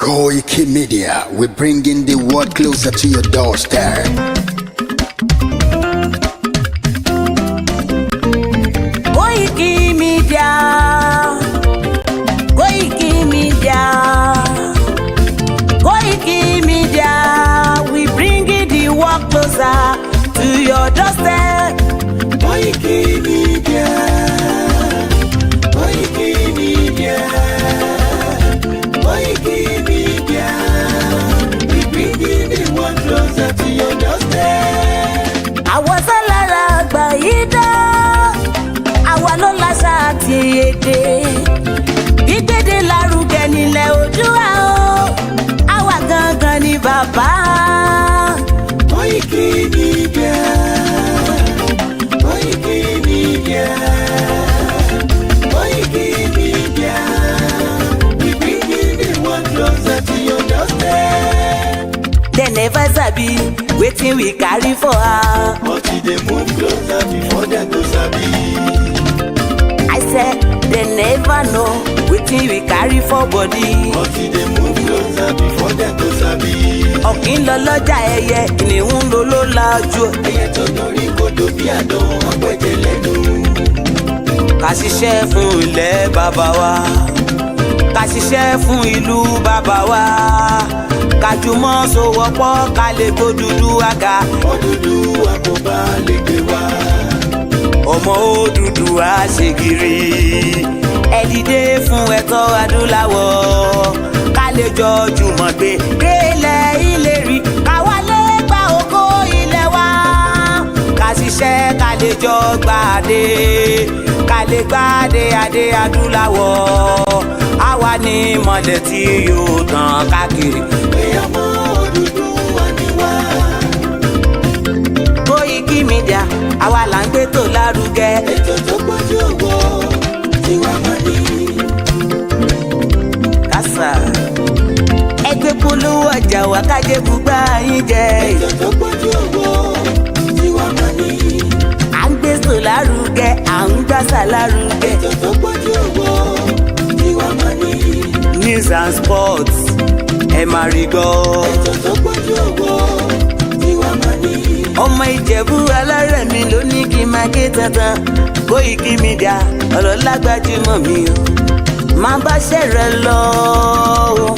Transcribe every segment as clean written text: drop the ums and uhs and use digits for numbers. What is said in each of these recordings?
KOIKIMEDIA, we're bringing the world closer to your doorstep. KOIKIMEDIA, KOIKIMEDIA, KOIKIMEDIA, we bringing the world closer to your doorstep. KOIKIMEDIA, KOIKIMEDIA, KOIKIMEDIA, we bringing the world closer to your doorstep. Àwọn sálára àgbà yìí dá, àwa ló láṣà àti èdè. Gbígbédè lárugẹ nílẹ̀ Oòduà o, àwa gangan ni bàbá. KOIKIMEDIA, KOIKIMEDIA, KOIKIMEDIA, we bringing the world closer to your doorstep. They never sabi wetin we carry for her. But they move closer before they go sabi. I said they never know wetin we carry for body. But they move closer before they go sabi. Ọ̀kín lọ lọ́jà ẹyẹ, kìnìún ló ló lajú. Ẹyẹ tó dorí kodò bí àdán ọgbẹ́jẹ lẹ́nu. Ká ṣiṣẹ́ fún ilẹ̀ bàbá wa, ká ṣiṣẹ́ fún ìlú bàbá wa, ká jùmọ̀ sowọ́pọ̀ ká lè tó dúdú àga. Odùduwà kò bá lè gbé wá. Ọmọ Odùduwà ṣègìrì, ẹ dìde fún ẹ̀tọ́ adúláwọ̀, ká lè jọ jùmọ̀ gbé délẹ̀ ìlérí, ká wálé gba ògo ilẹ̀ wa, ká ṣiṣẹ́ ká lè jọ gbàdé, ká lè gbàdé adé adúláwọ̀, àwa ni mọ̀lẹ̀ tí yóò tàn káàkiri. Ọmọ Odùduwà ni wá. KOIKIMEDIA, àwa là ń gbé tó lárugẹ. Ètò tó pọ̀jù owó tiwa mọ́ ni. Kásá ẹgbẹ́ polówó ọjà wá kájé bùgbà yín jẹ. Ètò tó pọ̀jù owó tiwa mọ́ ni. À ń gbé tó lárugẹ, à ń gbàsà lárugẹ. Ètò tó pọ̀jù owó tiwa mọ́ ni. News and sports ẹ máa rí gbọ́. Ètò tó pọ̀jù owó tiwa mọ́ ni. Ọmọ Ìjẹ̀bú alárẹ̀mí ló ní kí n máa ké tantan. KOIKIMEDIA ọlọ́lá gbajúmọ̀ mi o, máa bá ṣẹ̀rẹ̀ lọ o.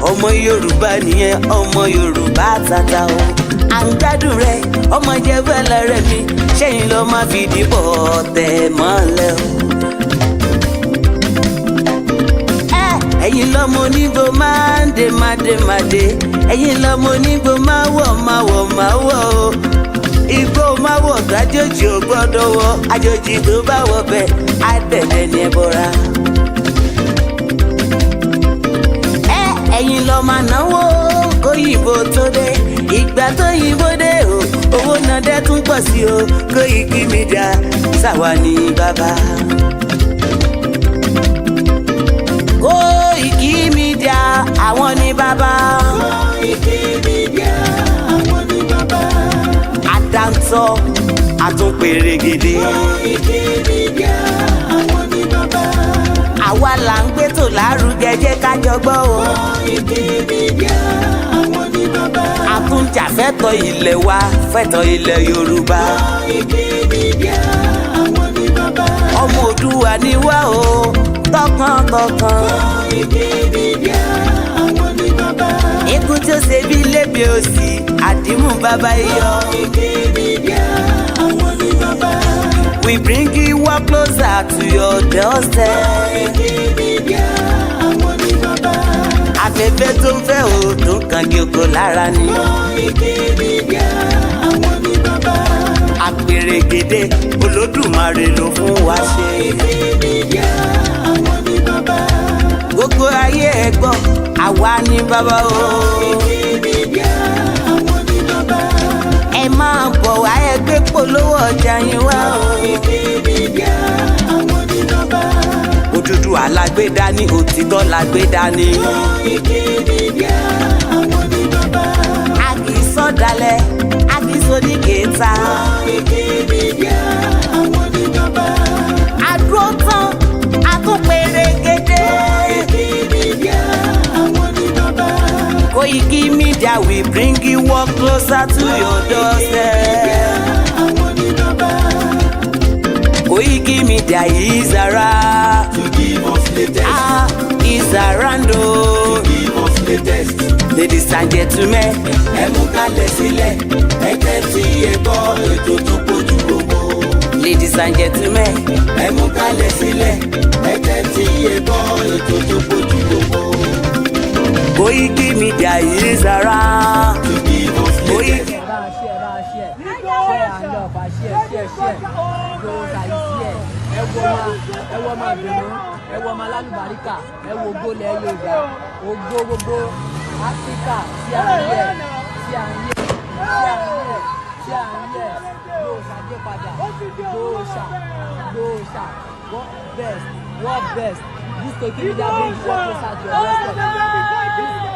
Ọmọ Yorùbá nìyẹn, ọmọ Yorùbá tata o. À ń gbádùn rẹ, ọmọ Ìjẹ̀bú alárẹ̀mí, ṣẹ́yìn ló máa fi dìbò tẹ̀ mọ́lẹ̀ o. Ẹ̀yin lọ́mọ onígbò máa ń dé máa dé, ẹ̀yin lọ́mọ onígbò máa wọ̀ o. Igbó máa wọ̀ tó àjòjì ò gbọ́dọ̀ wọ̀, àjòjì tó bá wọ̀ bẹ́ẹ̀ á tẹ̀lé ní ẹbọra. Ẹ̀yin lọ máa náwó kóyìnbó tó dé, ìgbà tó yìnbó dé o, owó náà dẹ́ tún pọ̀ sí o. KOIKIMEDIA ṣàwa ní bàbá. KOIKIMEDIA àwọn ní bàbá. KOIKIMEDIA àwọn ní bàbá. Àdáńtọ́ àtúnpèrègèdè. KOIKIMEDIA àwọn ní bàbá. Àwa là ń gbé tó lárugẹ, jẹ́ ká jọ gbọ́ o. KOIKIMEDIA àwọn ní bàbá. Àtúnjà fẹ́tọ̀ ilẹ̀ wa, fẹ́tọ̀ ilẹ̀ Yorùbá. KOIKIMEDIA àwọn ní bàbá. Ọmọ Oòduà ni wá o, tọkàntọkàn. KOIKIMEDIA àwọn ní bàbá. Ikú tí ó ṣe bí lébi òsì, àdìmú bàbá iyọ̀. KOIKIMEDIA àwọn ní bàbá. We bring you up closer to your doorstep. KOIKIMEDIA àwọn ní bàbá. Afẹ́fẹ́ tó ń fẹ́ òòdùn kan gígò lára ni. KOIKIMEDIA àwọn ní bàbá. Àpèrègèdè Olódùmarè ló fún wa ṣe. KOIKIMEDIA àwọn ní bàbá. Gbogbo ayé ẹ gbọ́, àwa ní bàbá o. KOIKIMEDIA àwọn ní bàbá. Ẹ máa bọ̀ wá ẹgbẹ́ polówó ọjà yín wá o. KOIKIMEDIA àwọn ní bàbá. Odùduwà lágbédá ní, òtítọ́ lágbédá ní. KOIKIMEDIA àwọn ní bàbá. A kì í sọ̀dálẹ̀, a kì í sóníkèéta. KOIKIMEDIA àwọn ní bàbá. Àdúró tán, a tún pèrègèdè. KOIKIMEDIA àwọn ní bàbá. KOIKIMEDIA, we bring you work closer to your doorstep. KOIKIMEDIA is around To give us latest. Is around To give us latest. Ladies and gentlemen, Ẹ mú kalẹ̀ sílẹ̀, ẹ tẹ́tí ẹ gbọ́ ètò tó kojú owó. ladies and gentlemen, Ẹ mú kalẹ̀ sílẹ̀, ẹ tẹ́tí ẹ gbọ́ ètò tó kojú owó. KOIKIMEDIA is around. To give us latest. ẹ wo ọmọ ìbínú, ẹ wo ọmọ alálùbáríkà, ẹ wo gbólẹ̀ Yorùbá, ògbó gbogbo Áfíríkà tí à ń yẹ yóò ṣàdé padà, gbòòṣà world best. This KOIKIMEDIA brings work closer to your doorstep.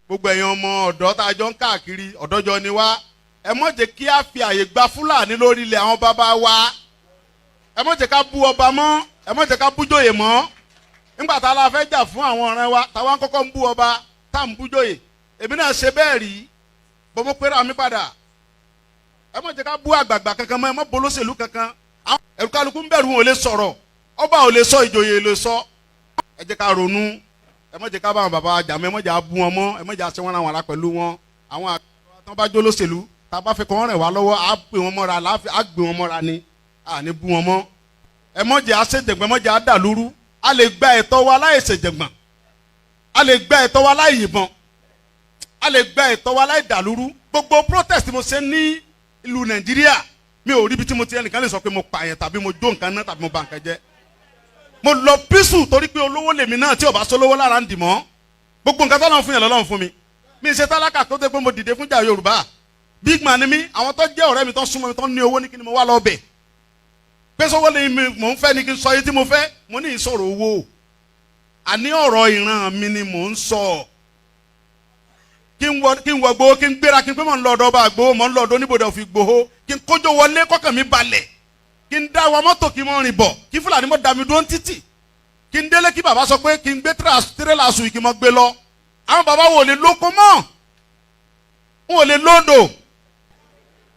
gbogbo ẹ̀yin ọmọ ọ̀dọ́ tá a jọ ń káàkiri ọ̀dọ́jọ́ ni wá ẹ má jẹ́ kí a fi àyè gba Fúlàní lórí ilẹ̀ àwọn bàbá wa ẹ má jẹ́ ká bú ọba mọ́ ẹ má jẹ́ ká bú jòyè mọ́ nígbà tá a la fẹ́ jà fún àwọn ọ̀rẹ́ wa táwa ń kọ́kọ́ ń bú ọba tá à ń bú jòyè èmi náà ṣe bẹ́ẹ̀ rí bọ́mọ pẹ́rẹ́ àmì padà ẹ má jẹ́ ká bú àgbààgbà kankan mọ́ ẹ má bolóṣèlú kankan ẹ̀rù kálukú ń bẹ̀rù wọn ò lè sọ̀rọ̀ ọba ò lè sọ ìjòyè lè sọ ẹ jẹ́ ká ronú ẹ má jẹ́ ká bá àwọn bàbá jà mọ́ ẹ má jẹ́ abú wọn mọ́ ẹ má jẹ́ àṣẹ wọn ra wọn ra pẹ̀lú wọn àwọn àgbà tó bá jó lóṣèlú tá a bá fẹ́ kọ́ wọn rẹ̀ wá lọ́wọ́ á gbé wọn mọ́ra á gbé wọn mọ́ra ni à ní bú wọn mọ́ ẹ má jẹ́ àṣejẹ̀gbọ́n ẹ má jẹ́ àdàlúrú a lè gba ẹ̀tọ́ wa láì ṣèjẹ̀gbọ́n a lè gba ẹ̀tọ́ wa láì yìnbọn a lè gba ẹ̀tọ́ wa láì dàlúrú gbogbo protest mo ṣe ní ìlú Nàìjíríà mi ò rí ibi tí mo ti ẹnìkan lè sọ pé mo pààyàn tàbí mo jó nǹkan náà tàbí mo bà nǹkan jẹ́ mo lọ písù torí pé olówó lèmi náà tí ò bá sólówó lára ń dì mọ́ gbogbo nǹkan tó lọ́n fún yàn lọ́lọ́run fún mi mi ṣe tálákà tó dé pé mo dìde fún jà Yorùbá big man ni mi àwọn tó jẹ́ ọ̀rẹ́ mi tó súnmọ́ mi tó ní owó ní kí ni mo wá lọ bẹ̀ pé sọ́wọ́ lè mi mò ń fẹ́ ni kí n sọ yìí tí mo fẹ́ mo ní ìsọ̀rọ̀ owó àní ọ̀rọ̀ ìran mi ni mò ń sọ kí n wọ gbowó kí n gbéra kí n pé mò ń lọ ọ̀dọ̀ ọba àgbowó mò ń lọ ọ̀dọ̀ oníbodè òfin gbowó kí n kójó wọlé kọ́kàn mi balẹ̀ kí n dá wa mọ́tò kí n mọ́ rìn bọ̀ kí Fúlàní mọ́ dá mi dúró títì kí n délé kí bàbá sọ pé kí n gbé tírélà sùn kí n mọ́ gbé lọ àwọn bàbá wo lè lóko mọ́ wọn ò lè lóńdò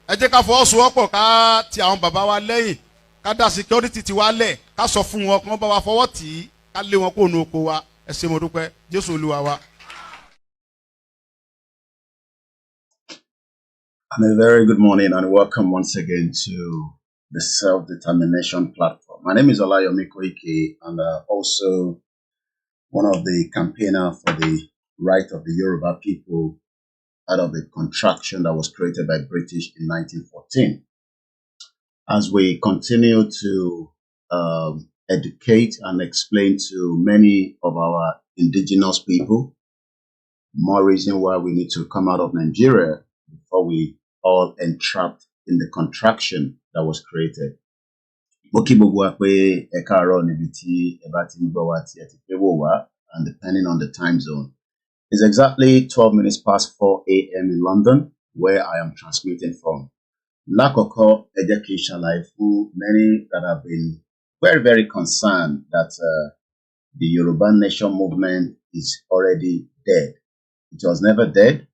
ẹ jẹ́ ká fọwọ́sowọ́pọ̀ ká ti àwọn bàbá wa lẹ́yìn ká dá security ti wa lẹ̀ ká sọ fún wọn kí wọ́n bá wa fọwọ́ tì í ká lé wọn kó nu oko wa ẹ ṣé mo dúpẹ́ Jésù Olúwa wa. And a very good morning and welcome once again to the Self-Determination platform. My name is OLAYOMI and also one of the campaigner for the right of the Yoruba people out of the contraction that was created by British in 1914. As we continue to educate and explain to many of our indigenous people, more reason why we need to come out of Nigeria before we all entrapped in the contraction that was created. Mo kí gbogbo wa pé ẹ káàárọ̀ níbi tí ẹ bá ti ń gbọ́ wa tí ẹ ti pé wò wá, and depending on the time zone. It's exactly 12 minutes past 4 a.m. in London, where I am transmitting from. Lákọ̀ọ́kọ́, ẹ jẹ́ kí n ṣàlàyé fún many that have been very, very concerned that the Yoruba Nation movement is already dead. It was never dead.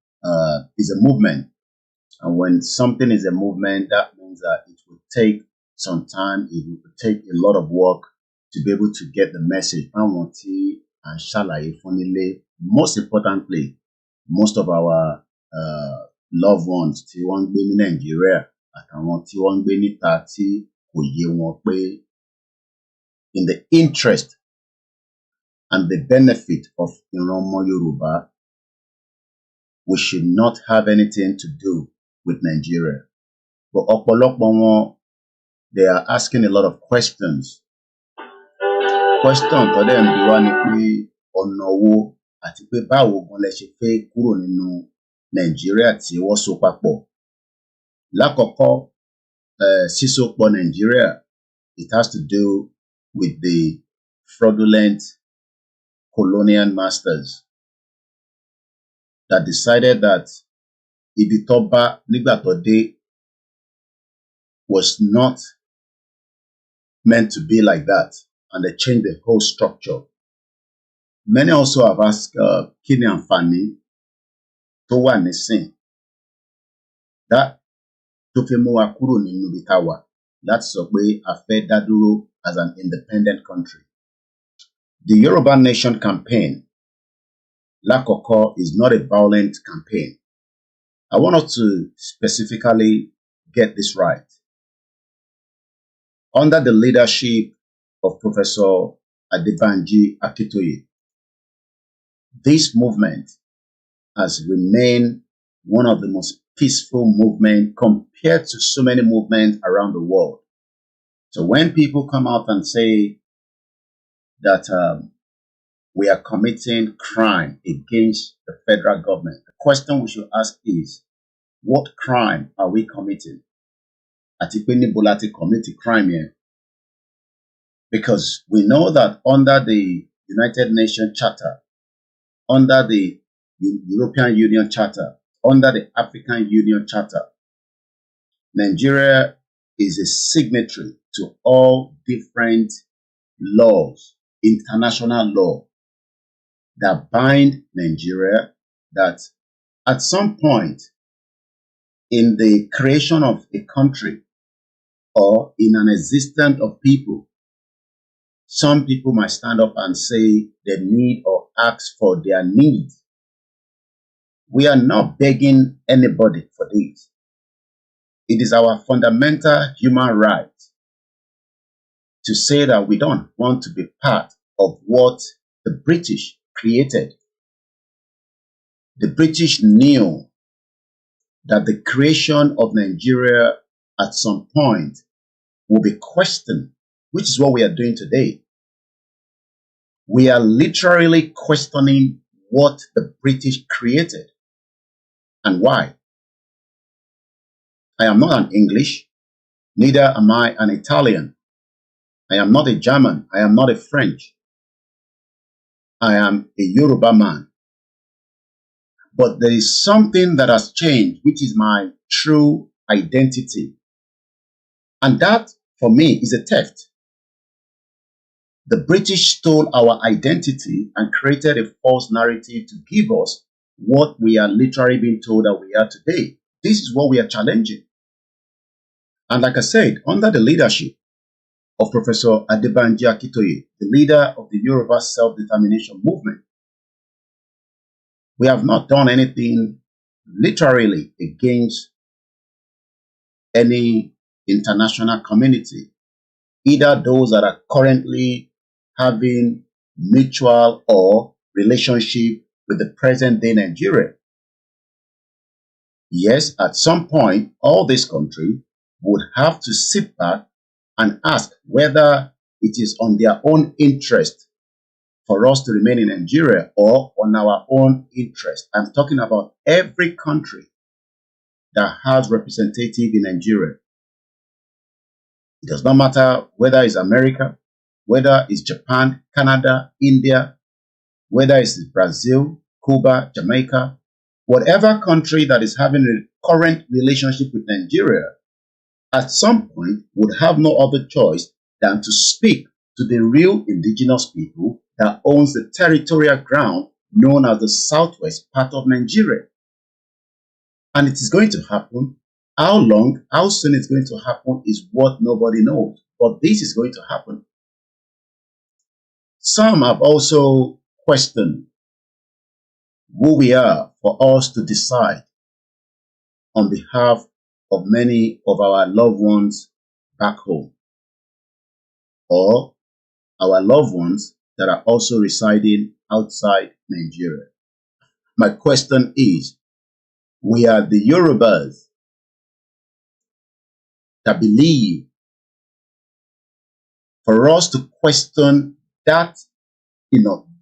It's a movement. And when something is a movement, that means that it will take some time. It will take a lot of work to be able to get the message. And ṣàlàyé fún nílé. Most importantly, most of our loved ones tí wọ́n ń gbé ní Nàìjíríà àtàwọn tí wọ́n ń gbé níta tí kò yé wọn pé in the interest and the benefit of ìran ọmọ Yorùbá, we should not have anything to do with Nigeria. But ọ̀pọ̀lọpọ̀ wọn, they are asking a lot of questions. Question tó dẹ̀ ń bi wá ni pé ọ̀nà wo àti pé báwo gan lẹ ṣe fẹ́ kúrò nínú Nàìjíríà tí wọ́n so papọ̀. Lákọ̀ọ́kọ́, sísopọ̀ Nàìjíríà, it has to do with the fraudulent colonial masters that decided that ibi tó bá nígbà tó dé was not meant to be like that, and they changed the whole structure. Many also have asked kí ni àǹfààní tó wà nísìn that tó fi mú wa kúrò nínú ibi tá wà láti sọ pé a fẹ́ dá dúró as an independent country. The Yoruba Nation campaign, lákọ̀ọ́kọ́, is not a violent campaign. I want us to specifically get this right. Under the leadership of Professor Adebanji Akitoye, this movement has remained one of the most peaceful movements compared to so many movements around the world. So when people come out and say that we are committing crime against the federal government, the question we should ask is, what crime are we committing? Àti pé níbo la ti commit crime yẹn? Because we know that under the United Nations Charter, under the European Union Charter, under the African Union Charter, Nigeria is a signatory to all different laws, international law, that bind Nigeria, that at some point in the creation of a country or in an existence of people, some people might stand up and say they need or ask for their needs. We are not begging anybody for this. It is our fundamental human right to say that we don't want to be part of what the British created. The British knew that the creation of Nigeria at some point will be questioned, which is what we are doing today. We are literally questioning what the British created and why. I am not an English, neither am I an Italian. I am not a German. I am not a French. I am a Yoruba man. But there is something that has changed, which is my true identity. And that, for me, is a theft. The British stole our identity and created a false narrative to give us what we are literally being told that we are today. This is what we are challenging. And like I said, under the leadership of Professor Adebanji Akitoye, the leader of the Yoruba self-determination movement, we have not done anything literally against any international community, either those that are currently having mutual or relationship with the present day Nigeria. Yes, at some point, all this country would have to sit back and ask whether it is on their own interest for us to remain in Nigeria or on our own interest. I'm talking about every country that has representative in Nigeria. It does not matter whether it's America, whether it's Japan, Canada, India, whether it's Brazil, Cuba, Jamaica, whatever country that is having a current relationship with Nigeria, at some point would have no other choice than to speak to the real indigenous people that owns the territorial ground known as the southwest part of Nigeria. And it is going to happen. How long, how soon it's going to happen is what nobody knows. But this is going to happen. Some have also questioned who we are for us to decide on behalf of many of our loved ones back home, or our loved ones that are also residing outside Nigeria. My question is, we are the Yorubas that believe for us to question that,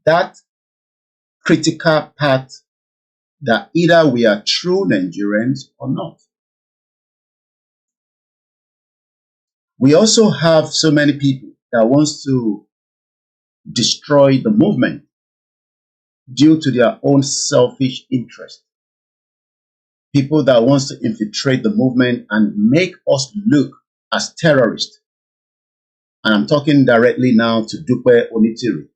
that critical part, that either we are true Nigerians or not. We also have so many people that wants to destroy the movement due to their own selfish interest. People that wants to infiltrate the movement and make us look as terrorists. And I'm talking directly now to Dupe Onitiri.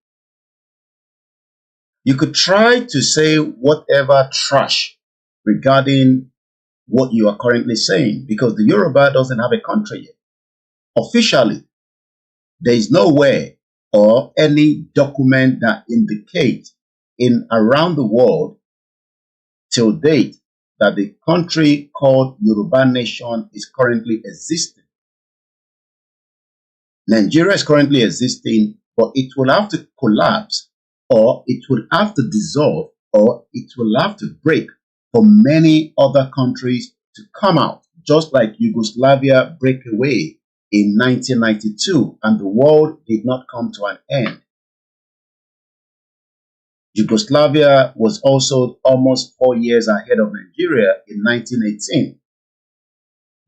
You could try to say whatever trash regarding what you are currently saying, because the Yoruba doesn't have a country yet. Officially, there is nowhere or any document that indicates in around the world till date that the country called Yoruba Nation is currently existing. Nigeria is currently existing, but it will have to collapse, or it will have to dissolve, or it will have to break for many other countries to come out, just like Yugoslavia break away in 1992, and the world did not come to an end. Yugoslavia was also almost 4 years ahead of Nigeria in 1918.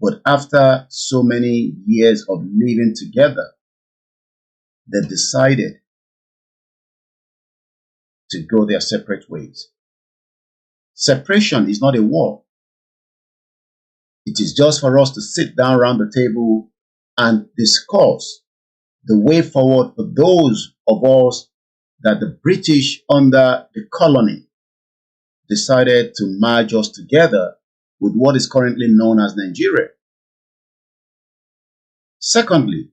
But after so many years of living together, they decided to go their separate ways. Separation is not a war. It is just for us to sit down around the table and discuss the way forward for those of us that the British under the colony decided to merge us together with what is currently known as Nigeria. Secondly,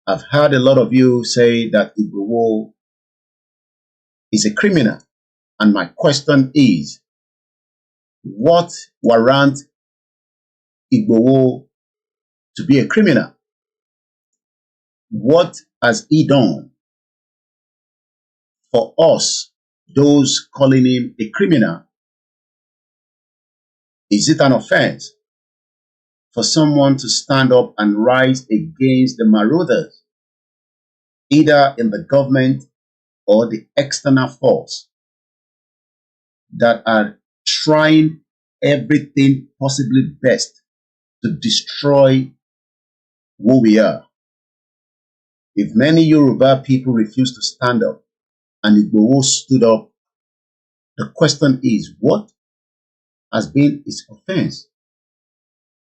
I've heard a lot of you say that Igboho is a criminal. And my question is, what warrants Igboho to be a criminal? What has he done for us, those calling him a criminal? Is it an offense for someone to stand up and rise against the marauders, either in the government or the external force that are trying everything possibly best to destroy who we are? If many Yoruba people refuse to stand up and Igboho stood up, the question is, what has been his offense?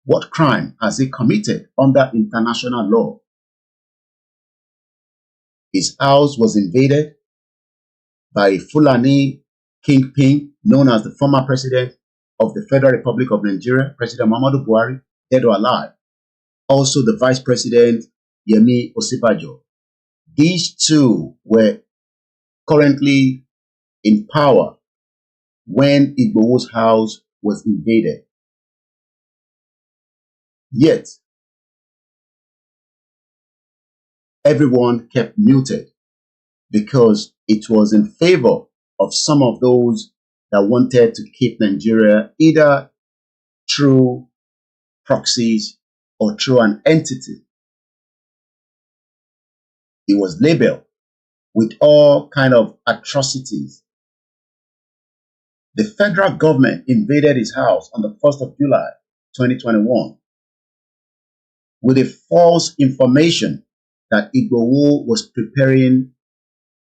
What crime has he committed under international law? His house was invaded by a Fulani kingpin known as the former president of the Federal Republic of Nigeria, President Muhammadu Buhari, dead or alive. Also the Vice President, Yemi Osibajo. These two were currently in power when Igboho's house was invaded. Yet, everyone kept muted because it was in favor of some of those that wanted to keep Nigeria either through proxies or through an entity. It was labeled with all kind of atrocities. The federal government invaded his house on the 1st of July 2021 with a false information that Igboho was preparing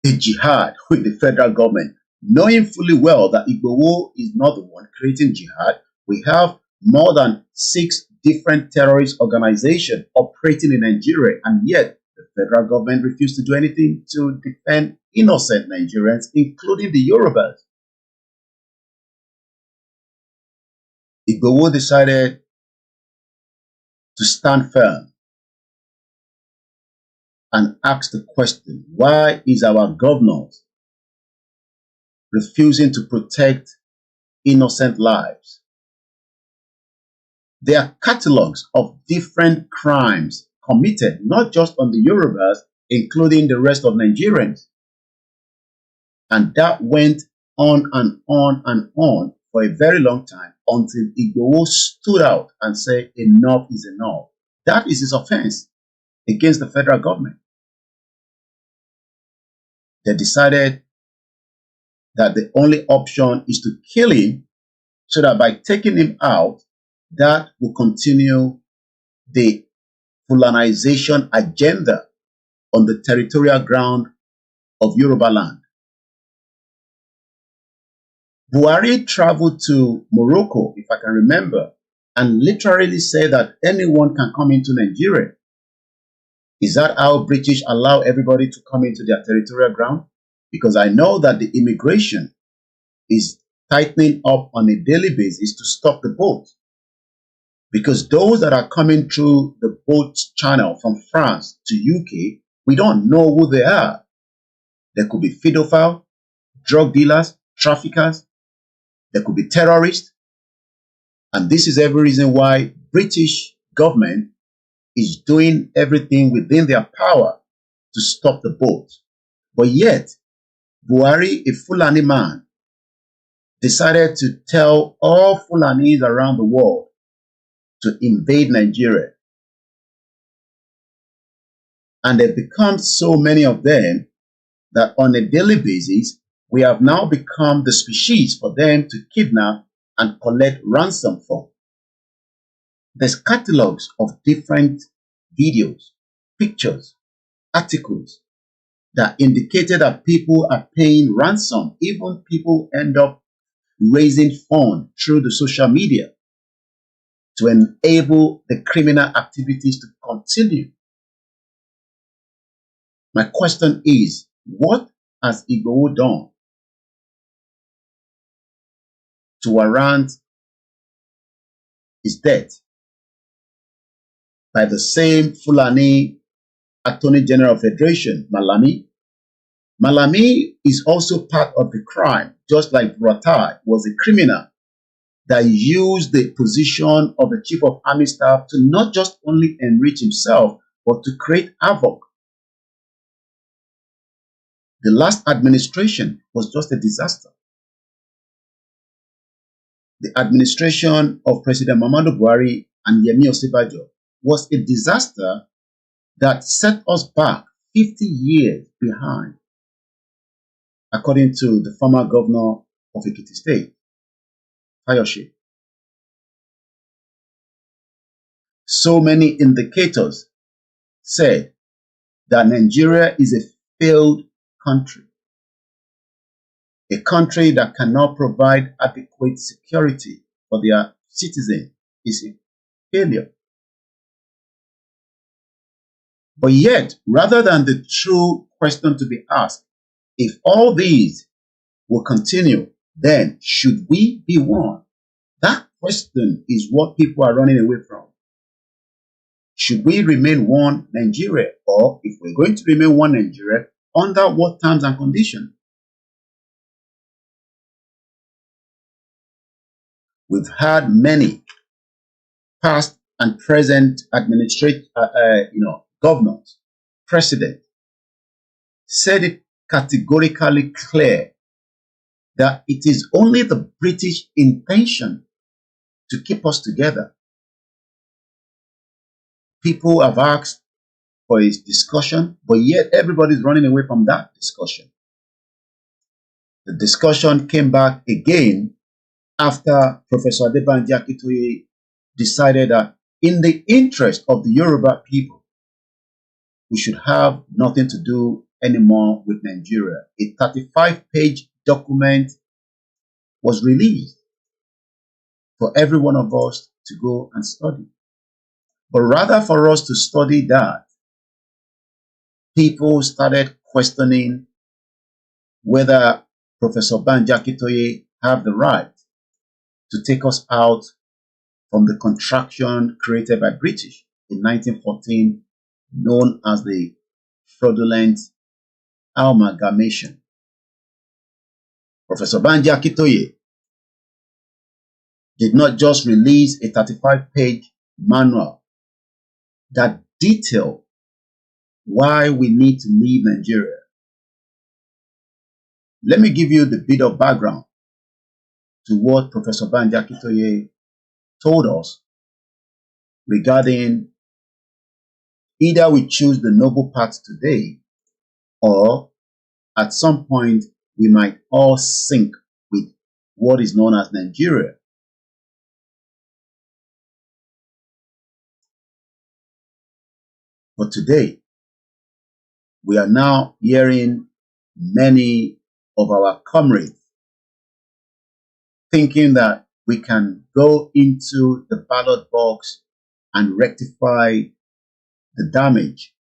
a jihad with the federal government, knowing fully well that Igboho is not the one creating jihad. We have more than 6 different terrorist organizations operating in Nigeria, and yet the federal government refused to do anything to defend innocent Nigerians, including the Yorubas. Igboho decided to stand firm and ask the question, why is our governors refusing to protect innocent lives? There are catalogs of different crimes committed, not just on the Yorubas, including the rest of Nigerians. And that went on and on and on for a very long time until Igboho stood out and said, enough is enough. That is his offense against the federal government. They decided that the only option is to kill him, so that by taking him out, that will continue the Fulanization agenda on the territorial ground of Yoruba land. Buhari traveled to Morocco, if I can remember, and literally said that anyone can come into Nigeria. Is that how British allow everybody to come into their territorial ground? Because I know that the immigration is tightening up on a daily basis to stop the boat. Because those that are coming through the boat channel from France to UK, we don't know who they are. There could be pedophile, drug dealers, traffickers. There could be terrorists. And this is every reason why British government is doing everything within their power to stop the boat. But yet, Buhari, a Fulani man, decided to tell all Fulanis around the world to invade Nigeria. And there become so many of them that on a daily basis, we have now become the species for them to kidnap and collect ransom for. There's catalogs of different videos, pictures, articles that indicated that people are paying ransom. Even people end up raising funds through the social media to enable the criminal activities to continue. My question is, what has Igboho done to warrant his death by the same Fulani Attorney General of Federation, Malami? Malami is also part of the crime, just like Buratai was a criminal that used the position of the Chief of Army Staff to not just only enrich himself, but to create havoc. The last administration was just a disaster. The administration of President Muhammadu Buhari and Yemi Osinbajo was a disaster that set us back 50 years behind, according to the former governor of Ekiti State, Fayose. So many indicators said that Nigeria is a failed country, a country that cannot provide adequate security for their citizens is a failure. But yet, rather than the true question to be asked, if all these will continue, then should we be one? That question is what people are running away from. Should we remain one Nigeria? Or if we're going to remain one Nigeria, under what terms and conditions? We've had many past and present governors, president, said it categorically clear that it is only the British intention to keep us together. People have asked for a discussion, but yet everybody's running away from that discussion. The discussion came back again after Professor Adebanji Akintoye decided that in the interest of the Yoruba people, we should have nothing to do anymore with Nigeria. A 35-page document was released for every one of us to go and study. But rather for us to study that, people started questioning whether Professor Banji Akintoye have the right to take us out from the contraction created by British in 1914, known as the fraudulent amalgamation. Professor Banji Akintoye did not just release a 35-page manual that detailed why we need to leave Nigeria. Let me give you the bit of background to what Professor Banji Akintoye told us regarding either we choose the noble path today, or at some point we might all sink with what is known as Nigeria. But today, we are now hearing many of our comrades thinking that we can go into the ballot box and rectify the damage,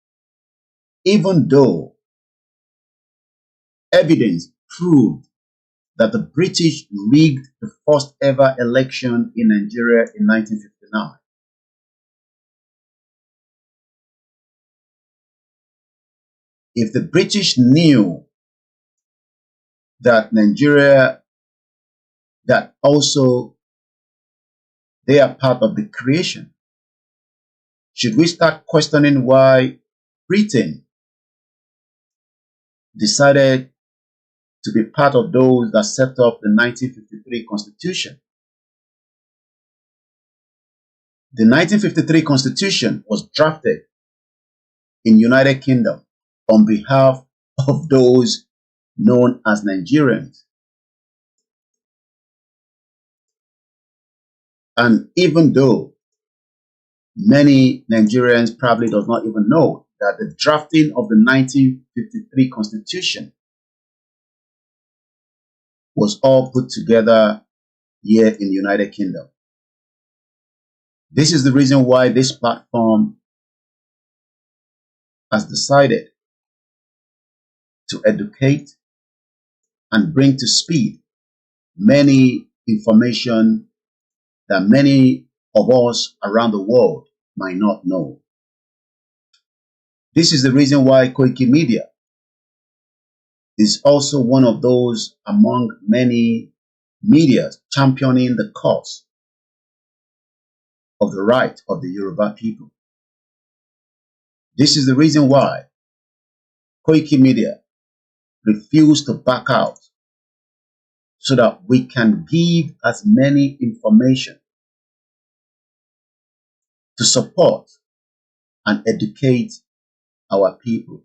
even though evidence proved that the British rigged the first ever election in Nigeria in 1959. If the British knew that Nigeria, that also they are part of the creation, should we start questioning why Britain decided to be part of those that set up the 1953 Constitution? The 1953 Constitution was drafted in United Kingdom on behalf of those known as Nigerians. And even though many Nigerians probably does not even know that the drafting of the 1953 Constitution was all put together here in the United Kingdom. This is the reason why this platform has decided to educate and bring to speed many information that many of us around the world might not know. This is the reason why KOIKIMEDIA is also one of those among many media championing the cause of the right of the Yoruba people. This is the reason why KOIKIMEDIA refused to back out, so that we can give as many information to support and educate our people.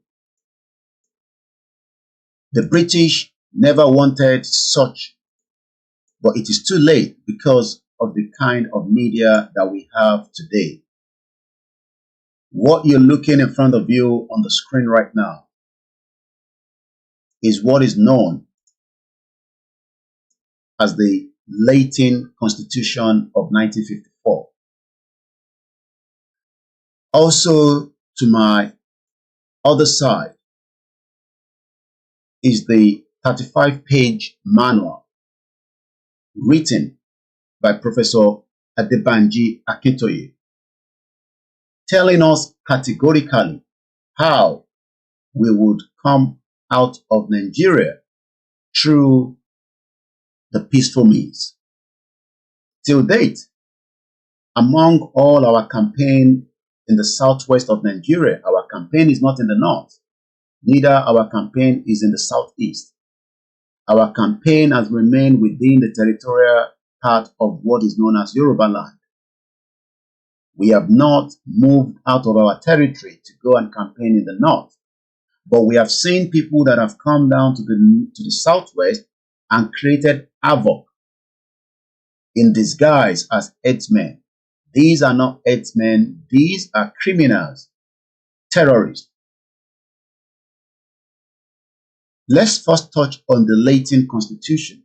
The British never wanted such, but it is too late because of the kind of media that we have today. What you're looking in front of you on the screen right now is what is known as the LYTTLETON Constitution of 1954. Also, to my other side is the 35-page manual written by Professor Adebanji Akintoye, telling us categorically how we would come out of Nigeria through the peaceful means. Till date, Among all our campaign in the southwest of Nigeria, our campaign is not in the north. Neither our campaign is in the southeast. Our campaign has remained within the territorial part of what is known as Yoruba land. We have not moved out of our territory to go and campaign in the north. But we have seen people that have come down to the southwest and created havoc in disguise as herdsmen. These are not herdsmen. These are criminals, terrorists. Let's first touch on the LYTTLETON Constitution.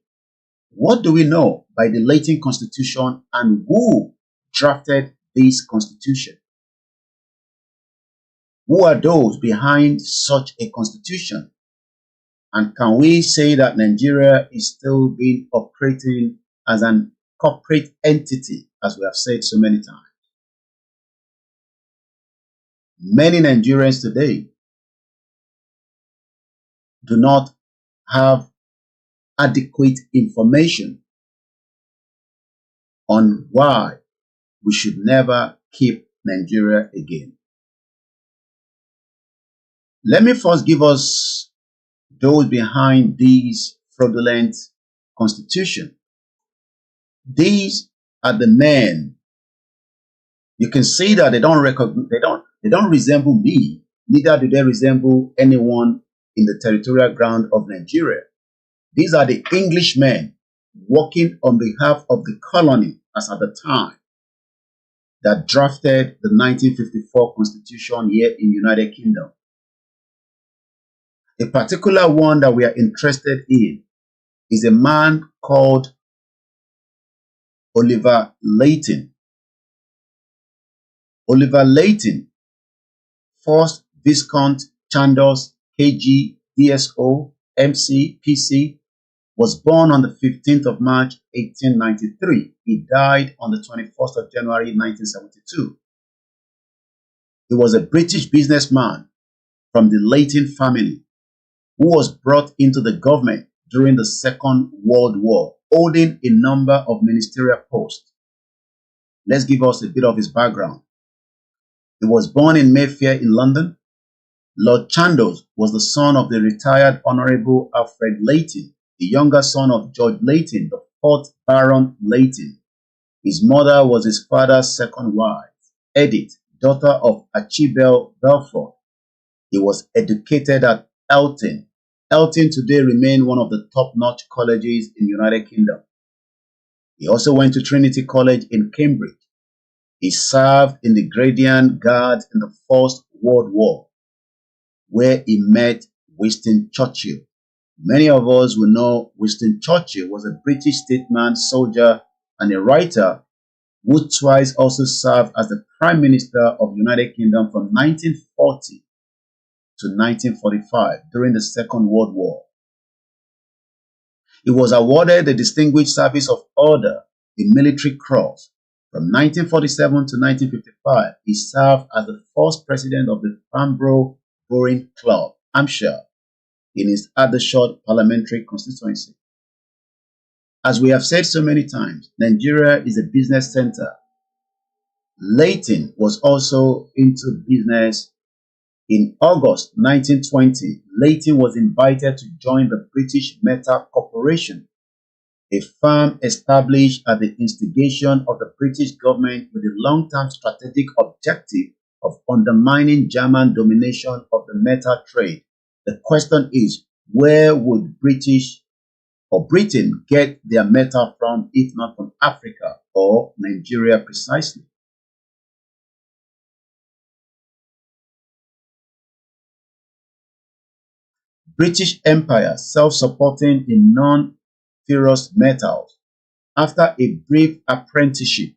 What do we know by the LYTTLETON Constitution and who drafted this constitution? Who are those behind such a constitution? And can we say that Nigeria is still being operating as an corporate entity, as we have said so many times? Many Nigerians today do not have adequate information on why we should never keep Nigeria again. Let me first give us those behind this fraudulent constitution. These are the men. You can see that they don't resemble me, neither do they resemble anyone in the territorial ground of Nigeria. These are the Englishmen working on behalf of the colony as at the time that drafted the 1954 Constitution here in United Kingdom. A particular one that we are interested in is a man called Oliver Lytton. Oliver Lytton, 1st Viscount Chandos, KG, DSO, MC, PC, was born on the 15th of March 1893. He died on the 21st of January 1972. He was a British businessman from the Lytton family who was brought into the government during the Second World War, holding a number of ministerial posts. Let's give us a bit of his background. He was born in Mayfair in London. Lord Chandos was the son of the retired Honorable Alfred Lytton, the younger son of George Lytton, the 4th Baron Lytton. His mother was his father's second wife, Edith, daughter of Archibald Belfort. He was educated at Eton. Eton today remains one of the top-notch colleges in the United Kingdom. He also went to Trinity College in Cambridge. He served in the Grenadian Guards in the First World War, where he met Winston Churchill. Many of us will know Winston Churchill was a British statesman, soldier, and a writer who twice also served as the Prime Minister of the United Kingdom from 1940 to 1945 during the Second World War. He was awarded the Distinguished Service of Order, the Military Cross. From 1947 to 1955, he served as the first president of the Farnborough Rowing Club, Hampshire, in his Aldershot parliamentary constituency. As we have said so many times, Nigeria is a business center. Lytton was also into business. In August 1920, Lytton was invited to join the British Metal Corporation, a firm established at the instigation of the British government with the long-term strategic objective of undermining German domination of the metal trade. The question is, where would British or Britain get their metal from if not from Africa or Nigeria precisely? British Empire self-supporting in non-ferrous metals. After a brief apprenticeship,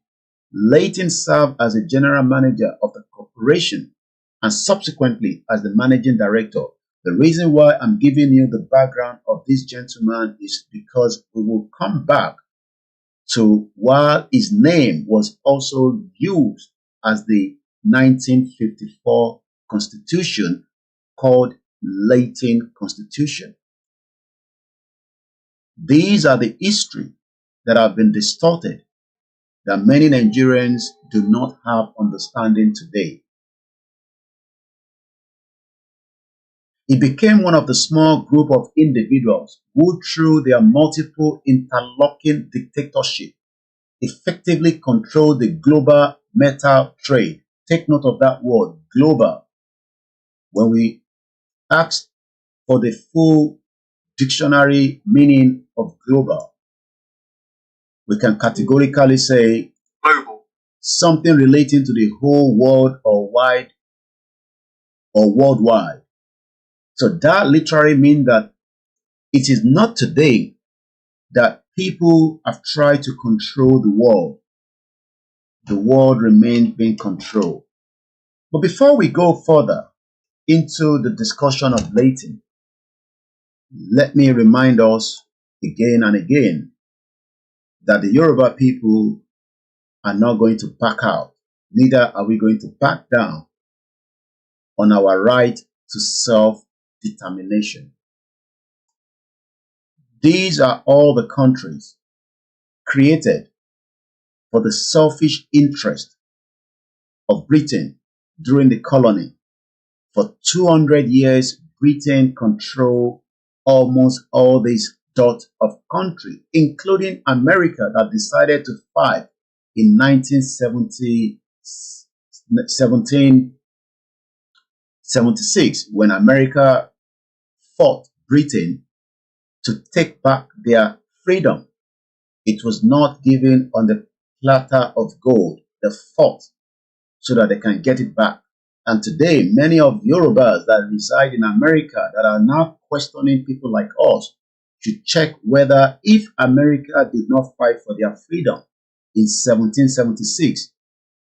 Lytton served as a general manager of the corporation and subsequently as the managing director. The reason why I'm giving you the background of this gentleman is because we will come back to why his name was also used as the 1954 Constitution called LYTTLETON Constitution. These are the history that have been distorted that many Nigerians do not have understanding today. He became one of the small group of individuals who, through their multiple interlocking dictatorship, effectively controlled the global metal trade. Take note of that word, global. When we asked for the full dictionary meaning of global, we can categorically say global, something relating to the whole world or wide or worldwide. So that literally means that it is not today that people have tried to control the world. The world remains being controlled. But before we go further into the discussion of LYTTLETON, let me remind us again and again that the Yoruba people are not going to back out. Neither are we going to back down on our right to self-determination. These are all the countries created for the selfish interest of Britain during the colony. For 200 years, Britain controlled almost all these dot of country, including America, that decided to fight in 1776 when America fought Britain to take back their freedom. It was not given on the platter of gold. They fought so that they can get it back. And today, many of Yorubas that reside in America that are now questioning people like us should check whether if America did not fight for their freedom in 1776,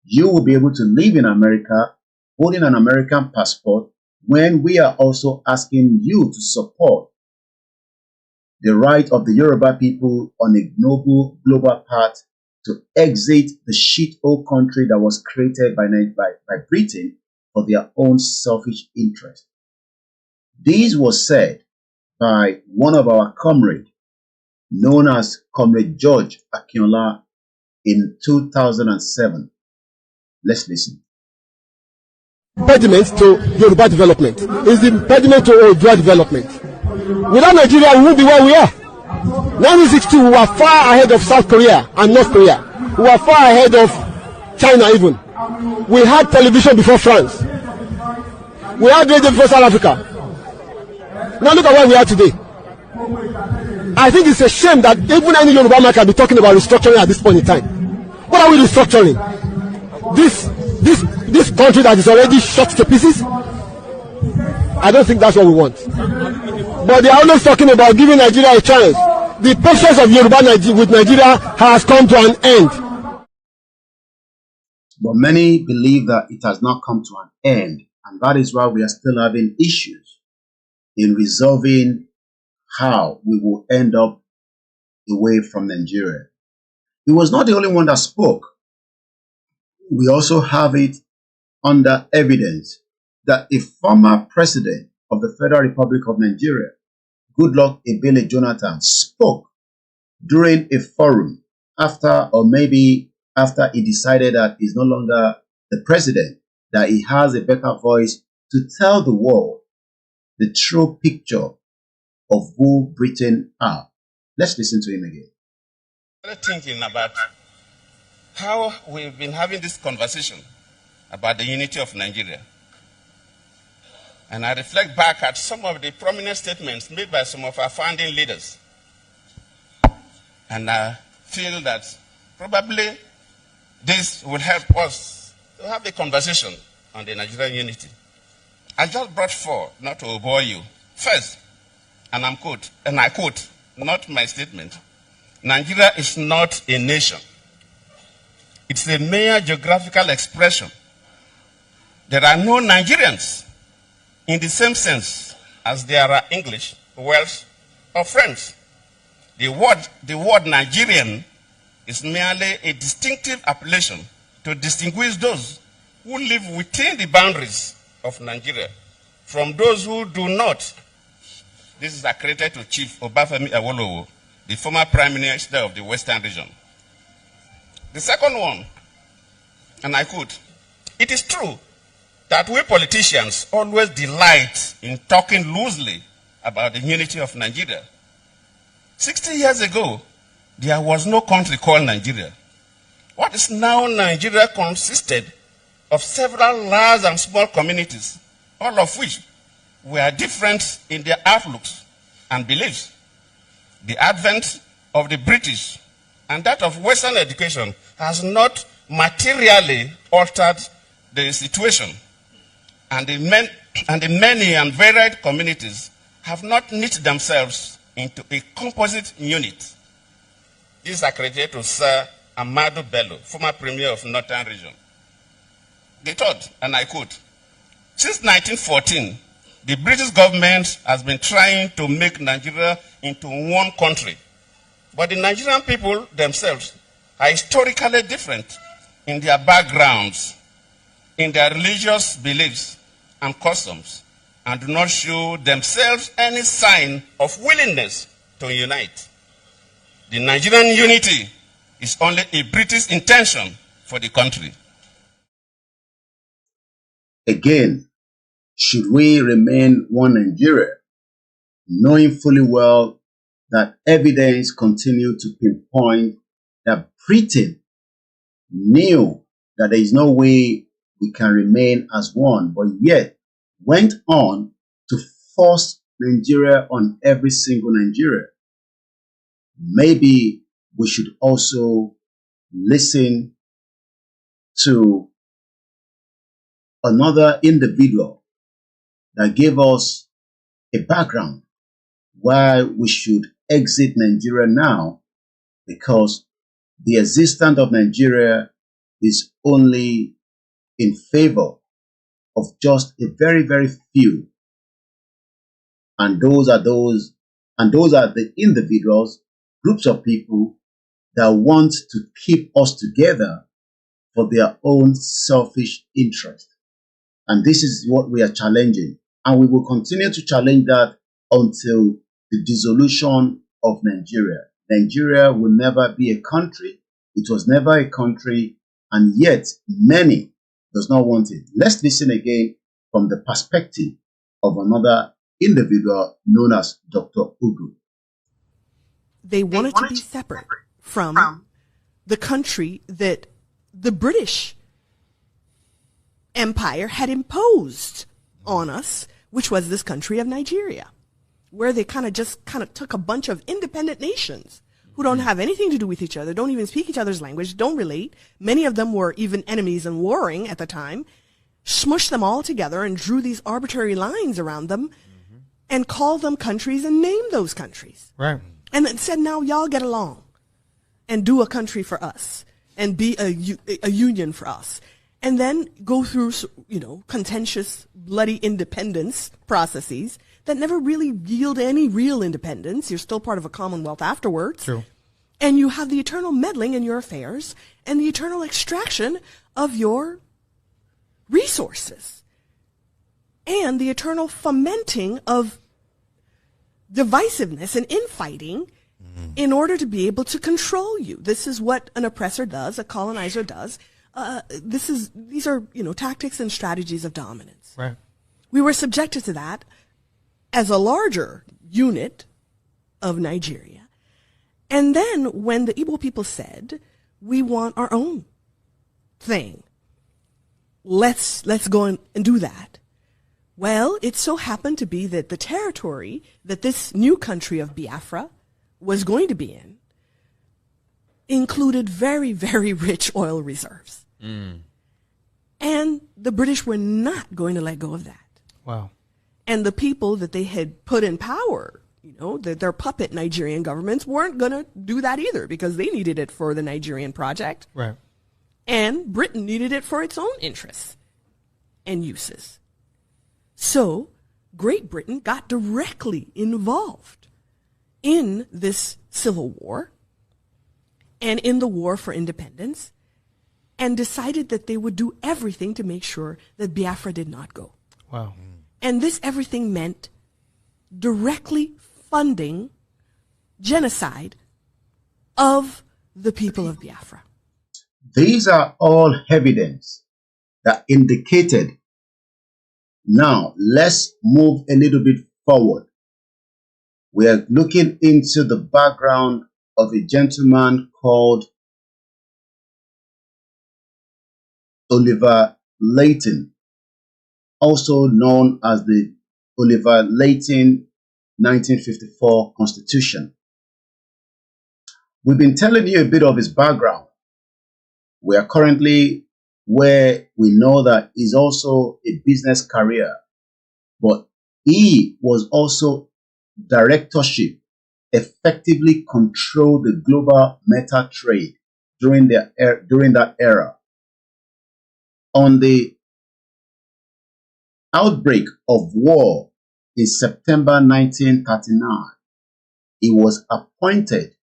you will be able to live in America holding an American passport when we are also asking you to support the right of the Yoruba people on a noble global path to exit the shithole country that was created by Britain for their own selfish interest. This was said by one of our comrades, known as Comrade George Akinola, in 2007. Let's listen. Impediment to Yoruba development is the impediment to Odua development. Without Nigeria, we won't be where we are. 1962, we were far ahead of South Korea and North Korea. We were far ahead of China even. We had television before France. We had radio before South Africa. Now look at where we are today. I think it's a shame that even any Yoruba man can be talking about restructuring at this point in time. What are we restructuring? This country that is already shot to pieces? I don't think that's what we want. But they are always talking about giving Nigeria a chance. The patience of Yoruba with Nigeria has come to an end. But many believe that it has not come to an end, and that is why we are still having issues in resolving how we will end up away from Nigeria. He was not the only one that spoke. We also have it under evidence that a former president of the Federal Republic of Nigeria, Goodluck Ebele Jonathan, spoke during a forum after he decided that he's no longer the president, that he has a better voice to tell the world the true picture of who Britain are. Let's listen to him again. Thinking about how we've been having this conversation about the unity of Nigeria. And I reflect back at some of the prominent statements made by some of our founding leaders. And I feel that probably this will help us to have a conversation on the Nigerian unity. I just brought four, not to bore you. First, and I quote, not my statement, Nigeria is not a nation. It's a mere geographical expression. There are no Nigerians in the same sense as there are English, Welsh, or French. The word Nigerian is merely a distinctive appellation to distinguish those who live within the boundaries of Nigeria from those who do not. This is accredited to Chief Obafemi Awolowo, the former Prime Minister of the Western region. The second one, and I quote, "It is true that we politicians always delight in talking loosely about the unity of Nigeria. 60 years ago, there was no country called Nigeria. What is now Nigeria consisted of several large and small communities, all of which were different in their outlooks and beliefs. The advent of the British and that of Western education has not materially altered the situation, and the many and varied communities have not knit themselves into a composite unit." This is accredited to Sir Amadu Bello, former Premier of Northern Region. The third, and I quote, "Since 1914, the British government has been trying to make Nigeria into one country, but the Nigerian people themselves are historically different in their backgrounds, in their religious beliefs and customs, and do not show themselves any sign of willingness to unite. The Nigerian unity is only a British intention for the country." Again, should we remain one Nigeria, knowing fully well that evidence continued to pinpoint that Britain knew that there is no way we can remain as one, but yet went on to force Nigeria on every single Nigerian? Maybe we should also listen to another individual that gave us a background why we should exit Nigeria now, because the existence of Nigeria is only in favor of just a very, very few. And those are the individuals, groups of people that want to keep us together for their own selfish interest. And this is what we are challenging. And we will continue to challenge that until the dissolution of Nigeria. Nigeria will never be a country. It was never a country, and yet many does not want it. Let's listen again from the perspective of another individual known as Dr. Ugu. They wanted to be separate from the country that the British Empire had imposed on us, which was this country of Nigeria, where they kind of took a bunch of independent nations who don't have anything to do with each other, don't even speak each other's language, don't relate. Many of them were even enemies and warring at the time, smushed them all together and drew these arbitrary lines around them and called them countries and named those countries. Right. And then said, now y'all get along and do a country for us and be a union for us. And then go through, contentious, bloody independence processes that never really yield any real independence. You're still part of a commonwealth afterwards. True. And you have the eternal meddling in your affairs and the eternal extraction of your resources and the eternal fomenting of divisiveness and infighting in order to be able to control you. This is what an oppressor does, a colonizer does. These are tactics and strategies of dominance. Right. We were subjected to that as a larger unit of Nigeria. And then when the Igbo people said, we want our own thing, let's go and do that. Well, it so happened to be that the territory that this new country of Biafra was going to be in included very, very rich oil reserves. And the British were not going to let go of that. Wow. And the people that they had put in power, their puppet Nigerian governments weren't going to do that either, because they needed it for the Nigerian project. Right. And Britain needed it for its own interests and uses. So Great Britain got directly involved in this civil war and in the war for independence, and decided that they would do everything to make sure that Biafra did not go. Wow. And this everything meant directly funding genocide of the people of Biafra. These are all evidence that indicated. Now, let's move a little bit forward. We are looking into the background of a gentleman called Oliver LYTTLETON, also known as the Oliver LYTTLETON 1954 Constitution. We've been telling you a bit of his background. We are currently where we know that he's also a business career, but he was also directorship, effectively controlled the global metal trade during that era. On the outbreak of war in September 1939, he was appointed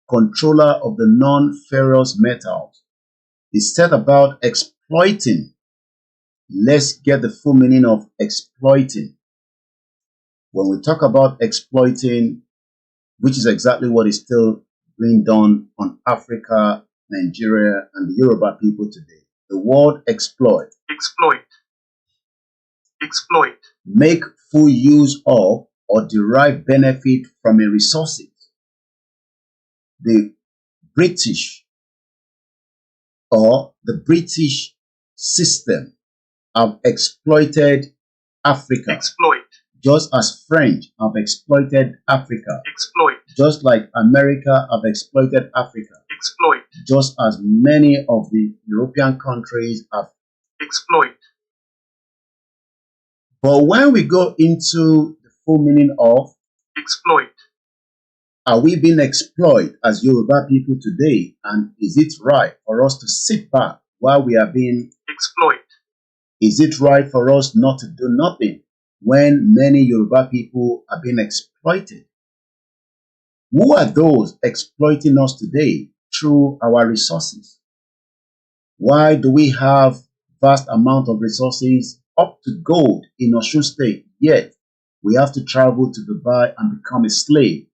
controller of the non-ferrous metals. He set about exploiting. Let's get the full meaning of exploiting. When we talk about exploiting, which is exactly what is still being done on Africa, Nigeria, and the Yoruba people today. The word exploit. Exploit. Make full use of or derive benefit from a resources. The British or the British system have exploited Africa. Just as French have exploited Africa. Just like America have exploited Africa. Just as many of the European countries have exploited. But when we go into the full meaning of exploit, are we being exploited as Yoruba people today? And is it right for us to sit back while we are being exploited? Is it right for us not to do nothing when many Yoruba people are being exploited? Who are those exploiting us today through our resources? Why do we have vast amount of resources up to gold in Osun State, yet we have to travel to Dubai and become a slave?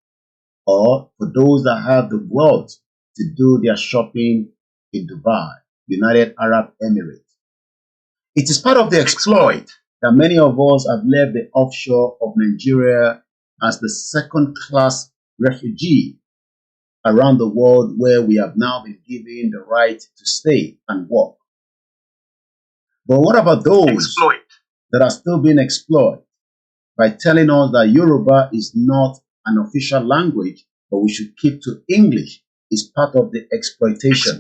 Or for those that have the wealth to do their shopping in Dubai, United Arab Emirates. It is part of the exploit that many of us have left the offshore of Nigeria as the second-class refugee around the world, where we have now been given the right to stay and work. But what about those that are still being exploited by telling us that Yoruba is not an official language, but we should keep to English? Is part of the exploitation.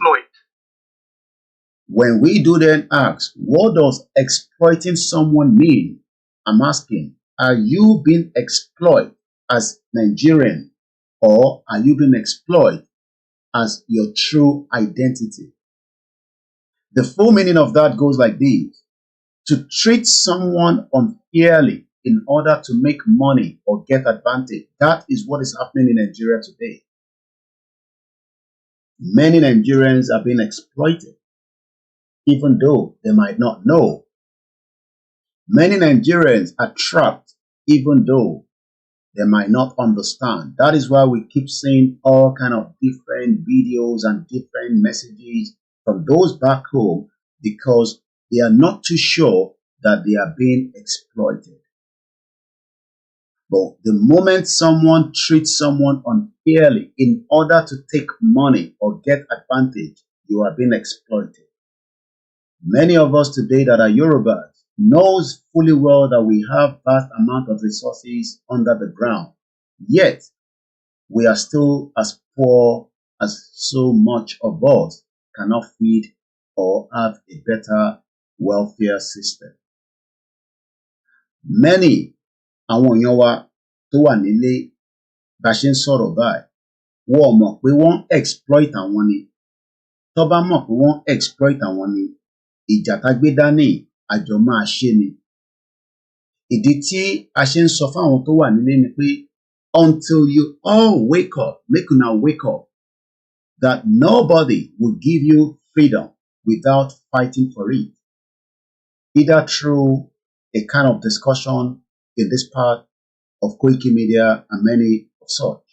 When we do then ask, what does exploiting someone mean? I'm asking, are you being exploited as Nigerian, or are you being exploited as your true identity? The full meaning of that goes like this: to treat someone unfairly in order to make money or get advantage. That is what is happening in Nigeria today. Many Nigerians are being exploited, even though they might not know. Many Nigerians are trapped, even though they might not understand. That is why we keep seeing all kind of different videos and different messages from those back home, because they are not too sure that they are being exploited. But the moment someone treats someone unfairly in order to take money or get advantage, you are being exploited. Many of us today that are Yorubas knows fully well that we have vast amount of resources under the ground, yet we are still as poor as so much of us cannot feed or have a better welfare system. Many àwọn èèyàn wa tó wà nílé bá ṣe ń sọ̀rọ̀ báyìí, wọ́n mọ̀ pé wọ́n exploit àwọn ni. Tó bá mọ̀ pé wọ́n exploit àwọn ni, ìjà tá gbé dání àjọ máa ṣe ni. Ìdí tí a ṣe ń sọ fáwọn tó wà nílé ni pé until you all wake up, make una wake up, that nobody will give you freedom without fighting for it. Either through a kind of discussion in this part of KOIKIMEDIA and many of such.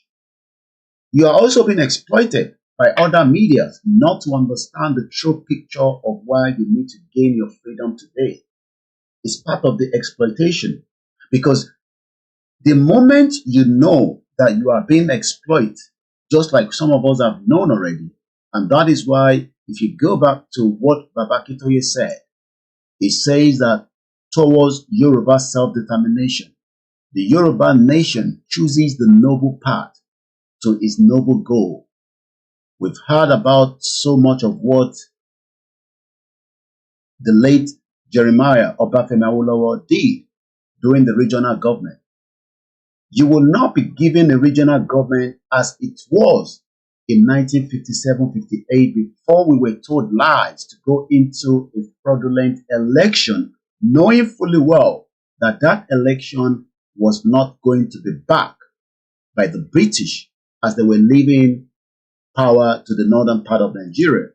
You are also being exploited by other medias not to understand the true picture of why you need to gain your freedom today. It's part of the exploitation. Because the moment you know that you are being exploited, just like some of us have known already, and that is why if you go back to what Babakitoye said, he says that towards Yoruba self-determination, the Yoruba nation chooses the noble path to its noble goal. We've heard about so much of what the late Jeremiah Obafemi Awolowo did during the regional government. You will not be given a regional government as it was in 1957-58 before we were told lies to go into a fraudulent election, knowing fully well that that election was not going to be backed by the British as they were leaving power to the northern part of Nigeria.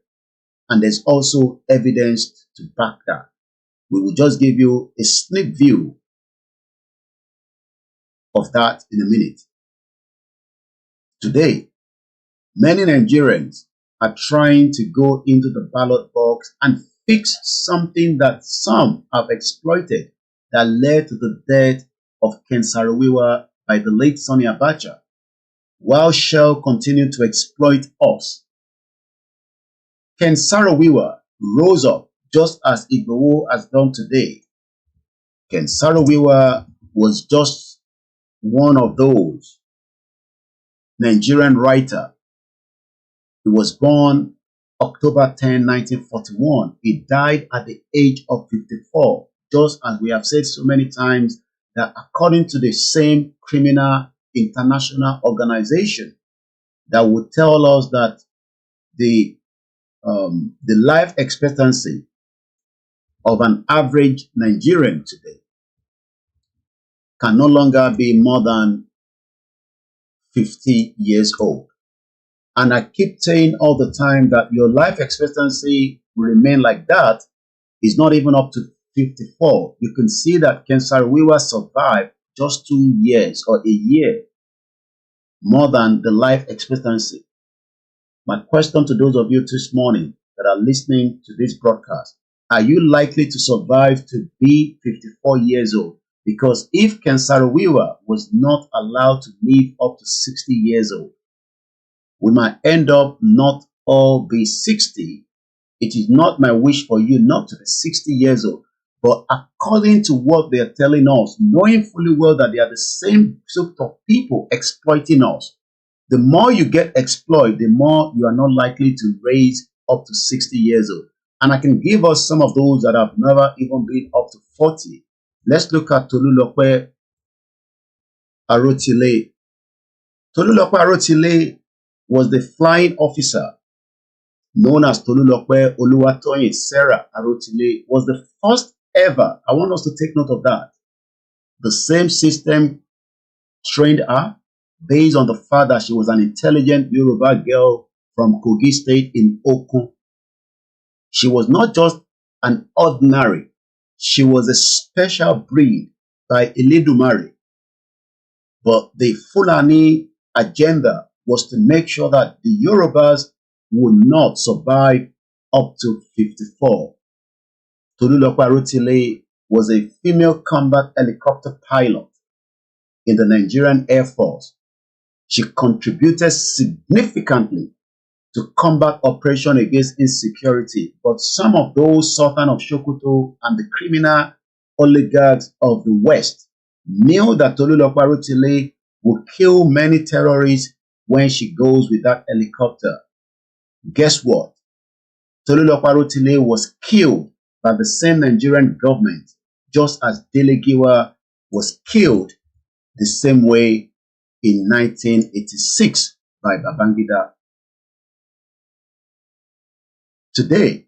And there's also evidence to back that. We will just give you a sneak view of that in a minute. Today, many Nigerians are trying to go into the ballot box and fix something that some have exploited that led to the death of Ken Saro-Wiwa by the late Sonny Abacha, while Shell continued to exploit us. Ken Saro-Wiwa rose up just as Igboho has done today. Ken Saro-Wiwa was just one of those Nigerian writer. He was born October 10, 1941. He died at the age of 54, just as we have said so many times that according to the same criminal international organization that would tell us that the life expectancy of an average Nigerian today can no longer be more than 50 years old. And I keep saying all the time that your life expectancy will remain like that. It's not even up to 54. You can see that Ken Saro-Wiwa survived just 2 years or a year more than the life expectancy. My question to those of you this morning that are listening to this broadcast, are you likely to survive to be 54 years old? Because if Ken Saro-Wiwa was not allowed to live up to 60 years old, we might end up not all be 60. It is not my wish for you not to be 60 years old. But according to what they are telling us, knowing fully well that they are the same sort of people exploiting us, the more you get exploited, the more you are not likely to raise up to 60 years old. And I can give us some of those that have never even been up to 40. Let's look at Tolulope Arotile. Tolulope Arotile was the flying officer known as Tolulope Oluwatoyin Sarah Arotile, was the first ever. I want us to take note of that. The same system trained her based on the fact that she was an intelligent Yoruba girl from Kogi State in Okun. She was not just an ordinary. She was a special breed by Eledumare. But the Fulani agenda was to make sure that the Yorubas would not survive up to 54. Tolulope Arotile was a female combat helicopter pilot in the Nigerian Air Force. She contributed significantly to combat operation against insecurity, but some of those Sultan of Sokoto and the criminal oligarchs of the West knew that Tolulope Arotile would kill many terrorists when she goes with that helicopter. Guess what? Tolulope Arotile was killed by the same Nigerian government, just as Dele Giwa was killed the same way in 1986 by Babangida. Today,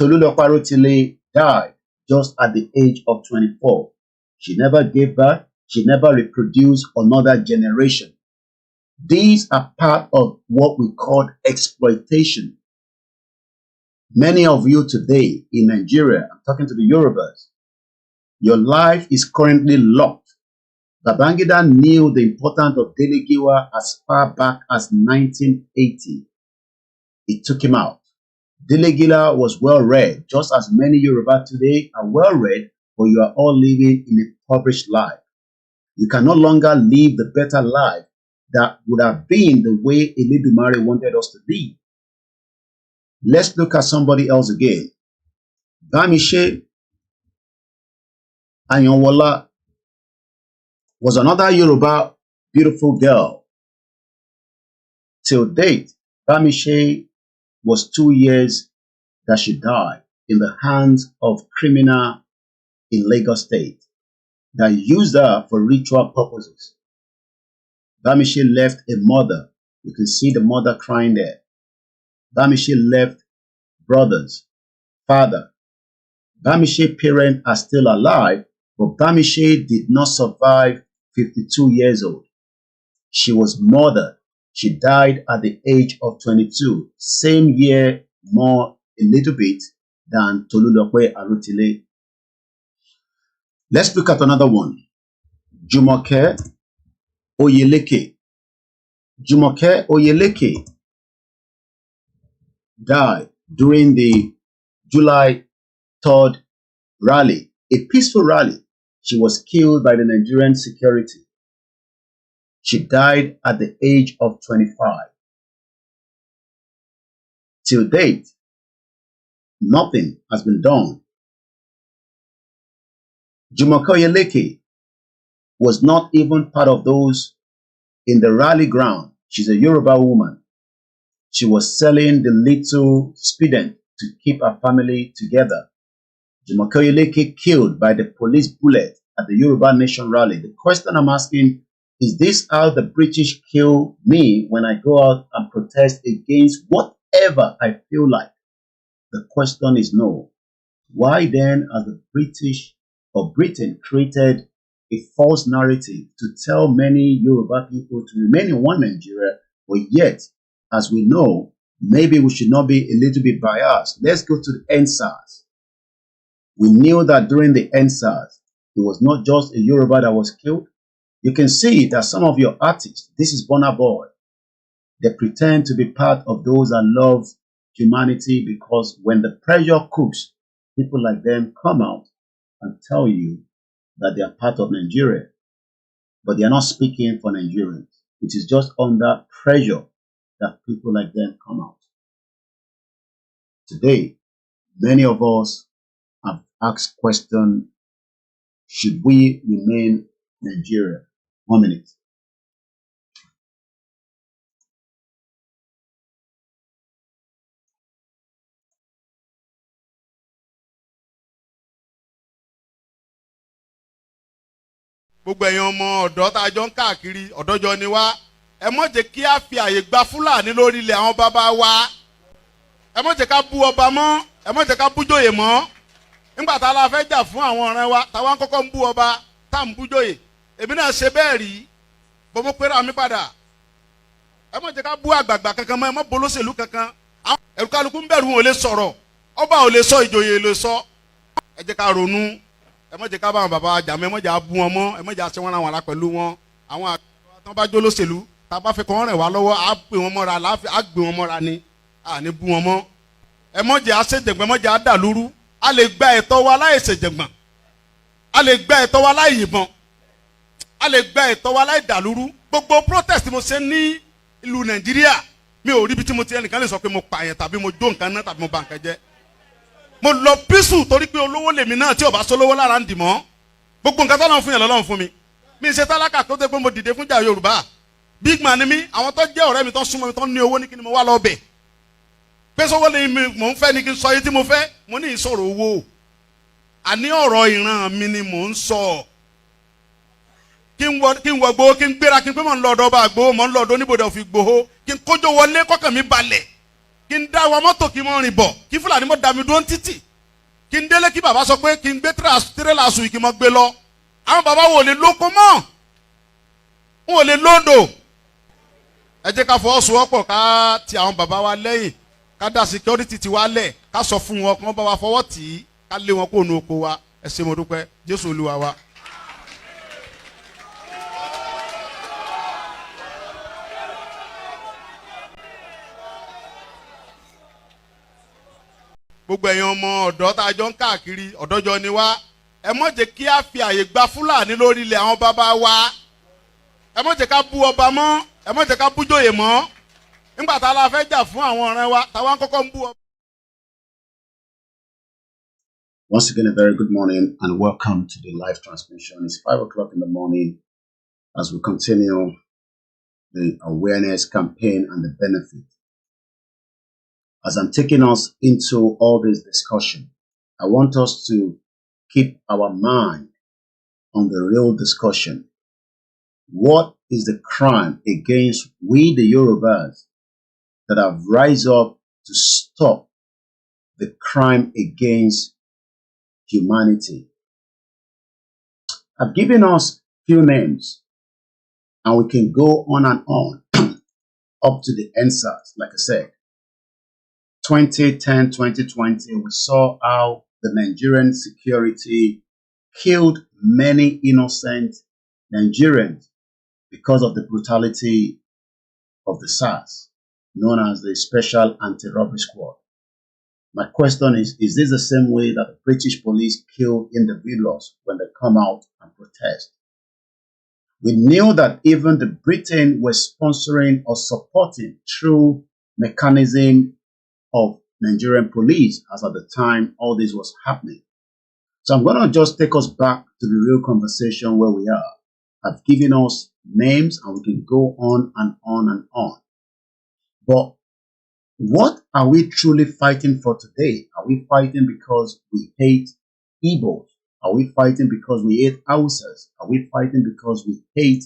Tolulope Arotile died just at the age of 24. She never gave birth. She never reproduced another generation. These are part of what we call exploitation. Many of you today in Nigeria, I'm talking to the Yorubas, your life is currently locked Babangida knew the importance of Delegiwa as far back as 1980. It took him out. Delegila was well-read, just as many Yoruba today are well-read, but you are all living in a impoverished life. You can no longer live the better life that would have been the way Eledumare wanted us to live. Let's look at somebody else again. Bamishe Anyonwola was another Yoruba beautiful girl. Till date, Bamishe was 2 years that she died in the hands of criminal in Lagos State that used her for ritual purposes. Bamishe left a mother. You can see the mother crying there. Bamishe left brothers, father. Bamishe's parents are still alive, but Bamishe did not survive 52 years old. She was murdered. She died at the age of 22, same year, more a little bit than Tolulope Arutile. Let's look at another one. Jumoke Oyeleke. Jumoke Oyeleke died during the July 3rd rally, a peaceful rally. She was killed by the Nigerian security. She died at the age of 25. Till date, nothing has been done. Jumoke Oyeleke was not even part of those in the rally ground. She's a Yoruba woman. She was selling the little speedent to keep her family together. Jumoke Oyeleke killed by the police bullet at the Yoruba Nation rally. The question I'm asking, is this how the British kill me when I go out and protest against whatever I feel like? The question is no. Why then has the British or Britain created a false narrative to tell many Yoruba people to remain in one Nigeria, but yet, as we know, maybe we should not be a little bit biased. Let's go to the NSAS. We knew that during the NSAS, it was not just a Yoruba that was killed. You can see that some of your artists, this is Burna Boy, they pretend to be part of those that love humanity, because when the pressure cooks, people like them come out and tell you that they are part of Nigeria, but they are not speaking for Nigerians. It is just under pressure that people like them come out. Today, many of us have asked question, should we remain Nigeria? 1 minute. Gbogbo ẹ̀yin ọmọ ọ̀dọ́ tá a jọ ń káàkiri ọ̀dọ́jọ́ ni wá, ẹ má jẹ́ kí a fi àyè gba Fúlàní lórí ilẹ̀ àwọn bàbá wa. Ẹ má jẹ́ ká bú ọba mọ́, ẹ má jẹ́ ká bú jòyè mọ́. Nígbà tá a la fẹ́ jà fún àwọn ọ̀rẹ́ wa, táwa ń kọ́kọ́ ń bú ọba, tá à ń bú jòyè. Èmi náà ṣe bẹ́ẹ̀ rí, bọ́ mo pera mi padà. Ẹ má jẹ́ ká bú àgbààgbà kankan mọ́, ẹ má bolóṣèlú kankan. Ẹ̀rù kálukú ń bẹ̀rù wọn ò lè sọ̀rọ̀, ọba ò lè sọ, ìjòyè lè sọ. Ẹ jẹ́ ká ronú. Ẹ má jẹ́ ká bá àwọn bàbá jà mọ́, ẹ má jẹ́ bú wọn mọ́, ẹ má jẹ́ ṣe wọ́n ra wọn pẹ̀lú wọn. Àwọn àgbà tán bá jó lóṣèlú, tá a bá fẹ́ kọ́ wọn rìn wá lọ́wọ́, á gbé wọn mọ́ra, á gbé wọn mọ́ra ni, à ní bú wọn mọ́. Ẹ má jẹ́ àṣejẹ̀gbọ́n, ẹ má jẹ́ àdàlúrú. A lè gba ẹ̀tọ́ wa láì ṣèjẹ̀gbọ́n, a lè gba ẹ̀tọ́ wa láì yìnbọn, a lè gba ẹ̀tọ́ wa láì dàlúrú. Gbogbo protest mo ṣe ní ìlú Nàìjíríà, mi ò rí ibi tí mo ti ẹnìkan lè sọ pé mo pààyàn tàbí mo jó nǹkan náà tàbí mo bà nǹkan jẹ́. Mo lọ písù torí pé olówó lèmi náà, tí ò bá sólówó lára ń dì mọ́. Gbogbo nǹkan tọ́lọ́run fún yẹn lọ́lọ́run fún mi. Mi ṣe tálákà tó dé pé mo dìde fún jà Yorùbá. Big man ni mí, àwọn tó jẹ́ ọ̀rẹ́ mi tó súnmọ́ mi tó ní owó ní kí ni mo wá lọ bẹ̀. Pé sọ́wọ́ ni mò ń fẹ́ ni kí n sọ yìí tí mo fẹ́, mo ní ìsọ̀rọ̀ owó. Àní ọ̀rọ̀ ìran mi ni mò ń sọ. Kí n wọ gbowó, kí n gbéra, kí n pé mò ń lọ ọ̀dọ̀ ọba àgbowó, mò ń lọ ọ̀dọ̀ oníbodè òfin gbowó, kí n kójó wọlé kọ́kàn mi balẹ̀, kí n dá wa mọ́tò kí n mọ́ rìn bọ̀, kí Fúlàní mọ́ da mi dúró ń títì, kí n délé kí bàbá sọ pé kí n gbé tírélà sùn kí n mọ́ gbé lọ. Àwọn bàbá wo lè lóko mọ́, wọn ò lè lódò. Ẹ jẹ́ ká fọwọ́sowọ́pọ̀ ká ti àwọn bàbá wa lẹ́yìn, ká dá security ti wa lẹ̀, ká sọ fún wọn kí wọ́n bá wa fọwọ́ tì í, ká lé wọn kó nu oko wa. Ẹ ṣé mo dúpẹ́, Jésù Olúwa wa. gbogbo ẹ̀yin ọmọ ọ̀dọ́ tá a jọ ń káàkiri ọ̀dọ́jọ́ ni wá ẹ má jẹ́ kí a fi àyè gba Fúlàní lórí ilẹ̀ àwọn bàbá wa ẹ má jẹ́ ká bú ọba mọ́ ẹ má jẹ́ ká bú jòyè mọ́ nígbà tá a la fẹ́ jà fún àwọn ọ̀rẹ́ wa táwa ń kọ́kọ́ ń bú ọba. Once again, a very good morning and welcome to the live transmission. It's 5 o'clock in the morning as we continue the awareness campaign and the benefit. As I'm taking us into all this discussion, I want us to keep our mind on the real discussion. What is the crime against we, the Yorubas, that have rise up to stop the crime against humanity? I've given us few names, and we can go on and on up to the answers. Like I said, 2010, 2020, we saw how the Nigerian security killed many innocent Nigerians because of the brutality of the SARS, known as the Special Anti-Robbery Squad. My question is this the same way that the British police kill individuals when they come out and protest? We knew that even the Britain was sponsoring or supporting through mechanism of Nigerian police as at the time all this was happening. So I'm going to just take us back to the real conversation where we are. I've given us names and we can go on and on and on. But what are we truly fighting for today? Are we fighting because we hate Igbos? Are we fighting because we hate Hausas? Are we fighting because we hate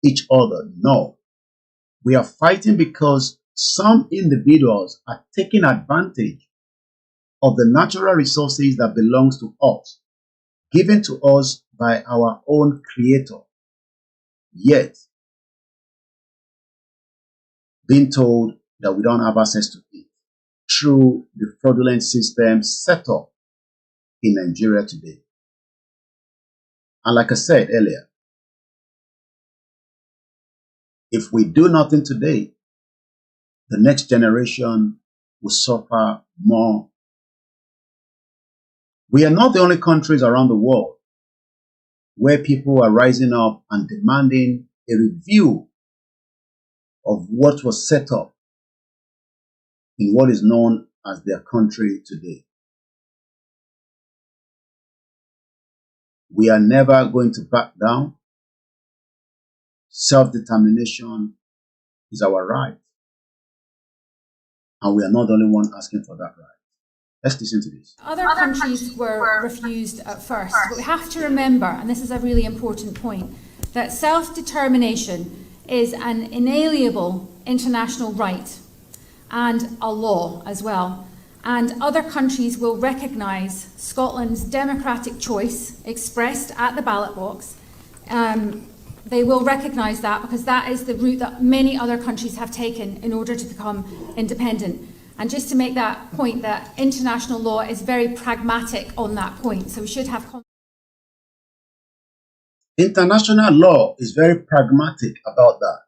each other? No. We are fighting because some individuals are taking advantage of the natural resources that belongs to us, given to us by our own creator, yet being told that we don't have access to it through the fraudulent system set up in Nigeria today. And like I said earlier, if we do nothing today, the next generation will suffer more. We are not the only countries around the world where people are rising up and demanding a review of what was set up in what is known as their country today. We are never going to back down. Self-determination is our right. And we are not the only one asking for that right. Let's listen to this. Other countries were refused at first, but we have to remember, and this is a really important point, that self-determination is an inalienable international right and a law as well. And other countries will recognise Scotland's democratic choice expressed at the ballot box. They will recognise that because that is the route that many other countries have taken in order to become independent. And just to make that point, that international law is very pragmatic on that point. So we should have... International law is very pragmatic about that.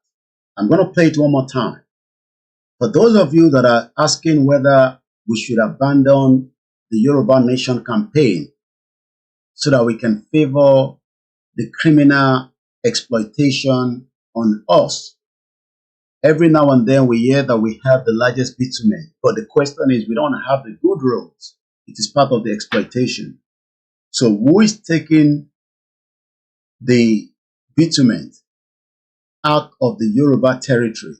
I'm going to play it one more time. For those of you that are asking whether we should abandon the Yoruba Nation campaign so that we can favor the criminal exploitation on us. Every now and then we hear that we have the largest bitumen, but the question is we don't have the good roads. It is part of the exploitation. So who is taking the bitumen out of the Yoruba territory?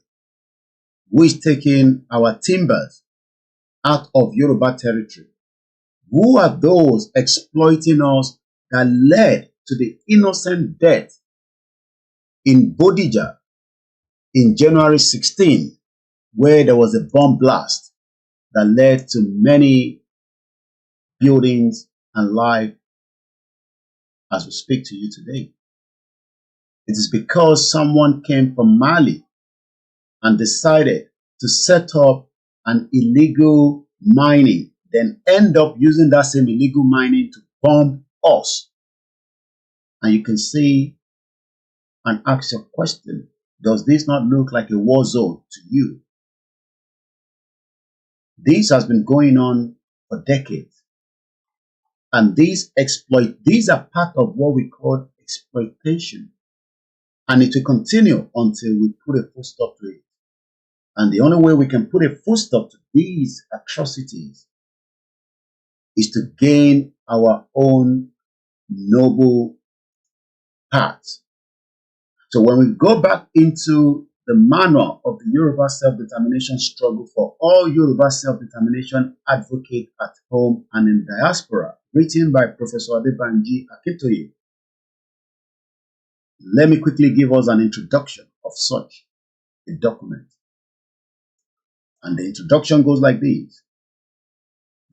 Who is taking our timbers out of Yoruba territory? Who are those exploiting us that led to the innocent death in Bodija in January 16, where there was a bomb blast that led to many buildings and life as we speak to you today? It is because someone came from Mali and decided to set up an illegal mining, then end up using that same illegal mining to bomb us. And you can see and ask your question, does this not look like a war zone to you? This has been going on for decades. And these are part of what we call exploitation. And it will continue until we put a full stop to it. And the only way we can put a full stop to these atrocities is to gain our own noble path. So when we go back into the manual of the Yoruba self-determination struggle for all Yoruba self-determination advocates at home and in diaspora, written by Professor Adebanji Akintoye, let me quickly give us an introduction of such a document. And the introduction goes like this.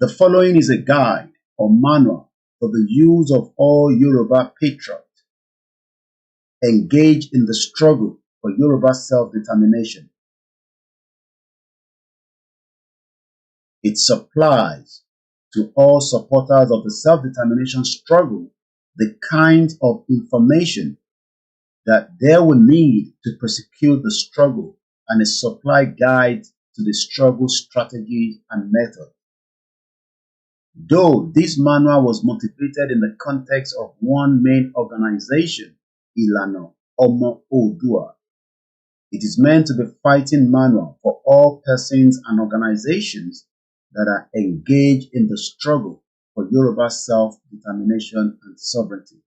The following is a guide or manual for the use of all Yoruba patriots engaged in the struggle for Yoruba self-determination. It supplies to all supporters of the self-determination struggle the kind of information that they will need to prosecute the struggle, and a supply guide to the struggle strategies and methods. Though this manual was motivated in the context of one main organization, Ilana Omo Oodua, it is meant to be fighting manual for all persons and organizations that are engaged in the struggle for Yoruba self-determination and sovereignty.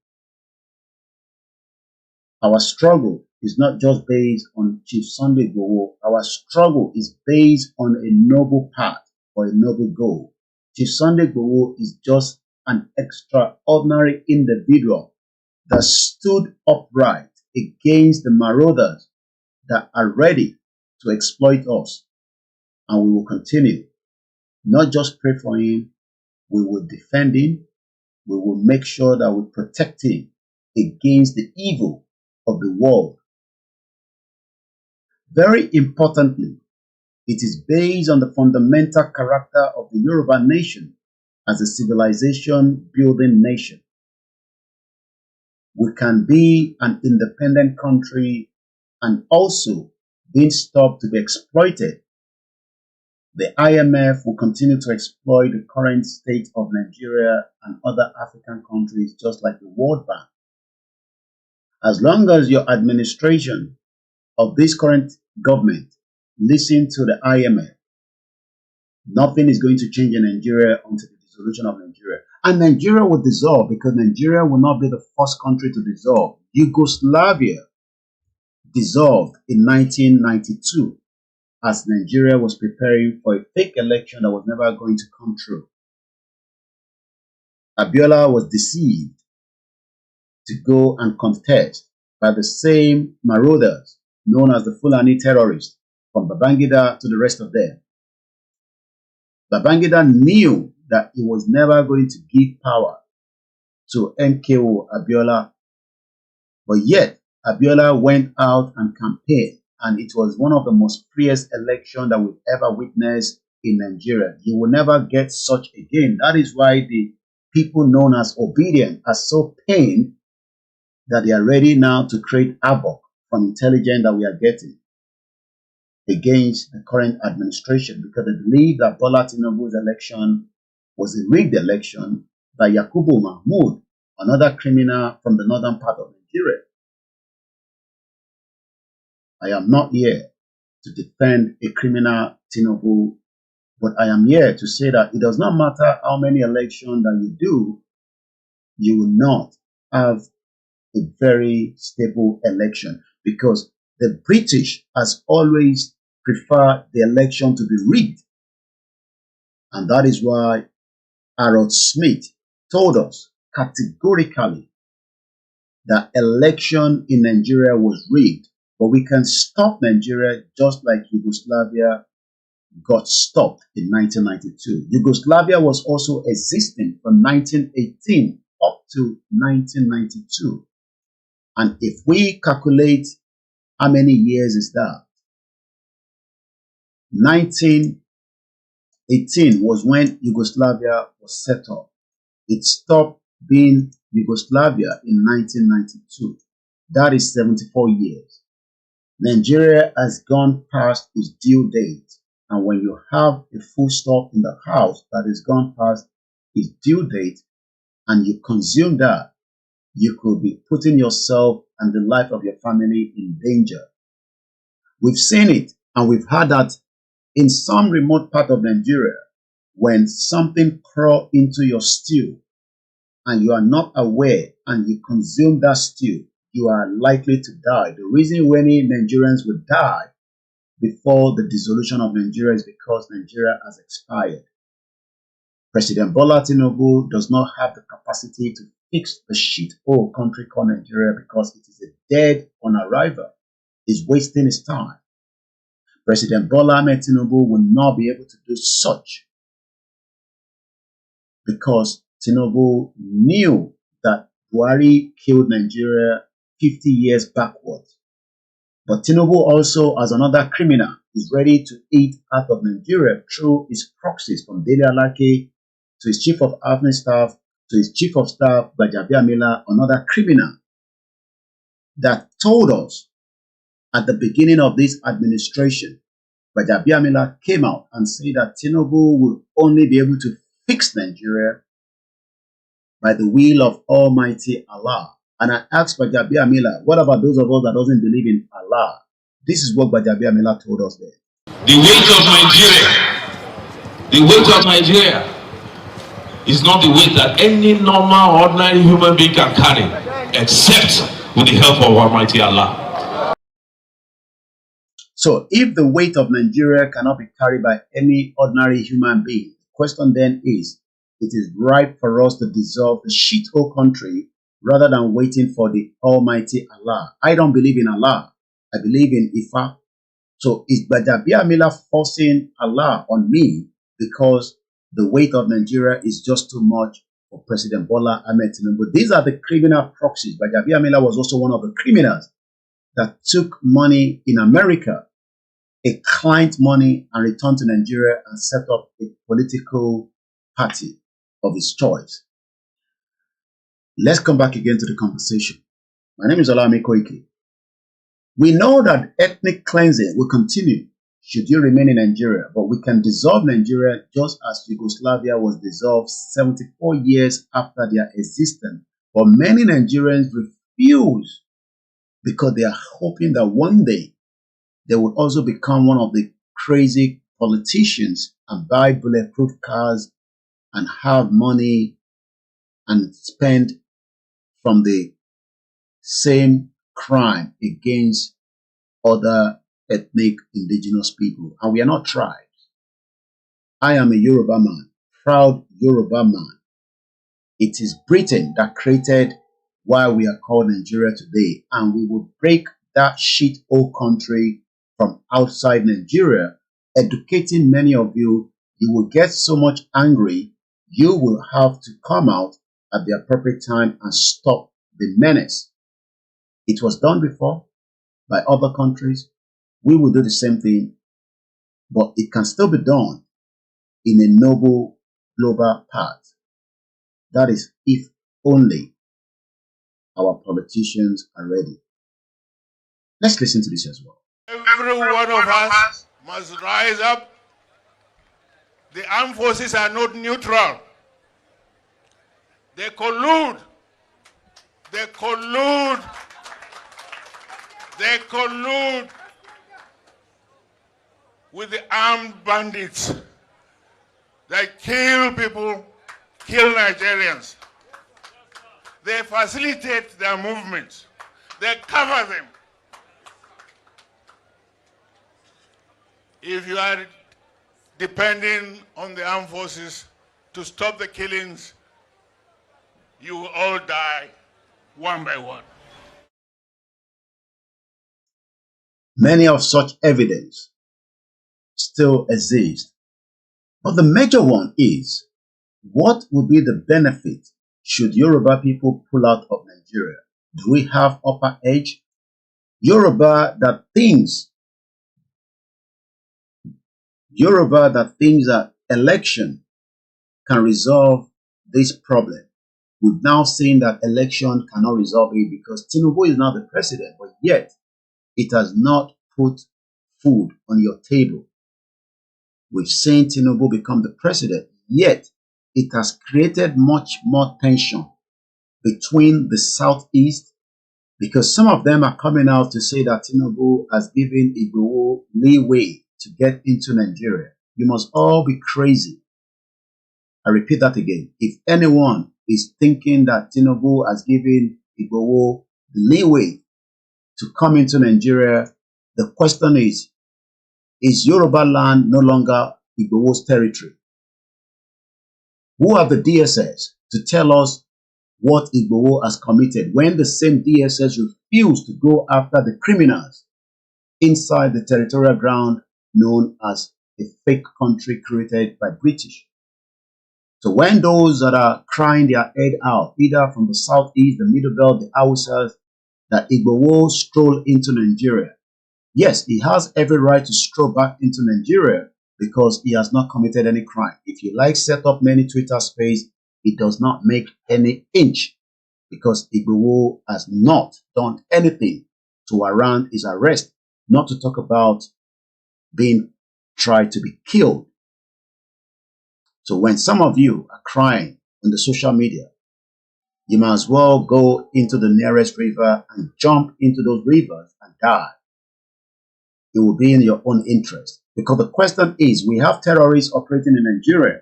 Our struggle is not just based on Chief Sunday Igboho. Our struggle is based on a noble path for a noble goal. Chief Sunday Igboho is just an extraordinary individual that stood upright against the marauders that are ready to exploit us. And we will continue. Not just pray for him, we will defend him. We will make sure that we protect him against the evil of the world. Very importantly, it is based on the fundamental character of the Yoruba nation as a civilization building nation. We can be an independent country and also being stopped to be exploited. The IMF will continue to exploit the current state of Nigeria and other African countries just like the World Bank. As long as your administration of this current government listen to the IMF, nothing is going to change in Nigeria until the dissolution of Nigeria. And Nigeria will dissolve because Nigeria will not be the first country to dissolve. Yugoslavia dissolved in 1992 as Nigeria was preparing for a fake election that was never going to come true. Abiola was deceived to go and contest by the same marauders known as the Fulani terrorists, from Babangida to the rest of them. Babangida knew that he was never going to give power to MKO Abiola, but yet Abiola went out and campaigned, and it was one of the most freest elections that we've ever witnessed in Nigeria. You will never get such again. That is why the people known as obedient are so pained that they are ready now to create havoc from intelligence that we are getting against the current administration, because they believe that Bola Tinubu's election was a rigged election by Yakubu Mahmoud, another criminal from the northern part of Nigeria. I am not here to defend a criminal Tinubu, but I am here to say that it does not matter how many elections that you do, you will not have a very stable election, because the British has always preferred the election to be rigged. And that is why Harold Smith told us categorically that election in Nigeria was rigged, but we can stop Nigeria just like Yugoslavia got stopped in 1992. Yugoslavia was also existing from 1918 up to 1992. And if we calculate how many years is that, 1918 was when Yugoslavia was set up. It stopped being Yugoslavia in 1992. That is 74 years. Nigeria has gone past its due date, And when you have a food stock in the house that is gone past its due date and you consume that, you could be putting yourself and the life of your family in danger. We've seen it and we've heard that in some remote part of Nigeria, when something crawls into your stew and you are not aware and you consume that stew, you are likely to die. The reason many Nigerians will die before the dissolution of Nigeria is because Nigeria has expired. President Bola Tinubu does not have the capacity to fix the shithole country called Nigeria because it is a dead on arrival. He's wasting his time. President Bola Ahmed Tinubu will not be able to do such because Tinubu knew that Buhari killed Nigeria 50 years backwards. But Tinubu also, as another criminal, is ready to eat out of Nigeria through his proxies from Dele Alake to his chief of army staff to his chief of staff, Gbajabiamila, another criminal that told us at the beginning of this administration, Gbajabiamila came out and said that Tinubu will only be able to fix Nigeria by the will of Almighty Allah. And I asked Gbajabiamila, what about those of us that doesn't believe in Allah? This is what Gbajabiamila told us there. The weight of Nigeria is not the weight that any normal, ordinary human being can carry, except with the help of Almighty Allah. So if the weight of Nigeria cannot be carried by any ordinary human being, the question then is, it is right for us to dissolve the shithole country rather than waiting for the Almighty Allah. I don't believe in Allah. I believe in Ifa. So is Gbajabiamila forcing Allah on me because the weight of Nigeria is just too much for President Bola Ahmed Tinubu? These are the criminal proxies. Gbajabiamila was also one of the criminals that took money in America, a client money, and returned to Nigeria and set up a political party of his choice. Let's come back again to the conversation. My name is OLAYOMI KOIKI. We know that ethnic cleansing will continue should you remain in Nigeria, but we can dissolve Nigeria just as Yugoslavia was dissolved 74 years after their existence. But many Nigerians refuse because they are hoping that one day they will also become one of the crazy politicians and buy bulletproof cars and have money and spend from the same crime against other ethnic indigenous people. And we are not tribes. I am a Yoruba man, proud Yoruba man. It is Britain that created why we are called Nigeria today, and we will break that shithole country from outside Nigeria. Educating many of you, you will get so much angry, you will have to come out at the appropriate time and stop the menace. It was done before by other countries. We will do the same thing, but it can still be done in a noble global path. That is, if only our politicians are ready. Let's listen to this as well. Every one of us must rise up. The armed forces are not neutral. They collude. They collude. They collude with the armed bandits that kill people, kill Nigerians. They facilitate their movements. They cover them. If you are depending on the armed forces to stop the killings, you will all die one by one. Many of such evidence still exist. But the major one is, what will be the benefit should Yoruba people pull out of Nigeria? Do we have upper edge? Yoruba that thinks that election can resolve this problem. We've now seen that election cannot resolve it because Tinubu is now the president, but yet it has not put food on your table. We've seen Tinubu become the president, yet it has created much more tension between the Southeast, because some of them are coming out to say that Tinubu has given Igboho leeway to get into Nigeria. You must all be crazy. I repeat that again. If anyone is thinking that Tinubu has given Igboho the leeway to come into Nigeria, the question is Yoruba land no longer Igboho's territory? Who are the DSS to tell us what Igboho has committed when the same DSS refuse to go after the criminals inside the territorial ground known as a fake country created by British? So when those that are crying their head out, either from the Southeast, the Middle Belt, the Hausas, that Igboho stroll into Nigeria, yes, he has every right to stroll back into Nigeria because he has not committed any crime. If you like set up many Twitter space, it does not make any inch because Igboho has not done anything to warrant his arrest, not to talk about being tried to be killed. So when some of you are crying on the social media, you might as well go into the nearest river and jump into those rivers and die. It will be in your own interest. Because the question is, we have terrorists operating in Nigeria.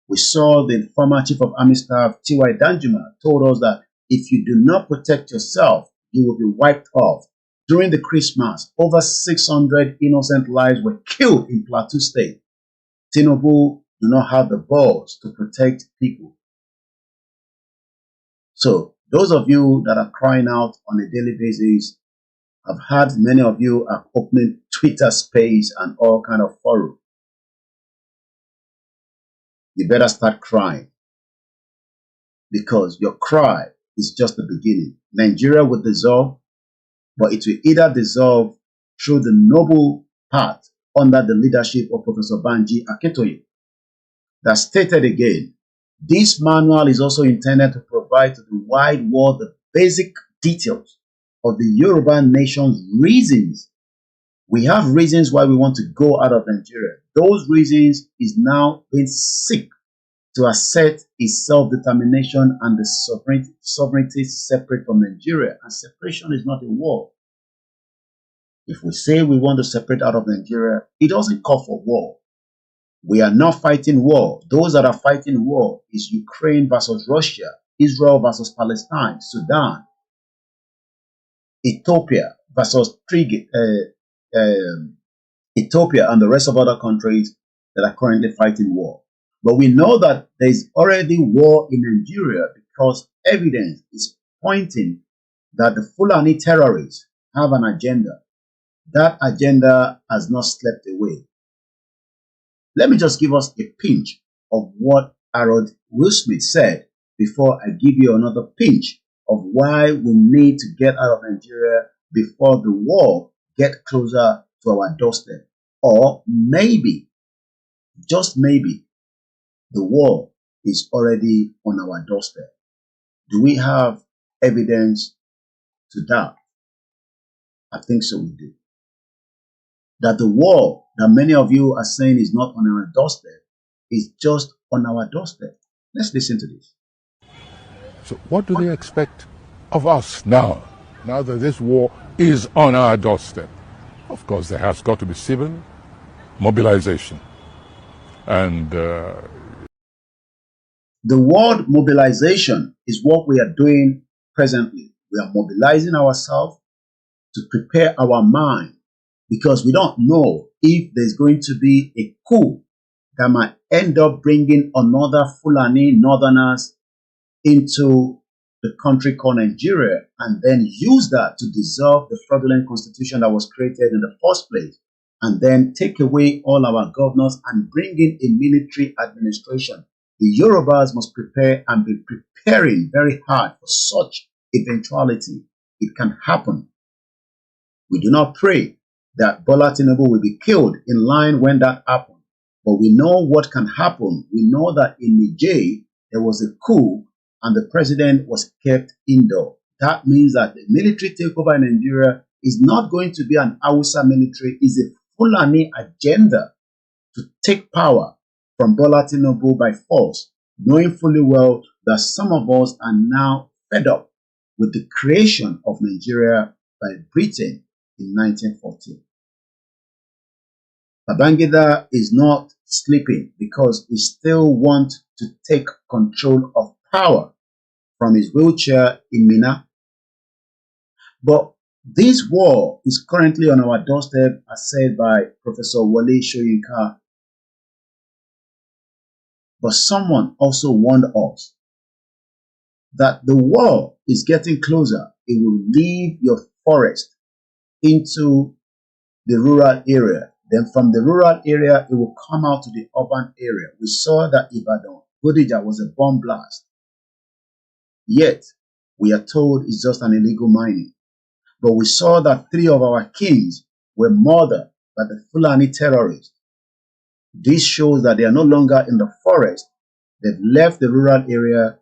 We saw the former Chief of Army Staff, T.Y. Danjuma, told us that if you do not protect yourself, you will be wiped off. During the Christmas, over 600 innocent lives were killed in Plateau State. Tinubu do not have the balls to protect people. So those of you that are crying out on a daily basis, I've had many of you are opening Twitter space and all kind of forums. You better start crying, because your cry is just the beginning. Nigeria will dissolve, but it will either dissolve through the noble path under the leadership of Professor Banji Akintoye. That stated again, this manual is also intended to provide to the wide world the basic details of the Yoruba nation's reasons. We have reasons why we want to go out of Nigeria. Those reasons is now being seek to assert its self-determination and the sovereignty separate from Nigeria. And separation is not a war. If we say we want to separate out of Nigeria, it doesn't call for war. We are not fighting war. Those that are fighting war is Ukraine versus Russia, Israel versus Palestine, Sudan, Ethiopia versus Ethiopia and the rest of other countries that are currently fighting war. But we know that there is already war in Nigeria because evidence is pointing that the Fulani terrorists have an agenda. That agenda has not slept away. Let me just give us a pinch of what Harold Wilsmith said before I give you another pinch of why we need to get out of Nigeria before the war gets closer to our doorstep. Or maybe, just maybe, the war is already on our doorstep. Do we have evidence to that? I think so, we do. That the war that many of you are saying is not on our doorstep is just on our doorstep. Let's listen to this. So what do they expect of us now that this war is on our doorstep? Of course, there has got to be civil mobilization. And the word mobilization is what we are doing presently. We are mobilizing ourselves to prepare our mind, because we don't know if there's going to be a coup that might end up bringing another Fulani northerners into the country called Nigeria and then use that to dissolve the fraudulent constitution that was created in the first place, and then take away all our governors and bring in a military administration. The Yorubas must prepare and be preparing very hard for such eventuality. It can happen. We do not pray that Bola Tinubu will be killed in line when that happens. But we know what can happen. We know that in Niger, there was a coup and the president was kept indoor. That means that the military takeover in Nigeria is not going to be an Hausa military, it's a Fulani agenda. to take power from Bola Tinubu by force, knowing fully well that some of us are now fed up with the creation of Nigeria by Britain in 1914. Babangida is not sleeping because he still wants to take control of power from his wheelchair in Mina. But this war is currently on our doorstep, as said by Professor Wale Soyinka. But someone also warned us that the war is getting closer. It will leave your forest into the rural area. Then from the rural area, it will come out to the urban area. We saw that Ibadan, Bodija was a bomb blast. Yet, we are told it's just an illegal mining. But we saw that 3 of our kings were murdered by the Fulani terrorists. This shows that they are no longer in the forest. They've left the rural area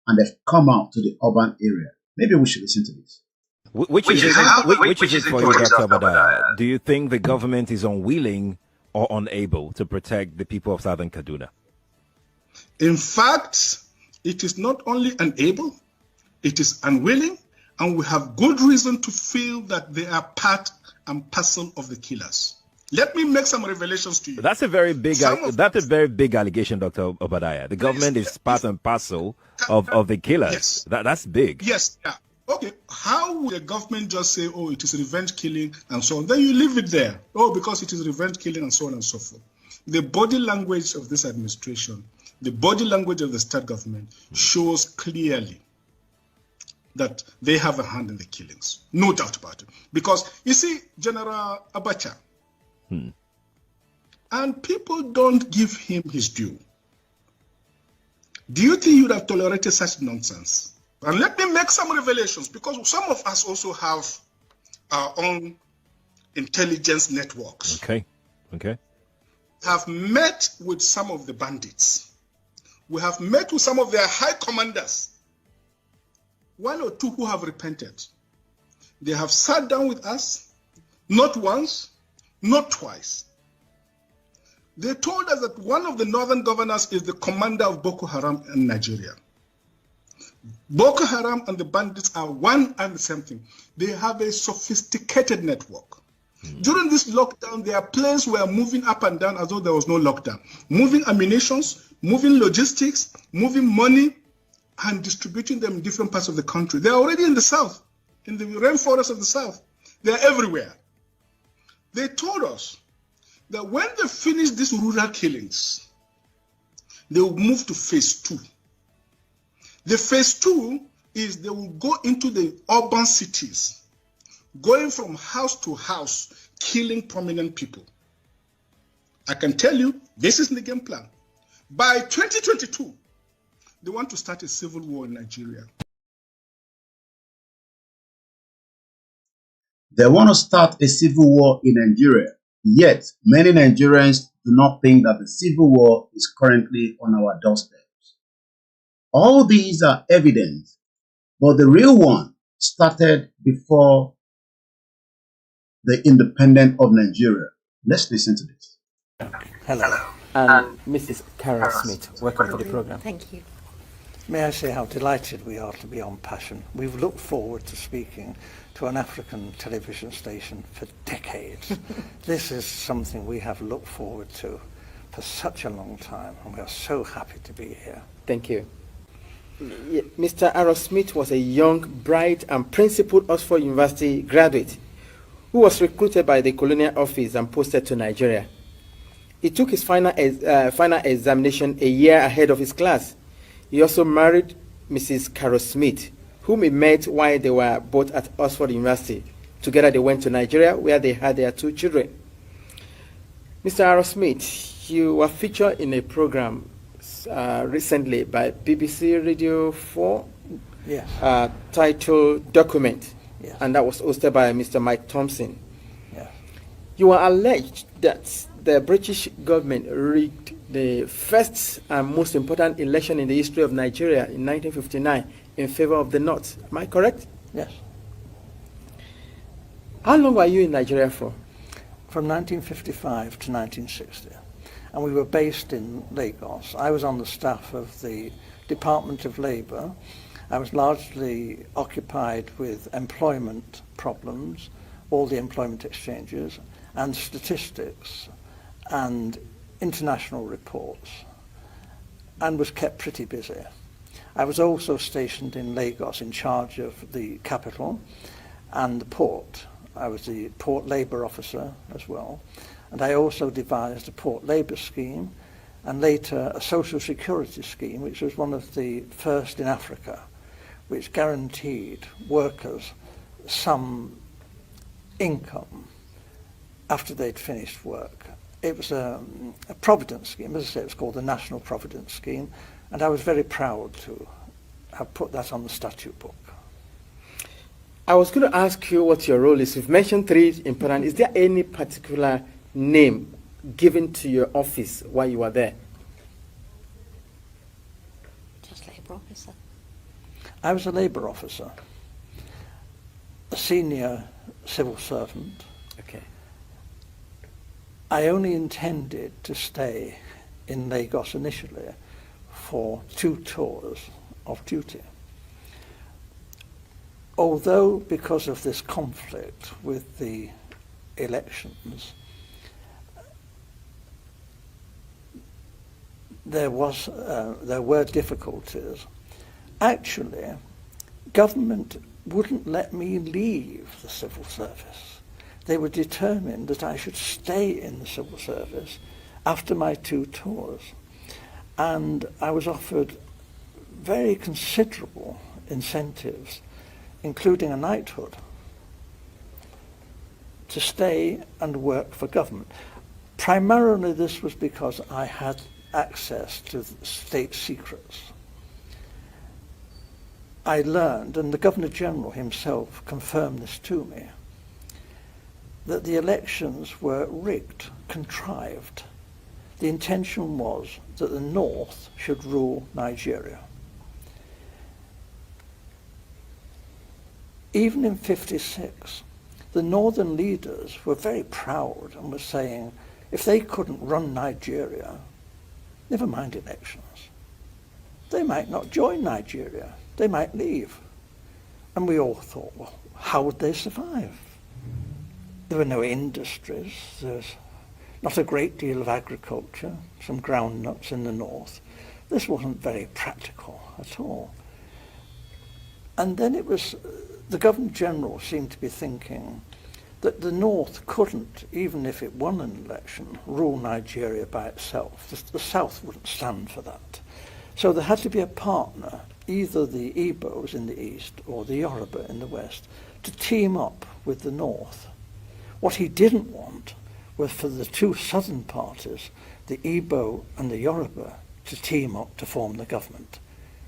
and they've come out to the urban area. Maybe we should listen to this. Which is it for you, Dr. Obadiah? Do you think the government is unwilling or unable to protect the people of Southern Kaduna? In fact, it is not only unable, it is unwilling, and we have good reason to feel that they are part and parcel of the killers. Let me make some revelations to you. That's a very big allegation, Dr. Obadiah. The government is part and parcel of the killers. Yes. That's big. Yes. Yeah. Okay. How would the government just say, oh, it is revenge killing and so on? Then you leave it there. Oh, because it is revenge killing and so on and so forth. The body language of this administration, the body language of the state government shows clearly that they have a hand in the killings. No doubt about it. Because, you see, General Abacha, and people don't give him his due. Do you think you would have tolerated such nonsense? And let me make some revelations, because some of us also have our own intelligence networks. Okay. Have met with some of the bandits. We have met with some of their high commanders. 1 or 2 who have repented. They have sat down with us, not once, not twice. They told us that one of the northern governors is the commander of Boko Haram in Nigeria. Boko Haram and the bandits are one and the same thing. They have a sophisticated network. During this lockdown, their planes were moving up and down as though there was no lockdown. Moving ammunitions, moving logistics, moving money, and distributing them in different parts of the country. They're already in the south, in the rainforest of the south. They're everywhere. They told us that when they finish these rural killings, they will move to phase 2. The phase 2 is they will go into the urban cities, going from house to house, killing prominent people. I can tell you, this is the game plan. By 2022, they want to start a civil war in Nigeria. They want to start a civil war in Nigeria. Yet, many Nigerians do not think that the civil war is currently on our doorsteps. All these are evident, but the real one started before the independence of Nigeria. Let's listen to this. Hello. And Mrs. Karen Smith, welcome to the program. Thank you. May I say how delighted we are to be on Passion. We've looked forward to speaking to an African television station for decades. This is something we have looked forward to for such a long time, and we are so happy to be here. Thank you. Mr. Aaron Smith was a young, bright, and principled Oxford University graduate who was recruited by the Colonial Office and posted to Nigeria. He took his final examination a year ahead of his class. He also married Mrs. Carol Smith, whom he met while they were both at Oxford University. Together they went to Nigeria, where they had their 2 children. Mr. Aaron Smith, you were featured in a program recently by BBC Radio 4, yes. Titled Document, yes. And that was hosted by Mr. Mike Thompson. Yes. You are alleged that the British government rigged the first and most important election in the history of Nigeria in 1959 in favor of the North. Am I correct? Yes. How long were you in Nigeria for? From 1955 to 1960. and we were based in Lagos. I was on the staff of the Department of Labour. I was largely occupied with employment problems, all the employment exchanges, and statistics and international reports, and was kept pretty busy. I was also stationed in Lagos in charge of the capital and the port. I was the port labour officer as well, and I also devised a port labour scheme and later a social security scheme, which was one of the first in Africa, which guaranteed workers some income after they'd finished work. It was a providence scheme. As I say, it was called the National Providence Scheme, and I was very proud to have put that on the statute book. I was going to ask you what your role is. You've mentioned 3 important. Is there any particular name given to your office while you were there? Just labour officer. I was a labour officer, a senior civil servant. Okay. I only intended to stay in Lagos initially for 2 tours of duty. Although, because of this conflict with the elections, there were difficulties. Actually, government wouldn't let me leave the civil service. They were determined that I should stay in the civil service after my 2 tours. And I was offered very considerable incentives, including a knighthood, to stay and work for government. Primarily this was because I had access to state secrets. I learned, and the Governor-General himself confirmed this to me, that the elections were rigged, contrived. The intention was that the North should rule Nigeria. Even in '56, the northern leaders were very proud and were saying, if they couldn't run Nigeria, never mind elections. They might not join Nigeria. They might leave. And we all thought, well, how would they survive? There were no industries. There's not a great deal of agriculture, some groundnuts in the north. This wasn't very practical at all. And then it was, the Governor-General seemed to be thinking that the North couldn't, even if it won an election, rule Nigeria by itself. The South wouldn't stand for that. So there had to be a partner, either the Igbos in the east or the Yoruba in the west, to team up with the North. What he didn't want was for the 2 southern parties, the Igbo and the Yoruba, to team up to form the government,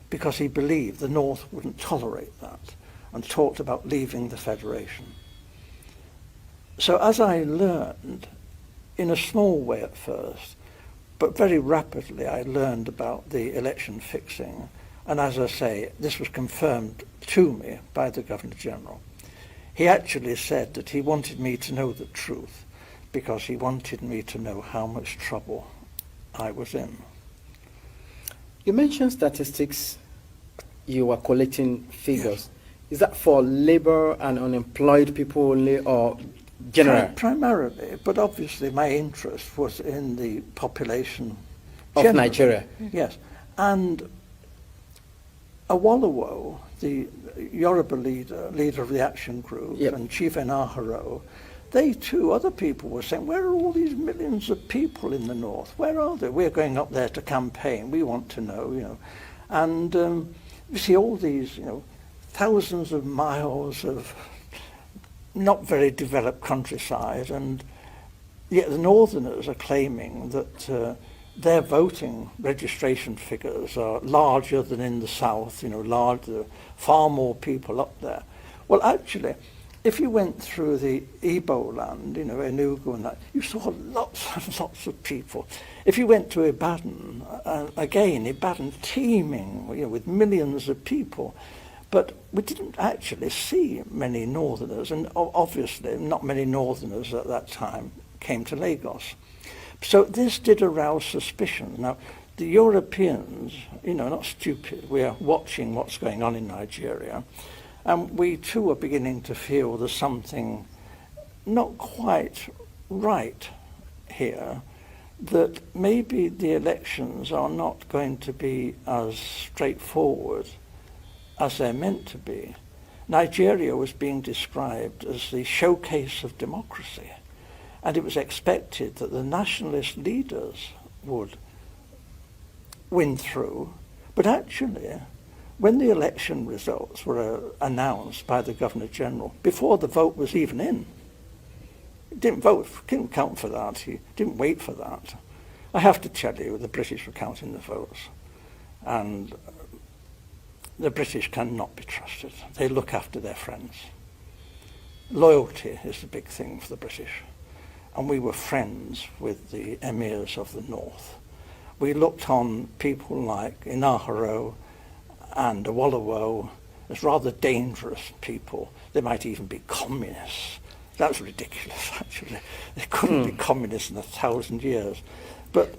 because he believed the North wouldn't tolerate that and talked about leaving the federation. So as I learned, in a small way at first, but very rapidly I learned about the election fixing, and as I say, this was confirmed to me by the Governor-General. He actually said that he wanted me to know the truth because he wanted me to know how much trouble I was in. You mentioned statistics. You were collecting figures. Yes. Is that for labor and unemployed people only, or general? Primarily, but obviously my interest was in the population of generally. Nigeria. Yes, and Awolowo, the Yoruba leader of the action group, yep, and Chief Enaharo, they too, other people were saying, where are all these millions of people in the north? Where are they? We're going up there to campaign. We want to know, you know. And you see all these, you know, thousands of miles of not very developed countryside, and yet the northerners are claiming that their voting registration figures are larger than in the south, you know, larger, far more people up there. Well, actually, if you went through the Igbo land, you know, Enugu and that, you saw lots and lots of people. If you went to Ibadan, again, Ibadan teeming, you know, with millions of people. But we didn't actually see many northerners, and obviously not many northerners at that time came to Lagos. So this did arouse suspicion. Now, the Europeans, you know, not stupid, we are watching what's going on in Nigeria, and we too are beginning to feel there's something not quite right here, that maybe the elections are not going to be as straightforward as they're meant to be. Nigeria was being described as the showcase of democracy, and it was expected that the nationalist leaders would win through. But actually, when the election results were announced by the Governor-General, before the vote was even in, he didn't vote, didn't count for that, he didn't wait for that. I have to tell you, the British were counting the votes, and the British cannot be trusted. They look after their friends. Loyalty is the big thing for the British. And we were friends with the emirs of the north. We looked on people like Inaharo and Awolowo as rather dangerous people. They might even be communists. That's ridiculous, actually. They couldn't be communists in 1,000 years. But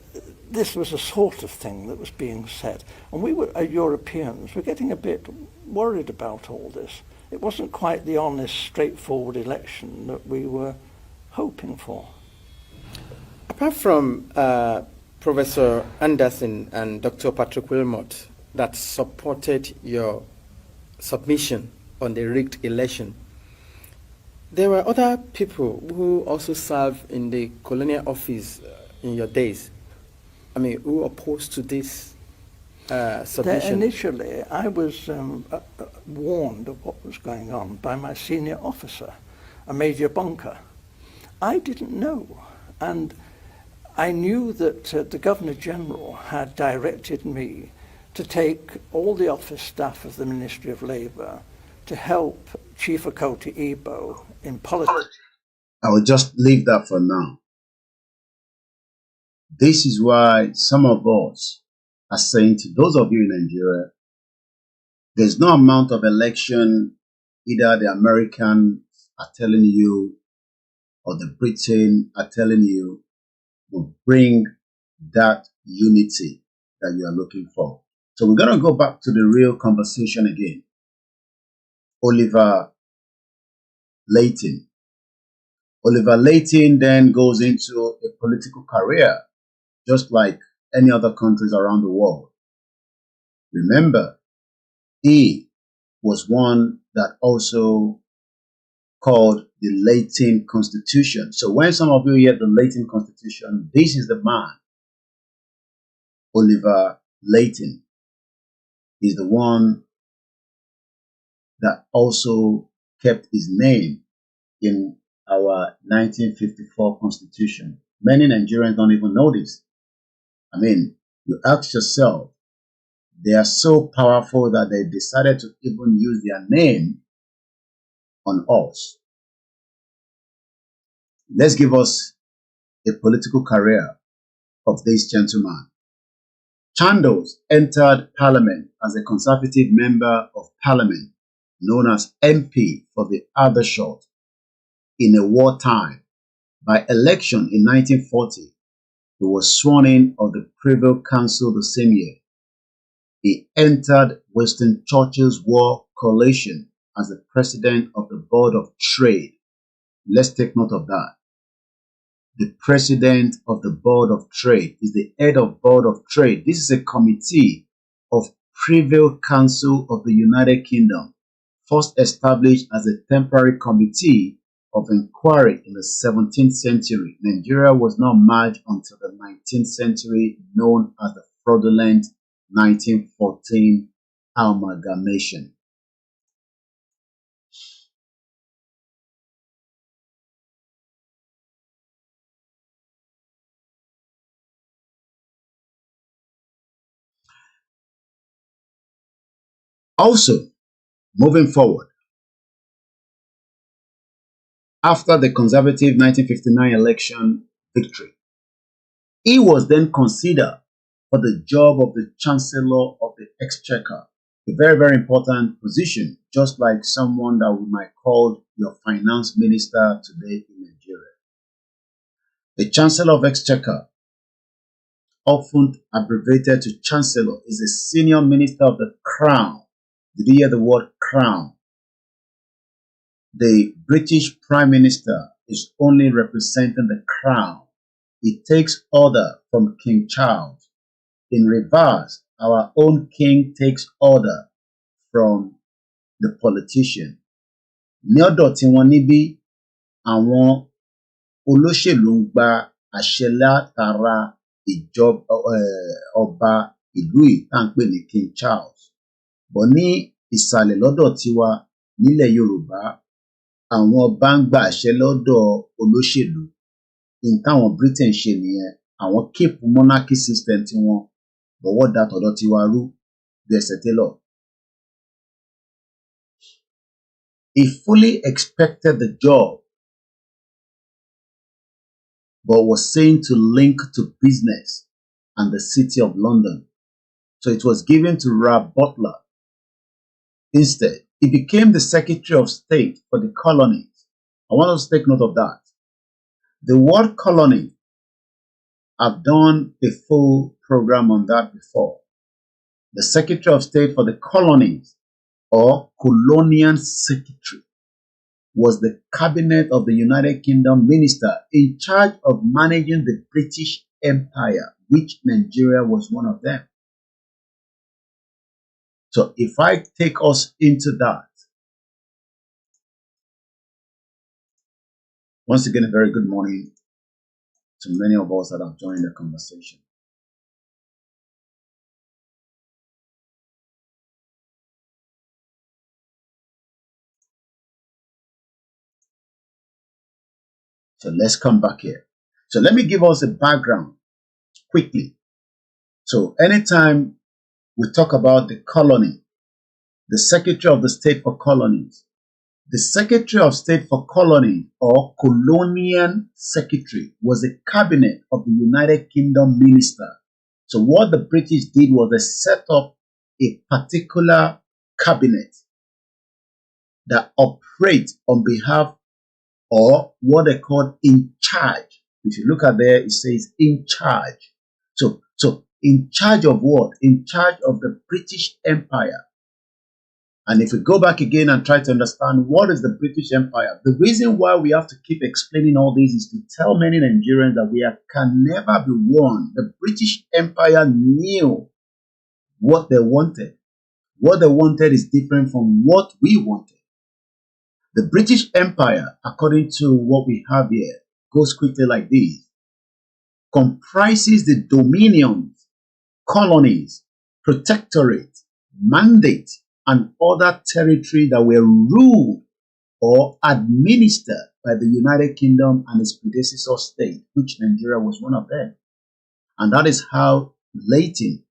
this was a sort of thing that was being said. And we were, Europeans, were getting a bit worried about all this. It wasn't quite the honest, straightforward election that we were hoping for. Apart from Professor Anderson and Dr. Patrick Wilmot that supported your submission on the rigged election, there were other people who also served in the colonial office in your days. I mean, who opposed to this submission? Initially, I was warned of what was going on by my senior officer, a Major Bunker. I didn't know, and I knew that the Governor-General had directed me to take all the office staff of the Ministry of Labour to help Chief Okoti Igbo in politics. I will just leave that for now. This is why some of us are saying to those of you in Nigeria, there's no amount of election either the Americans are telling you or the Britain are telling you will bring that unity that you are looking for. So we're going to go back to the real conversation again. Oliver Layton. Oliver Layton then goes into a political career, just like any other countries around the world. Remember, he was one that also called the Layton Constitution. So when some of you hear the Layton Constitution, this is the man, Oliver Layton. He's the one that also kept his name in our 1954 Constitution. Many Nigerians don't even know this. I mean, you ask yourself, they are so powerful that they decided to even use their name on us. Let's give us a political career of this gentleman. Chandos entered Parliament as a Conservative Member of Parliament, known as MP for the Aldershot, in a wartime. By election in 1940, he was sworn in of the Privy Council the same year. He entered Winston Churchill's War Coalition as the President of the Board of Trade. Let's take note of that. The President of the Board of Trade is the head of Board of Trade. This is a committee of Privy Council of the United Kingdom, first established as a temporary committee of inquiry in the 17th century. Nigeria was not merged until the 19th century, known as the fraudulent 1914 amalgamation. Also, moving forward, after the Conservative 1959 election victory, he was then considered for the job of the Chancellor of the Exchequer, a very, very important position, just like someone that we might call your finance minister today in Nigeria. The Chancellor of Exchequer, often abbreviated to Chancellor, is a senior minister of the Crown. Did you hear the word Crown? The British Prime Minister is only representing the Crown. He takes order from King Charles. In reverse, our own king takes order from the politician. Ní ọ̀dọ̀ tí wọ́n níbí, àwọn olóṣèlú ń gba àṣẹ látara ìjọba ọba ìlú yìí tá à ń pè ní King Charles. Bọ̀ ní ìsàlẹ̀ lọ́dọ̀ tiwa nílẹ̀ Yorùbá, àwọn ọba ń gba àṣẹ lọ́dọ̀ olóṣèlú. In táwọn Britain ṣe nìyẹn, àwọn keep monarchy system tiwọn, bọ̀wọ́ da tọ̀dọ̀ tiwa rú bí ẹsẹ̀ télọ̀. He fully expected the job, but was saying to link to business and the city of London. So it was given to Ralph Butler. Instead, he became the Secretary of State for the colonies. I want us to take note of that. The word colony, I've done a full program on that before. The Secretary of State for the colonies, or Colonial Secretary, was the cabinet of the United Kingdom minister in charge of managing the British Empire, which Nigeria was one of them. So if I take us into that, once again, a very good morning to many of us that have joined the conversation. So let's come back here. So let me give us a background quickly. So anytime we talk about the colony, the Secretary of the State for Colonies, the Secretary of State for Colonies, or Colonial Secretary, was a cabinet of the United Kingdom minister. So what the British did was they set up a particular cabinet that operates on behalf, or what they call in charge. If you look at there, it says in charge. So in charge of what? In charge of the British Empire. And if we go back again and try to understand what is the British Empire, the reason why we have to keep explaining all this is to tell many Nigerians that we can never be won. The British Empire knew what they wanted. What they wanted is different from what we wanted. The British Empire, according to what we have here, goes quickly like this. Comprises the dominions, colonies, protectorate, mandate, and other territory that were ruled or administered by the United Kingdom and its predecessor state, which Nigeria was one of them. And that is how LYTTLETON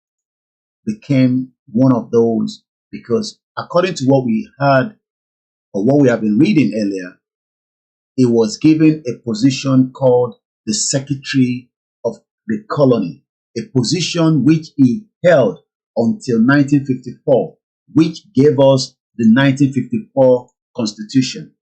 became one of those, because according to what we had or what we have been reading earlier, he was given a position called the Secretary of the Colony, a position which he held until 1954, which gave us the 1954 Constitution.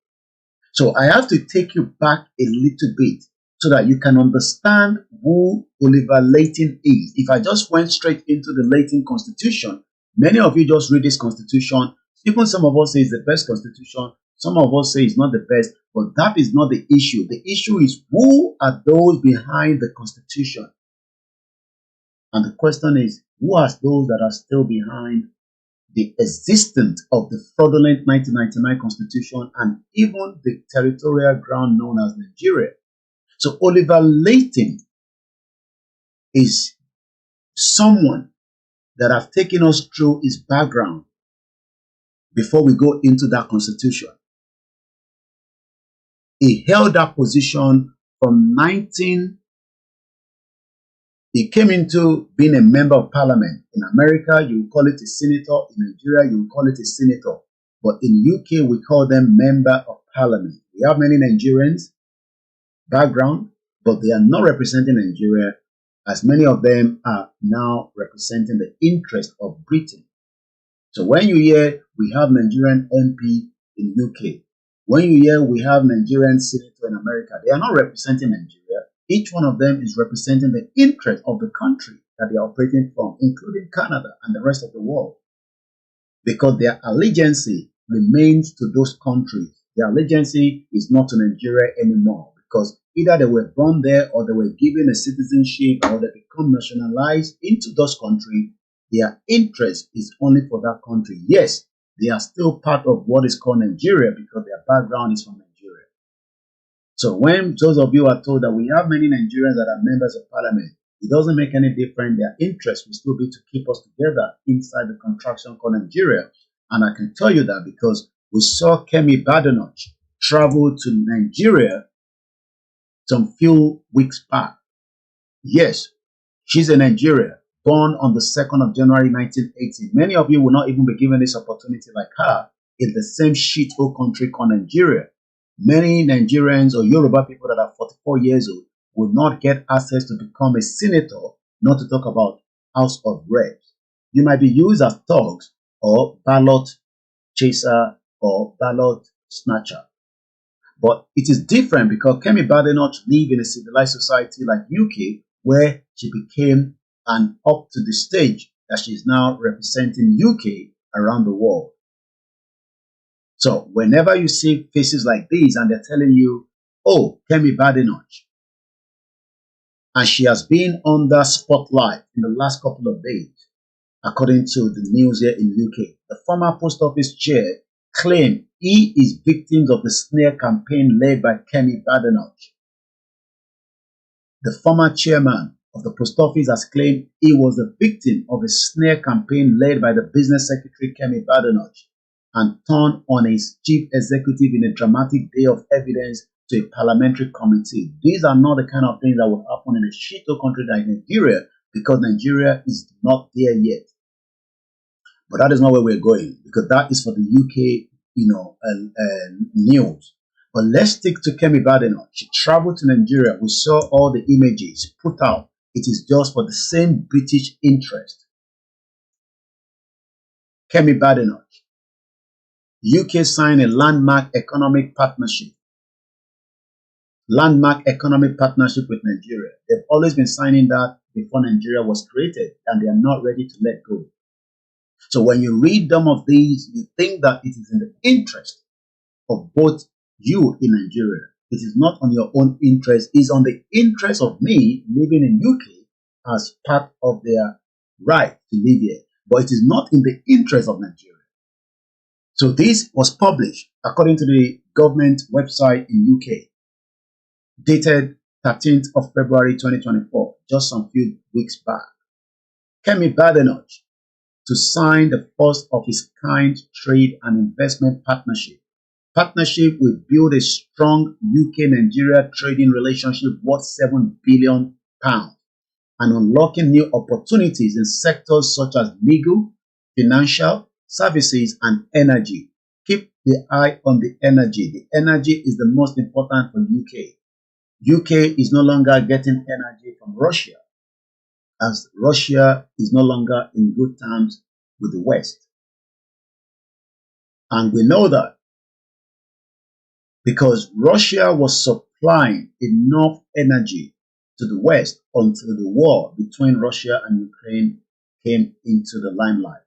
So I have to take you back a little bit so that you can understand who Oliver LYTTLETON is. If I just went straight into the LYTTLETON Constitution, many of you just read this Constitution. Even some of us say it's the best Constitution. Some of us say it's not the best, but that is not the issue. The issue is, who are those behind the Constitution? And the question is, who are those that are still behind the existence of the fraudulent 1999 Constitution and even the territorial ground known as Nigeria? So Oliver LYTTLETON is someone that have taken us through his background before we go into that Constitution. He held that position from he came into being a member of parliament. In America, you will call it a senator. In Nigeria, you will call it a senator. But in UK, we call them member of parliament. We have many Nigerians background, but they are not representing Nigeria, as many of them are now representing the interest of Britain. So when you hear we have Nigerian MP in UK, when you hear we have Nigerian senator in America, they are not representing Nigeria. Each one of them is representing the interest of the country that they are operating from, including Canada and the rest of the world, because their allegiance remains to those countries. Their allegiance is not to Nigeria anymore, because either they were born there or they were given a citizenship or they become nationalized into those countries. Their interest is only for that country. Yes, they are still part of what is called Nigeria because their background is from Nigeria. So when those of you are told that we have many Nigerians that are members of parliament, it doesn't make any difference. Their interest will still be to keep us together inside the contraction called Nigeria. And I can tell you that because we saw Kemi Badenoch travel to Nigeria some few weeks back. Yes, she's a Nigerian, born on the 2nd of January 1980. Many of you will not even be given this opportunity like her in the same shithole country called Nigeria. Many Nigerians or Yoruba people that are 44 years old will not get access to become a senator, not to talk about House of Reps. You might be used as thugs or ballot chaser or ballot snatcher. But it is different because Kemi Badenoch lived in a civilized society like UK, where she became and up to the stage that she is now representing UK around the world. So whenever you see faces like these and they're telling you, oh, Kemi Badenoch, and she has been under spotlight in the last couple of days, according to the news here in UK, the former post office chair claimed he is victim of the smear campaign led by Kemi Badenoch. The former chairman of the post office has claimed he was the victim of a smear campaign led by the business secretary Kemi Badenoch and turned on his chief executive in a dramatic day of evidence to a parliamentary committee. These are not the kind of things that will happen in a shithole country like Nigeria, because Nigeria is not there yet. But that is not where we're going, because that is for the UK, news. But let's stick to Kemi Badenoch. She traveled to Nigeria. We saw all the images put out. It is just for the same British interest. Kemi Badenoch. UK signed a landmark economic partnership. Landmark economic partnership with Nigeria. They've always been signing that before Nigeria was created, and they are not ready to let go. So when you read some of these, you think that it is in the interest of both you in Nigeria. It is not on your own interest. It's on the interest of me living in UK as part of their right to live here. But it is not in the interest of Nigeria. So this was published according to the government website in UK, dated 13th of February 2024, just some few weeks back. Kemi Badenoch to sign the first of its kind trade and investment partnership. Partnership will build a strong UK-Nigeria trading relationship worth £7 billion and unlocking new opportunities in sectors such as legal, financial, services, and energy. Keep the eye on the energy. The energy is the most important for UK. UK is no longer getting energy from Russia, as Russia is no longer in good terms with the West. And we know that because Russia was supplying enough energy to the West until the war between Russia and Ukraine came into the limelight.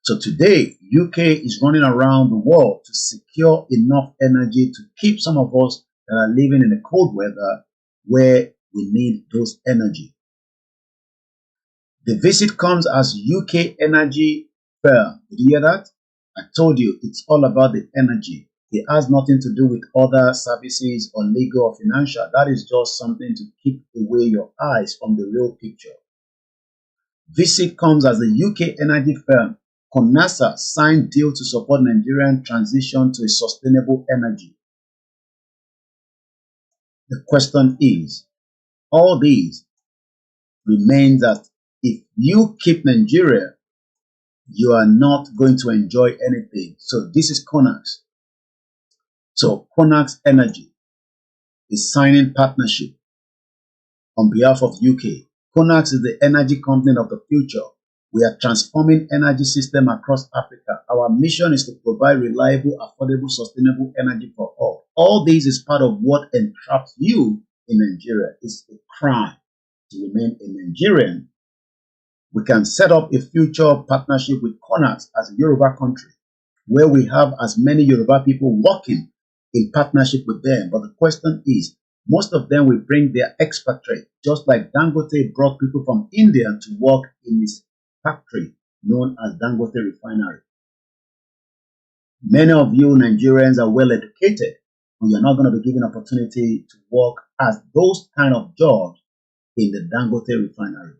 So today, UK is running around the world to secure enough energy to keep some of us that are living in the cold weather where we need those energy. The visit comes as UK energy firm. Did you hear that? I told you it's all about the energy. It has nothing to do with other services or legal or financial. That is just something to keep away your eyes from the real picture. Visit comes as the UK energy firm CONASA signed deal to support Nigerian transition to a sustainable energy. The question is, all these remain that if you keep Nigeria, you are not going to enjoy anything. So this is CONAX. So CONAX Energy is signing partnership on behalf of UK. CONAX is the energy company of the future. We are transforming energy system across Africa. Our mission is to provide reliable, affordable, sustainable energy for all. All this is part of what entraps you in Nigeria. It's a crime to remain a Nigerian. We can set up a future partnership with Corners as a Yoruba country, where we have as many Yoruba people working in partnership with them. But the question is, most of them will bring their expatriate, just like Dangote brought people from India to work in his factory known as Dangote Refinery. Many of you Nigerians are well educated, but you're not going to be given opportunity to work as those kind of jobs in the Dangote Refinery.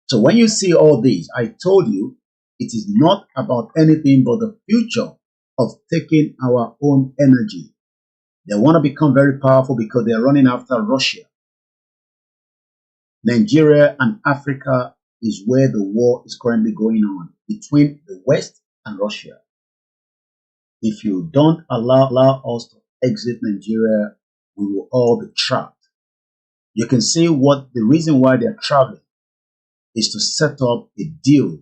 So when you see all these, I told you it is not about anything but the future of taking our own energy. They want to become very powerful because they're running after Russia. Nigeria and Africa is where the war is currently going on between the West and Russia. If you don't allow us to exit Nigeria, we will all be trapped. You can see what the reason why they're traveling is to set up a deal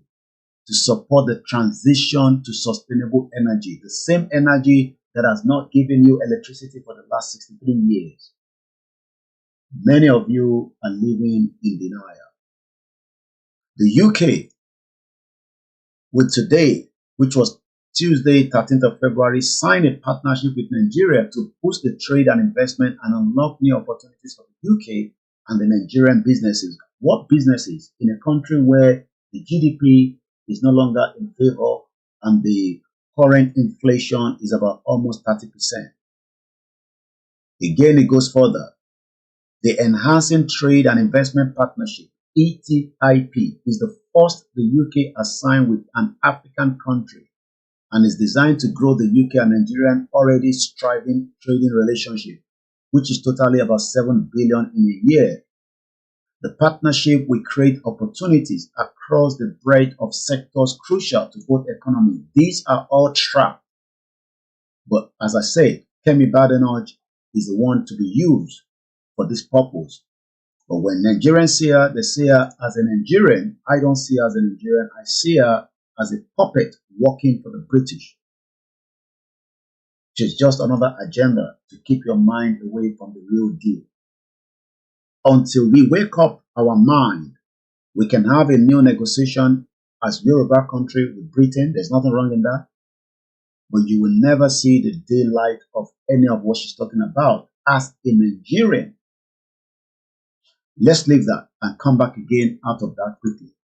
to support the transition to sustainable energy, the same energy that has not given you electricity for the last 63 years. Many of you are living in denial. The UK, with today, which was Tuesday, 13th of February, signed a partnership with Nigeria to boost the trade and investment and unlock new opportunities for the UK and the Nigerian businesses. What businesses in a country where the GDP is no longer in favor and the current inflation is about almost 30%? Again, it goes further. The Enhancing Trade and Investment Partnership, ETIP, is the first the UK has signed with an African country and is designed to grow the UK and Nigerian already striving trading relationship, which is totally about 7 billion in a year. The partnership will create opportunities across the breadth of sectors crucial to both economies. These are all trapped. But as I said, Kemi Badenoch is the one to be used for this purpose. But when Nigerians see her, they see her as a Nigerian. I don't see her as a Nigerian. I see her as a puppet working for the British. Which is just another agenda to keep your mind away from the real deal. Until we wake up our mind, we can have a new negotiation as Yoruba country with Britain. There's nothing wrong in that. But you will never see the daylight of any of what she's talking about as a Nigerian. Let's leave that and come back again out of that quickly.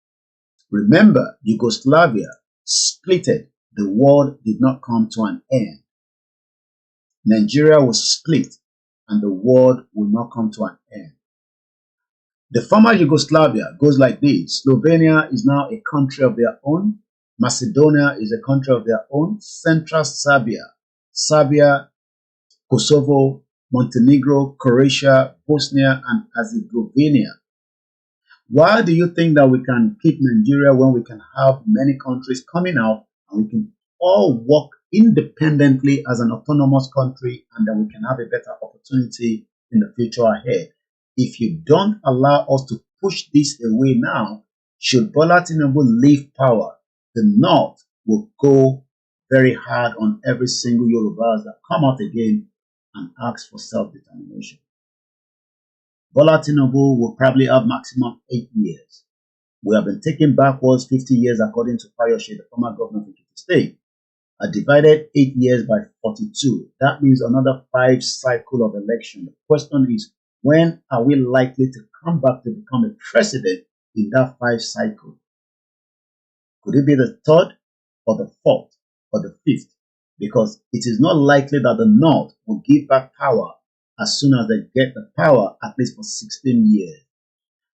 Remember, Yugoslavia splitted. The world did not come to an end. Nigeria was split and the world will not come to an end. The former Yugoslavia goes like this. Slovenia is now a country of their own. Macedonia is a country of their own. Central Serbia, Kosovo, Montenegro, Croatia, Bosnia, and Herzegovina. Why do you think that we can keep Nigeria when we can have many countries coming out and we can all work independently as an autonomous country and then we can have a better opportunity in the future ahead? If you don't allow us to push this away now, should Bola Tinubu leave power, the North will go very hard on every single Yorubas that come out again and ask for self-determination. Bola Tinubu will probably have maximum 8 years. We have been taken backwards 50 years according to Fayoshe, the former governor of Ekiti State. I divided 8 years by 42. That means another 5 cycles of election. The question is, when are we likely to come back to become a president in that 5 cycles? Could it be the 3rd or the 4th or the 5th? Because it is not likely that the North will give back power as soon as they get the power, at least for 16 years.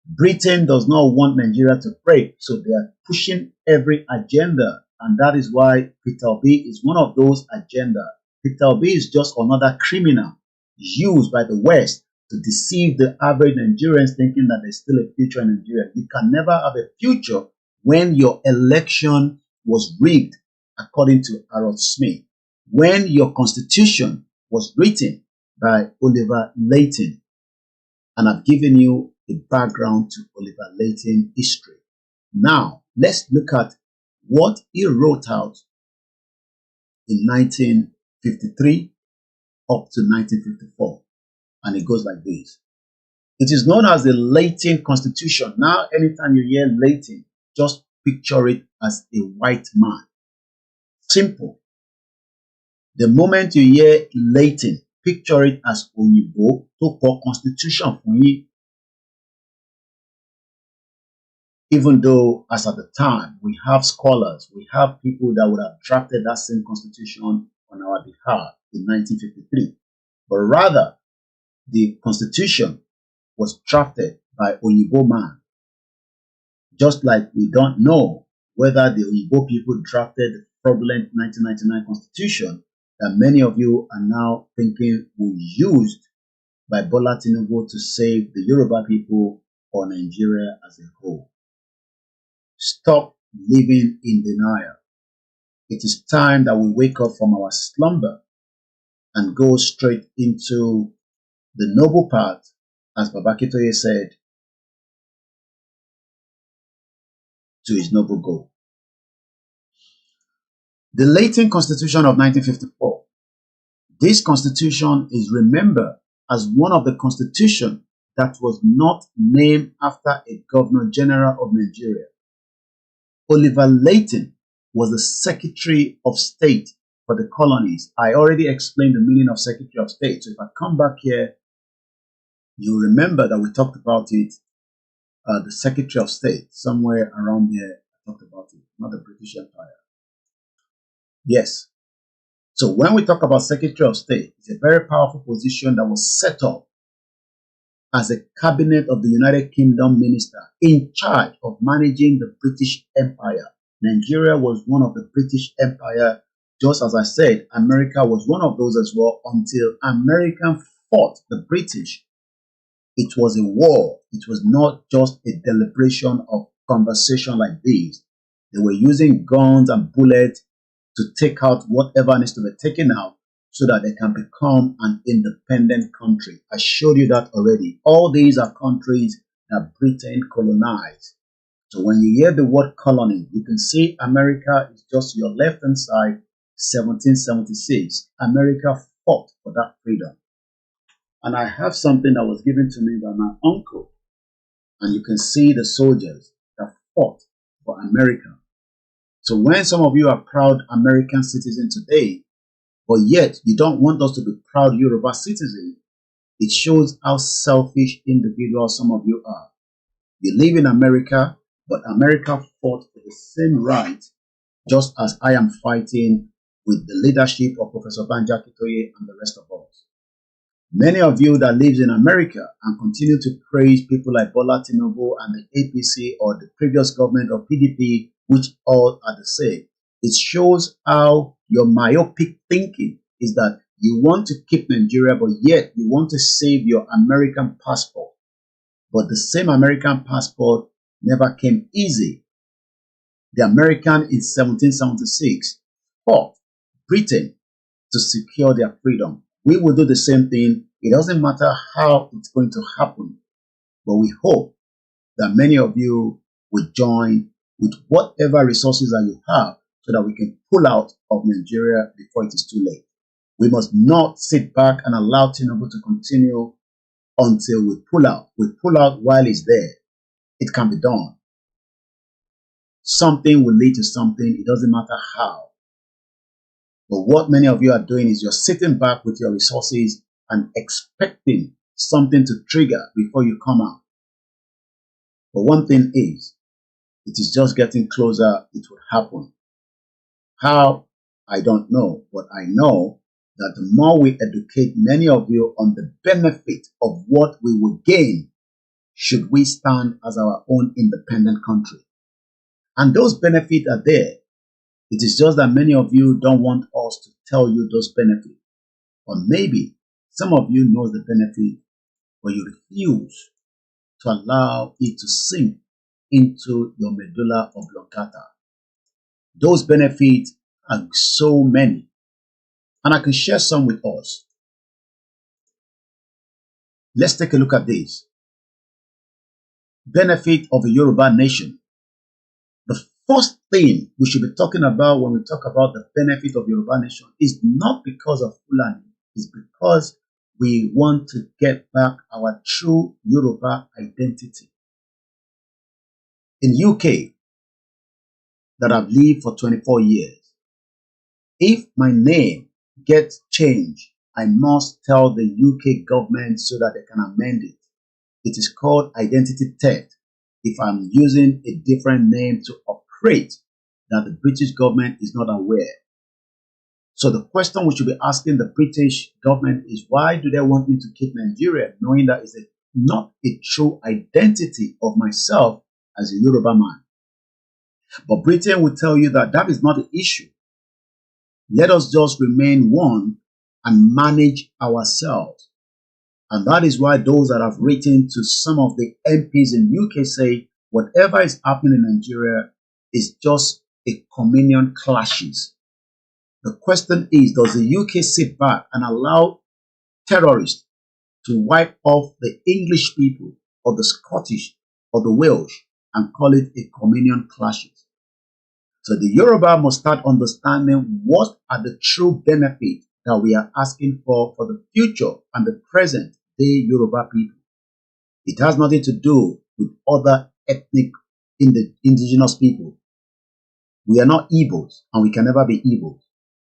Britain does not want Nigeria to break, so they are pushing every agenda, and that is why Peter Obi is one of those agendas. Peter Obi is just another criminal used by the West to deceive the average Nigerians thinking that there's still a future in Nigeria. You can never have a future when your election was rigged, according to Harold Smith, when your constitution was written by Oliver Layton. And I've given you a background to Oliver Layton history. Now, let's look at what he wrote out in 1953 up to 1954. And it goes like this. It is known as the Latin Constitution. Now, anytime you hear Latin, just picture it as a white man. Simple. The moment you hear Latin, picture it as Oyinbo to call Constitution for you. Even though, as at the time, we have scholars, we have people that would have drafted that same Constitution on our behalf in 1953. But rather, the Constitution was drafted by Oyinbo man. Just like we don't know whether the Oyinbo people drafted the fraudulent 1999 Constitution that many of you are now thinking was used by Bola Tinubu to save the Yoruba people or Nigeria as a whole. Stop living in denial. It is time that we wake up from our slumber and go straight into the noble path, as Baba Akintoye said, to his noble goal. The Latin Constitution of 1954. This constitution is remembered as one of the constitutions that was not named after a Governor General of Nigeria. Oliver Layton was the Secretary of State for the colonies. I already explained the meaning of Secretary of State. So if I come back here, you remember that we talked about it. The Secretary of State, somewhere around there, I talked about it, not the British Empire. Yes. So when we talk about Secretary of State, it's a very powerful position that was set up as a cabinet of the United Kingdom minister in charge of managing the British Empire. Nigeria was one of the British Empire. Just as I said, America was one of those as well until America fought the British. It was a war. It was not just a deliberation of conversation like this. They were using guns and bullets to take out whatever needs to be taken out so that they can become an independent country. I showed you that already. All these are countries that Britain colonized. So when you hear the word colony, you can see America is just your left-hand side, 1776. America fought for that freedom. And I have something that was given to me by my uncle. And you can see the soldiers that fought for America. So when some of you are proud American citizens today, but yet you don't want us to be proud Yoruba citizens, it shows how selfish individuals some of you are. You live in America, but America fought for the same right, just as I am fighting with the leadership of Professor Banji Akintoye and the rest of us. Many of you that lives in America and continue to praise people like Bola Tinubu and the APC or the previous government of PDP, which all are the same. It shows how your myopic thinking is that you want to keep Nigeria, but yet you want to save your American passport. But the same American passport never came easy. The American in 1776 fought Britain to secure their freedom. We will do the same thing. It doesn't matter how it's going to happen, but we hope that many of you will join with whatever resources that you have so that we can pull out of Nigeria before it is too late. We must not sit back and allow Tinubu to continue until we pull out. We pull out while it's there. It can be done. Something will lead to something. It doesn't matter how. But what many of you are doing is you're sitting back with your resources and expecting something to trigger before you come out. But one thing is, it is just getting closer, it will happen. How? I don't know, but I know that the more we educate many of you on the benefit of what we will gain should we stand as our own independent country. And those benefits are there. It is just that many of you don't want us to tell you those benefits. Or maybe some of you know the benefit, but you refuse to allow it to sink into your medulla oblongata. Those benefits are so many. And I can share some with us. Let's take a look at this. Benefit of a Yoruba nation. The first thing we should be talking about when we talk about the benefit of Yoruba nation is not because of Fulani. It's because we want to get back our true Yoruba identity. In UK, that I've lived for 24 years, if my name gets changed, I must tell the UK government so that they can amend it. It is called identity theft if I'm using a different name to operate that the British government is not aware. So the question we should be asking the British government is, why do they want me to keep Nigeria, knowing that it's not a true identity of myself as a Yoruba man? But Britain will tell you that that is not the issue. Let us just remain one and manage ourselves. And that is why those that have written to some of the MPs in UK say whatever is happening in Nigeria is just a communion clashes. The question is, does the UK sit back and allow terrorists to wipe off the English people or the Scottish or the Welsh and call it a communion clashes? So the Yoruba must start understanding what are the true benefits that we are asking for the future and the present day Yoruba people. It has nothing to do with other ethnic indigenous people. We are not Igbos and we can never be Igbos.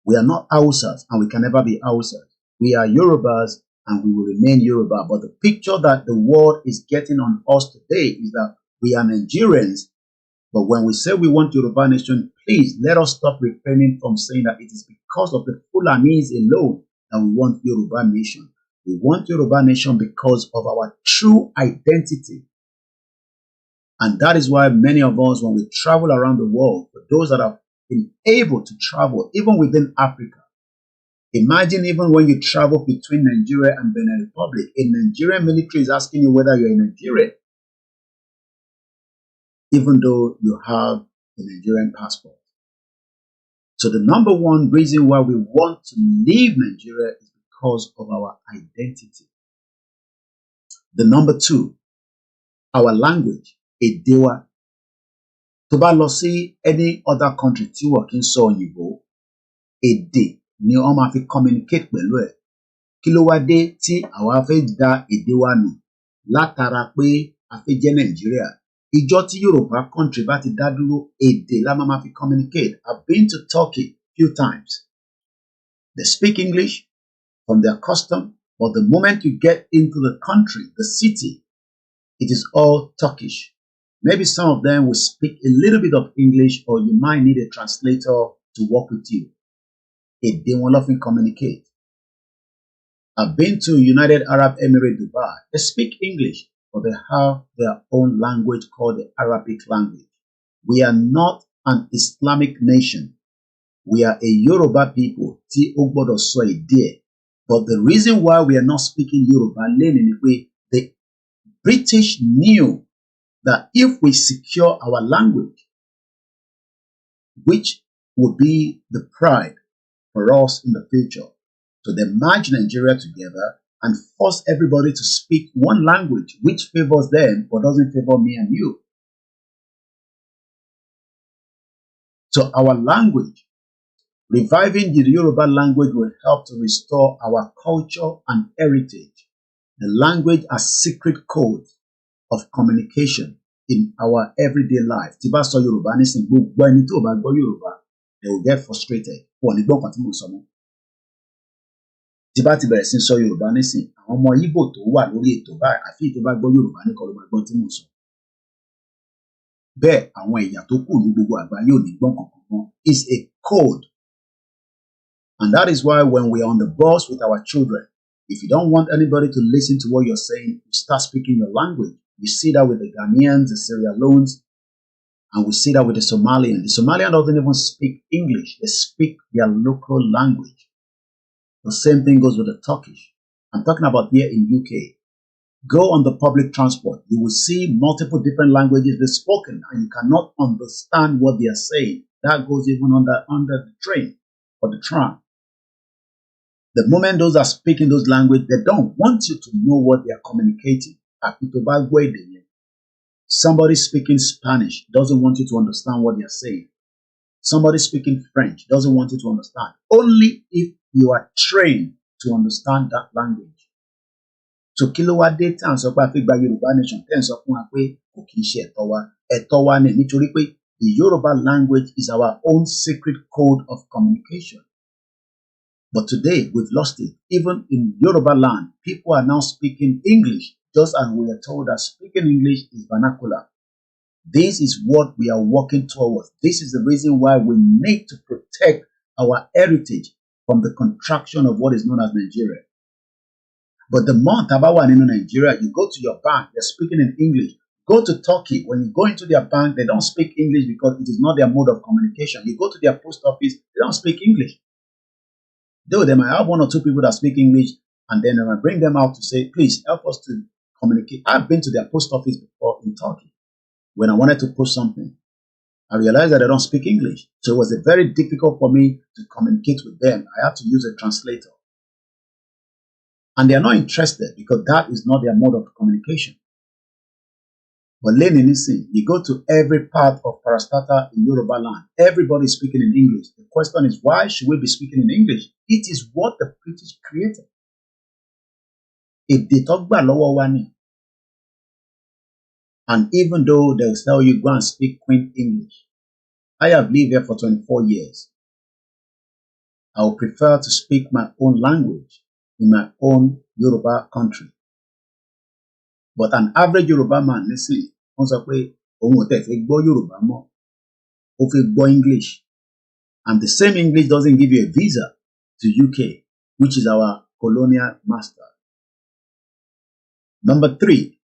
We are not Hausas and we can never be Hausas. We are Yorubas and we will remain Yoruba. But the picture that the world is getting on us today is that we are Nigerians. But when we say we want Yoruba nation, please let us stop refraining from saying that it is because of the Fulanese alone that we want Yoruba nation. We want Yoruba nation because of our true identity. And that is why many of us, when we travel around the world, for those that have been able to travel, even within Africa, imagine even when you travel between Nigeria and Benin Republic, a Nigerian military is asking you whether you're a Nigerian, even though you have a Nigerian passport. So the number one reason why we want to leave Nigeria is because of our identity. The number two, our language, èdè wa. Tó bá lọ sí any other country tí wọ́n kì í sọ òyìnbó, èdè ni wọ́n máa fi communicate pẹ̀lú ẹ̀. Kí ló wá dé tí àwa fẹ́ da èdè wa nù látara pé a fẹ́ jẹ́ Nàìjíríà? Ìjọ tí Yorùbá country bá ti dá dúró, èdè la máa fi communicate. I've been to Turkey a few times. They speak English from their custom, but the moment you get into the country, the city, it is all Turkish. Maybe some of them will speak a little bit of English, or you might need a translator to work with you. Èdè wọn ló fi communicate. I've been to United Arab Emirates, Dubai. They speak English, but they have their own language called the Arabic language. We are not an Islamic nation. We are a Yoruba people. Tí ó gbọ́dọ̀ sọ èdè ẹ̀. But the reason why we are not speaking Yoruba lẹ́nu ni pé the British knew that if we secure our language, which would be the pride for us in the future, so they merge Nigeria together and force everybody to speak one language which favors them but doesn't favor me and you. So our language, reviving the Yoruba language, will help to restore our culture and heritage. The language as secret code of communication in our everyday life. Tí bá sọ Yorùbá nísìn, gbogbo ẹni tó bá gbọ́ Yorùbá, they will get frustrated. Wọ́n ní gbọ́ nǹkan tí mo sọ mọ́. Tí bá ti bẹ̀rẹ̀ sí sọ Yorùbá nísìn, àwọn ọmọ Ìgbò tó wà lórí ètò báyìí, àfi tó bá gbọ́ Yorùbá nìkan ló máa gbọ́ tí mo sọ. Bẹ́ẹ̀ àwọn ẹ̀yà tó kù ní gbogbo àgbáyé ò ní gbọ́ nǹkan kan. It's a code. And that is why when we are on the bus with our children, if you don't want anybody to listen to what you're saying, you start speaking your language. We see that with the Ghanaians, the Sierra Leones, and we see that with the Somalians. The Somalian doesn't even speak English. They speak their local language. The same thing goes with the Turkish. I'm talking about here in UK. Go on the public transport. You will see multiple different languages being spoken, and you cannot understand what they are saying. That goes even under the train or the tram. The moment those are speaking those languages, they don't want you to know what they are communicating. Somebody speaking Spanish doesn't want you to understand what they are saying. Somebody speaking French doesn't want you to understand. Only if you are trained to understand that language. So kí ló wá dé tá à ń sọ pé a fẹ́ gba Yorùbá nation tẹ́ ń sọ fún wa pé kò kì í ṣe ẹ̀tọ́ wa. Ẹ̀tọ́ wa ni nítorí pé the Yoruba language is our own secret code of communication. But today we've lost it. Even in Yoruba land, people are now speaking English, just as we are told that speaking English is vernacular. This is what we are working towards. This is the reason why we need to protect our heritage from the contraction of what is known as Nigeria. But the more Tabawa in Nigeria, you go to your bank, they're speaking in English. Go to Turkey, when you go into their bank, they don't speak English because it is not their mode of communication. You go to their post office, they don't speak English. Though they might have one or two people that speak English, and then they might bring them out to say, please help us to communicate. I've been to their post office before in Turkey. When I wanted to post something, I realized that they don't speak English. So it was very difficult for me to communicate with them. I had to use a translator. And they are not interested because that is not their mode of communication. But listen, you go to every part of Parastata in Yoruba land, everybody is speaking in English. The question is, why should we be speaking in English? It is what the British created. If they talk about lower one, and even though they'll tell you go and speak Queen English, I have lived here for 24 years. I would prefer to speak my own language in my own Yoruba country. But an average Yoruba man, listen, wọ́n sọ pé òun ò tẹ̀ fẹ́ gbọ́ Yoruba mọ́, ó fẹ́ gbọ́ English. And the same English doesn't give you a visa to UK, which is our colonial master. Number 3,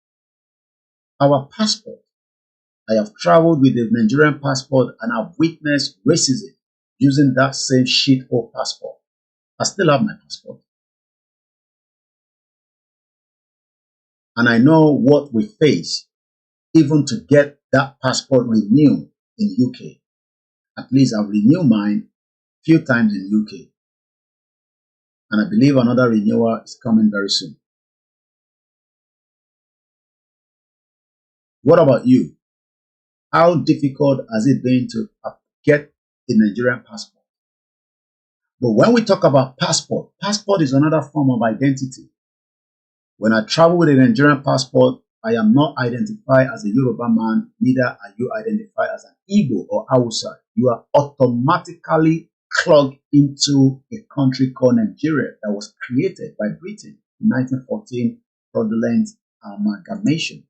our passport. I have traveled with the Nigerian passport and I've witnessed racism using that same shit old passport. I still have my passport. And I know what we face even to get that passport renewed in UK. At least I've renewed mine a few times in UK. And I believe another renewal is coming very soon. What about you? How difficult has it been to get a Nigerian passport? But when we talk about passport, passport is another form of identity. When I travel with a Nigerian passport, I am not identified as a Yoruba man, neither are you identified as an Igbo or Hausa. You are automatically plugged into a country called Nigeria that was created by Britain in 1914, fraudulent amalgamation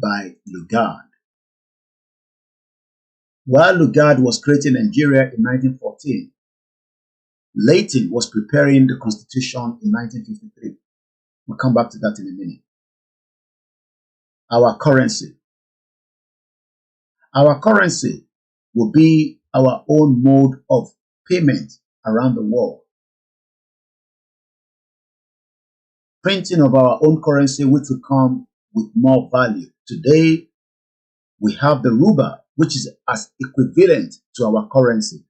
by Lugard. While Lugard was creating Nigeria in 1914, LYTTLETON was preparing the Constitution in 1953. We'll come back to that in a minute. Our currency. Our currency will be our own mode of payment around the world. Printing of our own currency, which will come with more value. Today, we have the ruba, which is as equivalent to our currency.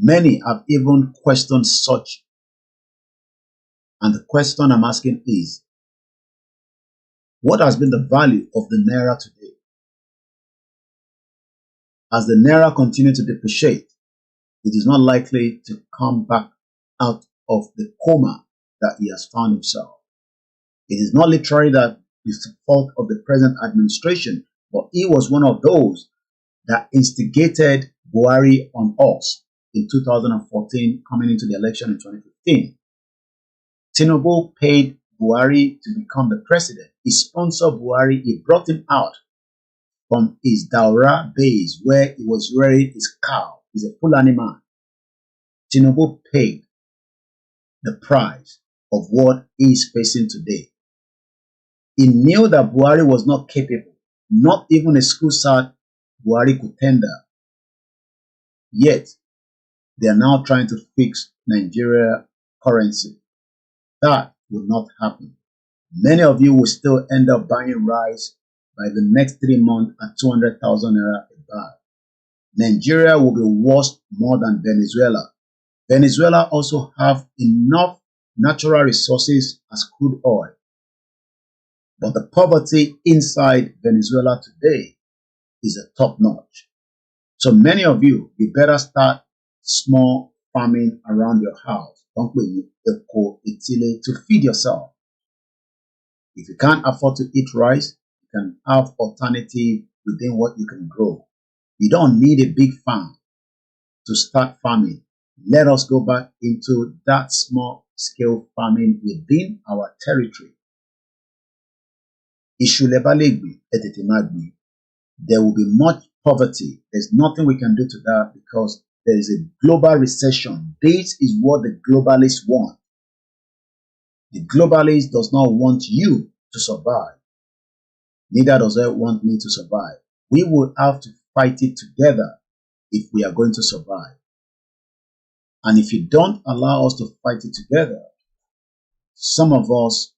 Many have even questioned such. And the question I'm asking is, what has been the value of the Naira today? As the Naira continues to depreciate, it is not likely to come back out of the coma that he has found himself. It is not literally that it's the fault of the present administration, but he was one of those that instigated Buhari on us in 2014, coming into the election in 2015. Tinubu paid Buhari to become the president. He sponsored Buhari. He brought him out from his Daura base where he was rearing his cow. He's a Fulani man. Tinubu paid the price of what he is facing today. He knew that Buhari was not capable. Not even a school cert Buhari could tender. Yet, they are now trying to fix Nigeria currency. That will not happen. Many of you will still end up buying rice by the next 3 months at 200,000 naira a bag. Nigeria will be worse more than Venezuela. Venezuela also have enough natural resources as crude oil. But the poverty inside Venezuela today is a top notch. So many of you, you better start small farming around your house. to feed yourself. If you can't afford to eat rice, you can have alternative within what you can grow. You don't need a big farm to start farming. Let us go back into that small scale farming within our territory. There will be much poverty. There's nothing we can do to that because there is a global recession. This is what the globalists want. The globalist does not want you to survive. Neither does it want me to survive. We will have to fight it together if we are going to survive. And if you don't allow us to fight it together, some of us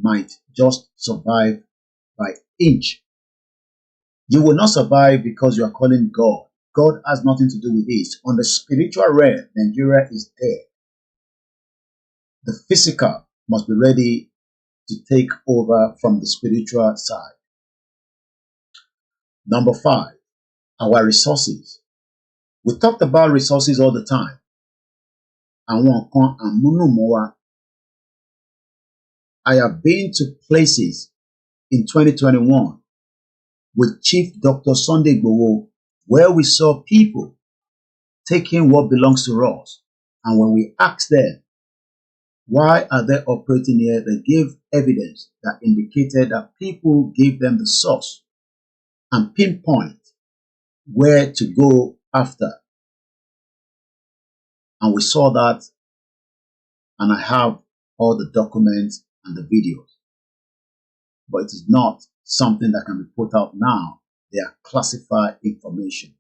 might just survive by inch. You will not survive because you are calling God. God has nothing to do with this. On the spiritual realm, Nigeria is dead. The physical must be ready to take over from the spiritual side. Number 5, our resources. We talked about resources all the time. I have been to places in 2021 with Chief Dr. Sunday Igboho where we saw people taking what belongs to us. And when we asked them, why are they operating here? They gave evidence that indicated that people gave them the source and pinpoint where to go after. And we saw that, and I have all the documents and the videos. But it is not something that can be put out now. They are classified information.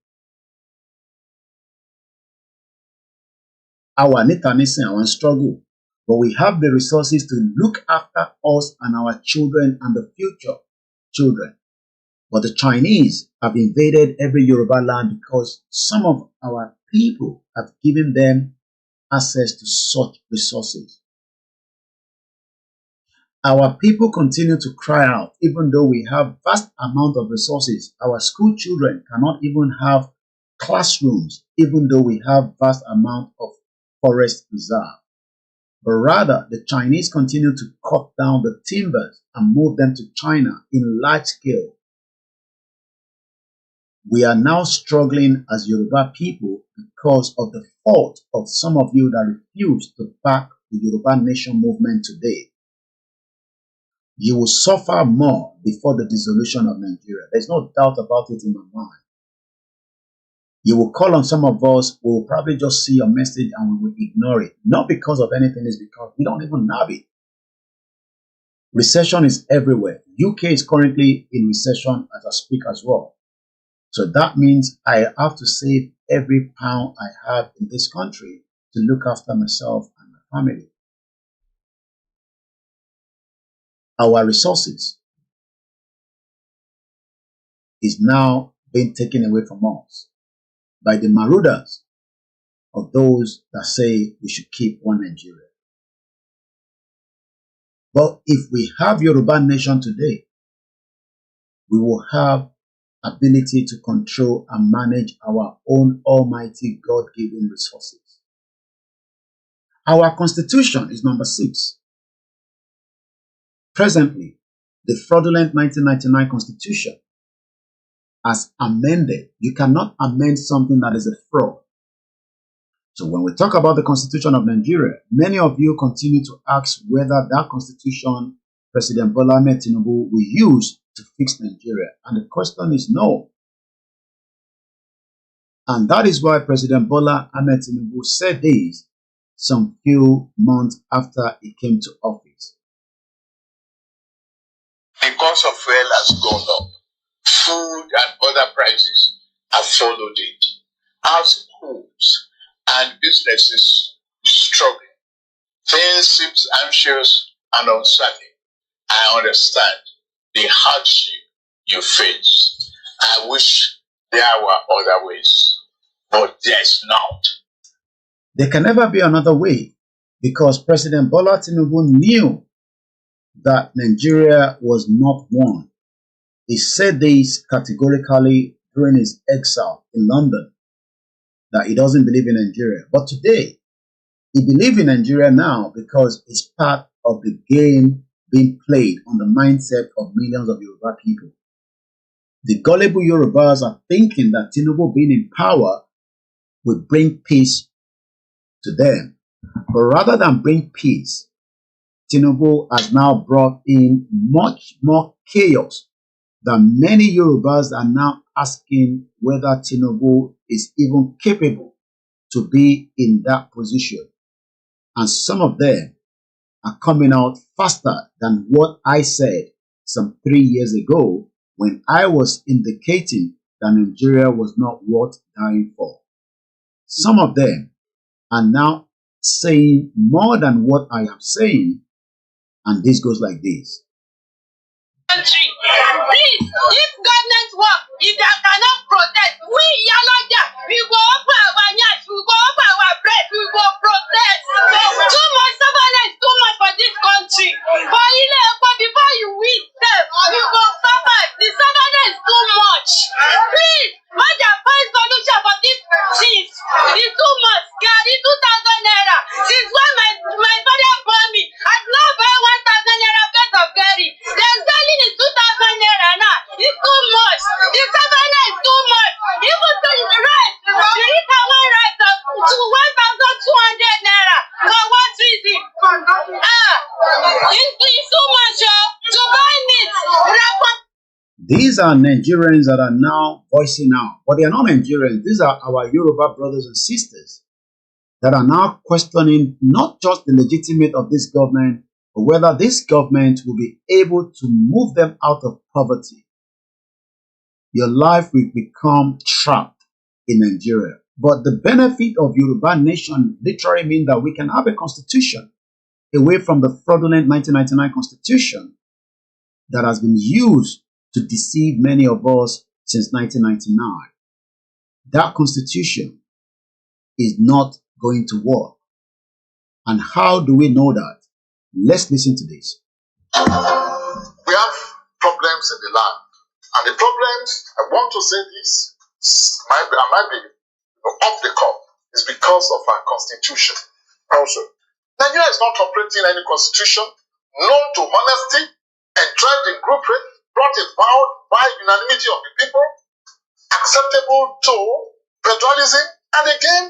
Our Nitanisi, our struggle. But we have the resources to look after us and our children and the future children. But the Chinese have invaded every Yoruba land because some of our people have given them access to such resources. Our people continue to cry out, even though we have vast amount of resources. Our school children cannot even have classrooms, even though we have vast amount of forest reserve. But rather, the Chinese continue to cut down the timbers and move them to China in large scale. We are now struggling as Yoruba people because of the fault of some of you that refuse to back the Yoruba Nation movement today. You will suffer more before the dissolution of Nigeria. There's no doubt about it in my mind. You will call on some of us, we will probably just see your message and we will ignore it. Not because of anything, it's because we don't even have it. Recession is everywhere. UK is currently in recession as I speak as well. So that means I have to save every pound I have in this country to look after myself and my family. Our resources is now being taken away from us by the marauders of those that say we should keep one Nigeria. But if we have Yoruba Nation today, we will have ability to control and manage our own almighty God-given resources. Our constitution is number 6. Presently, the fraudulent 1999 constitution as amended. You cannot amend something that is a fraud. So when we talk about the Constitution of Nigeria, many of you continue to ask whether that constitution President Bola Ahmed Tinubu will use to fix Nigeria. And the question is no. And that is why President Bola Ahmed Tinubu said this some few months after he came to office. The cost of fuel has gone up. Food and other prices have followed it. Households and businesses struggling. Things seem anxious and uncertain. I understand the hardship you face. I wish there were other ways, but there's not. There can never be another way because President Bola Tinubu knew that Nigeria was not one. He said this categorically during his exile in London, that he doesn't believe in Nigeria. But today, He believes in Nigeria now because it's part of the game being played on the mindset of millions of Yoruba people. The gullible Yorubas are thinking that Tinubu being in power will bring peace to them. But rather than bring peace, Tinubu has now brought in much more chaos than many Yorubas are now asking whether Tinubu is even capable to be in that position. And some of them are coming out faster than what I said some 3 years ago when I was indicating that Nigeria was not worth dying for. Some of them are now saying more than what I am saying, and this goes like this. Country. Please, if government work, if they cannot protect, we Yaloja, we go open our yacht, we go open our bread, we go protest. Too much surveillance, too much for this country. But before you win them, you go suffer. The surveillance is too much. Please, what they find solution for this things? It's too much. Gary 2,000 naira. Since when my father bought me, I'd love buy 1,000 naira plate of Gary. They're selling it 2,000 naira now. It's too much. The surveillance is too much. Even to the right, the little one right up to 1,200 naira. For what reason? It's too much to buy meat. These are Nigerians that are now voicing out, but they are not Nigerians. These are our Yoruba brothers and sisters that are now questioning not just the legitimate of this government, but whether this government will be able to move them out of poverty. Your life will become trapped in Nigeria. But the benefit of Yoruba nation literally means that we can have a constitution away from the fraudulent 1999 constitution that has been used to deceive many of us since 1999. That constitution is not going to work. And how do we know that? Let's listen to this. We have problems in the land. And the problems, I want to say this, I might be off the cuff, is because of our constitution. Also, Nigeria is not operating any constitution known to honesty, entrenched in group rate, brought about by unanimity of the people, acceptable to federalism, and again,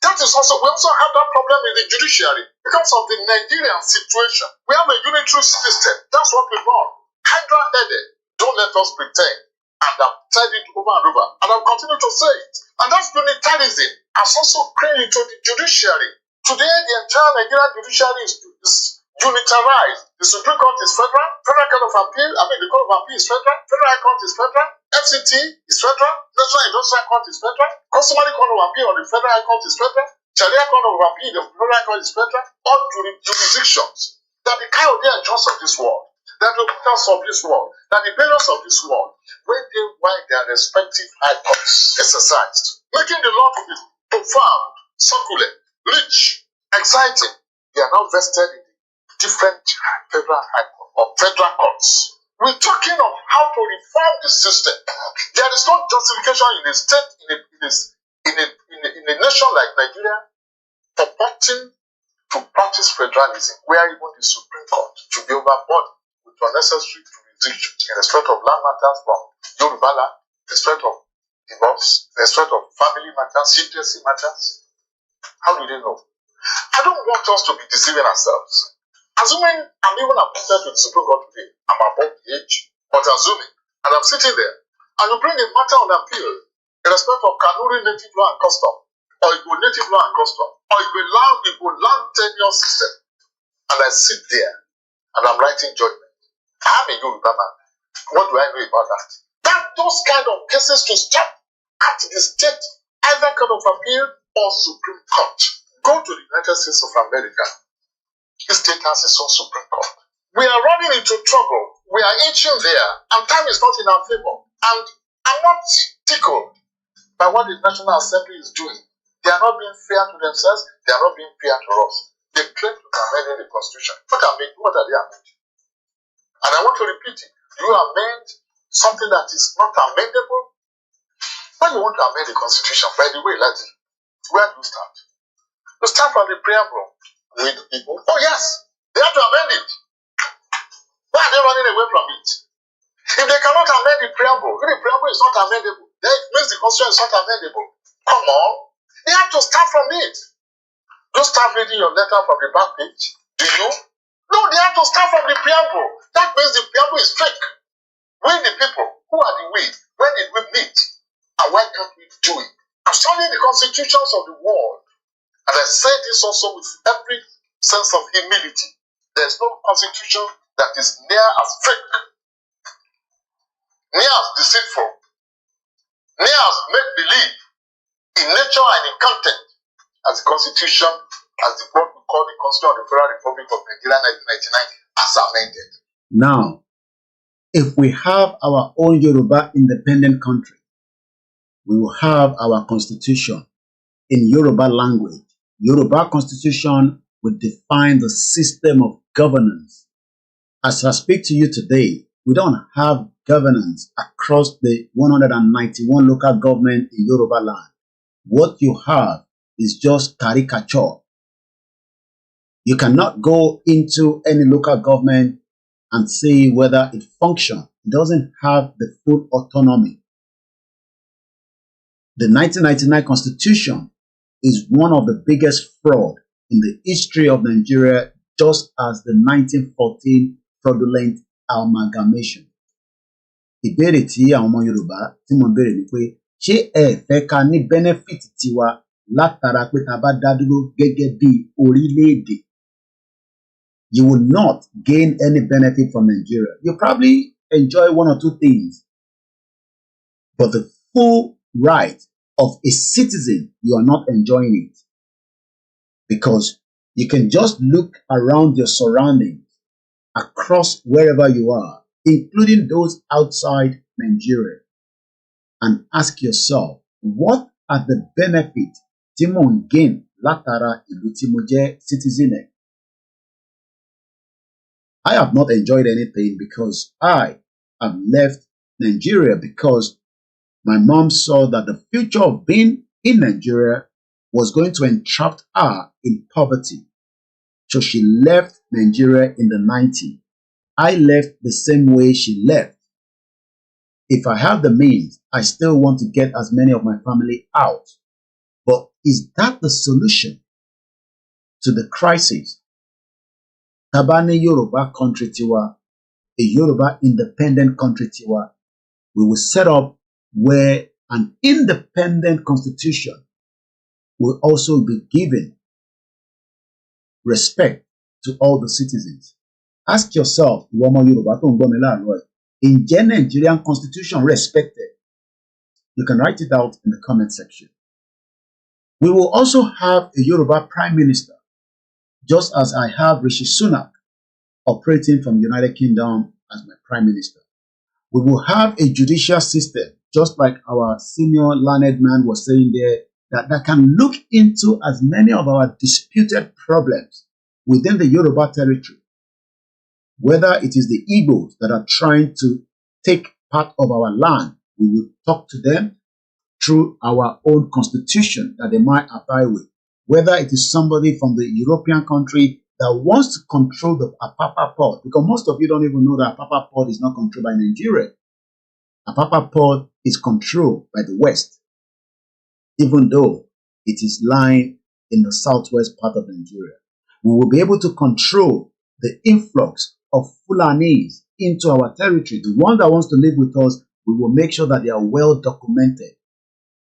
that is also, we also have that problem in the judiciary because of the Nigerian situation. We have a unitary system. That's what we want. Hydra-headed. Don't let us pretend. And I've said it over and over. And I'll continue to say it. And that's unitarism has also created into the judiciary. Today, the entire Nigerian judiciary is unitarized. The Supreme Court is federal. Federal Court of Appeal, the Court of Appeal is federal. Federal High Court is federal. FCT is federal. National Industrial Court is federal. Customary Court of Appeal on the Federal High Court is federal. Sharia Court of Appeal, the Federal High Court is federal. All jurisdictions that the Coyote judges of this world, that the officers of this world, that the bailiffs of this world, when they while their respective high courts exercised, making the law to be profound, succulent, rich, exciting, they are now vested in different federal high courts or federal courts. We're talking of how to reform the system. There is no justification in a state, in a nation like Nigeria, purporting to practice federalism, where even the Supreme Court should be overburdened with unnecessary jurisdiction in respect of land matters from Yoruba land, in respect of divorce, in respect of family matters, citizenship matters. How do they know? I don't want us to be deceiving ourselves. Assuming I'm even appointed to the Supreme Court today, I'm above the age, but assuming, and I'm sitting there, and you bring a matter on appeal in respect of Kanuri native law and custom, or Igbo native law and custom, or Igbo land tenure system, and I sit there, and I'm writing judgment. I'm a Yoruba man. What do I know about that? Those kind of cases to stop at the state, either Court of Appeal or Supreme Court. Go to the United States of America. The state has its own Supreme Court. We are running into trouble. We are inching there, and time is not in our favor. And I'm not tickled by what the National Assembly is doing. They are not being fair to themselves. They are not being fair to us. They claim to be amending the Constitution. What are they amending? And I want to repeat it. You amend something that is not amendable? When you want to amend the Constitution, by the way, where do you start? to start from the preamble with the people. Oh yes, they have to amend it. Why are they running away from it? If they cannot amend the preamble, if the preamble is not amendable, then it means the constitution is not amendable. Come on, they have to start from it. Don't start reading your letter from the back page. Do you? No, they have to start from the preamble. That means the preamble is fake. We the people, who are the we? When did we meet? And why can't we do it? I'm studying the constitutions of the world. And I say this also with every sense of humility. There's no constitution that is near as fake, near as deceitful, near as make-believe in nature and in content as the constitution, as the what we call the Constitution of the Federal Republic of Nigeria 1999 as amended. Now, if we have our own Yoruba independent country, we will have our constitution in Yoruba language. Yoruba constitution will define the system of governance. As I speak to you today, we don't have governance across the 191 local government in Yoruba land. What you have is just caricature. You cannot go into any local government and see whether it functions. It doesn't have the full autonomy. The 1999 Constitution is one of the biggest fraud in the history of Nigeria, just as the 1914 fraudulent amalgamation. Ìbéèrè tí àwọn ọmọ Yorùbá tí mo béèrè ni pé ṣé ẹ fẹ́ ká ní benefit tiwa látara pé tá bá dá dúró gẹ́gẹ́ bí orílẹ̀-èdè? You will not gain any benefit from Nigeria. You probably enjoy one or two things, but the full right of a citizen, you are not enjoying it. Because you can just look around your surroundings, across wherever you are, including those outside Nigeria, and ask yourself, what are the benefits tí mò ń gain látara ìlú tí mo jẹ́ citizen ẹ̀? I have not enjoyed anything because I have left Nigeria because my mom saw that the future of being in Nigeria was going to entrap her in poverty. So she left Nigeria in the 90s. I left the same way she left. If I have the means, I still want to get as many of my family out. But is that the solution to the crisis? Tabani Yoruba country tiwa, a Yoruba independent country tiwa, we will set up where an independent constitution will also be given respect to all the citizens. Ask yourself, ǹjẹ́ Nigerian constitution respected? You can write it out in the comment section. We will also have a Yoruba Prime Minister, just as I have Rishi Sunak operating from the United Kingdom as my Prime Minister. We will have a judicial system, just like our senior learned man was saying there, that can look into as many of our disputed problems within the Yoruba territory. Whether it is the Igbos that are trying to take part of our land, we will talk to them through our own constitution that they might abide with. Whether it is somebody from the European country that wants to control the Apapa port, because most of you don't even know that Apapa port is not controlled by Nigeria. Apapa port is controlled by the West, even though it is lying in the southwest part of Nigeria. We will be able to control the influx of Fulanis into our territory. The one that wants to live with us, we will make sure that they are well documented.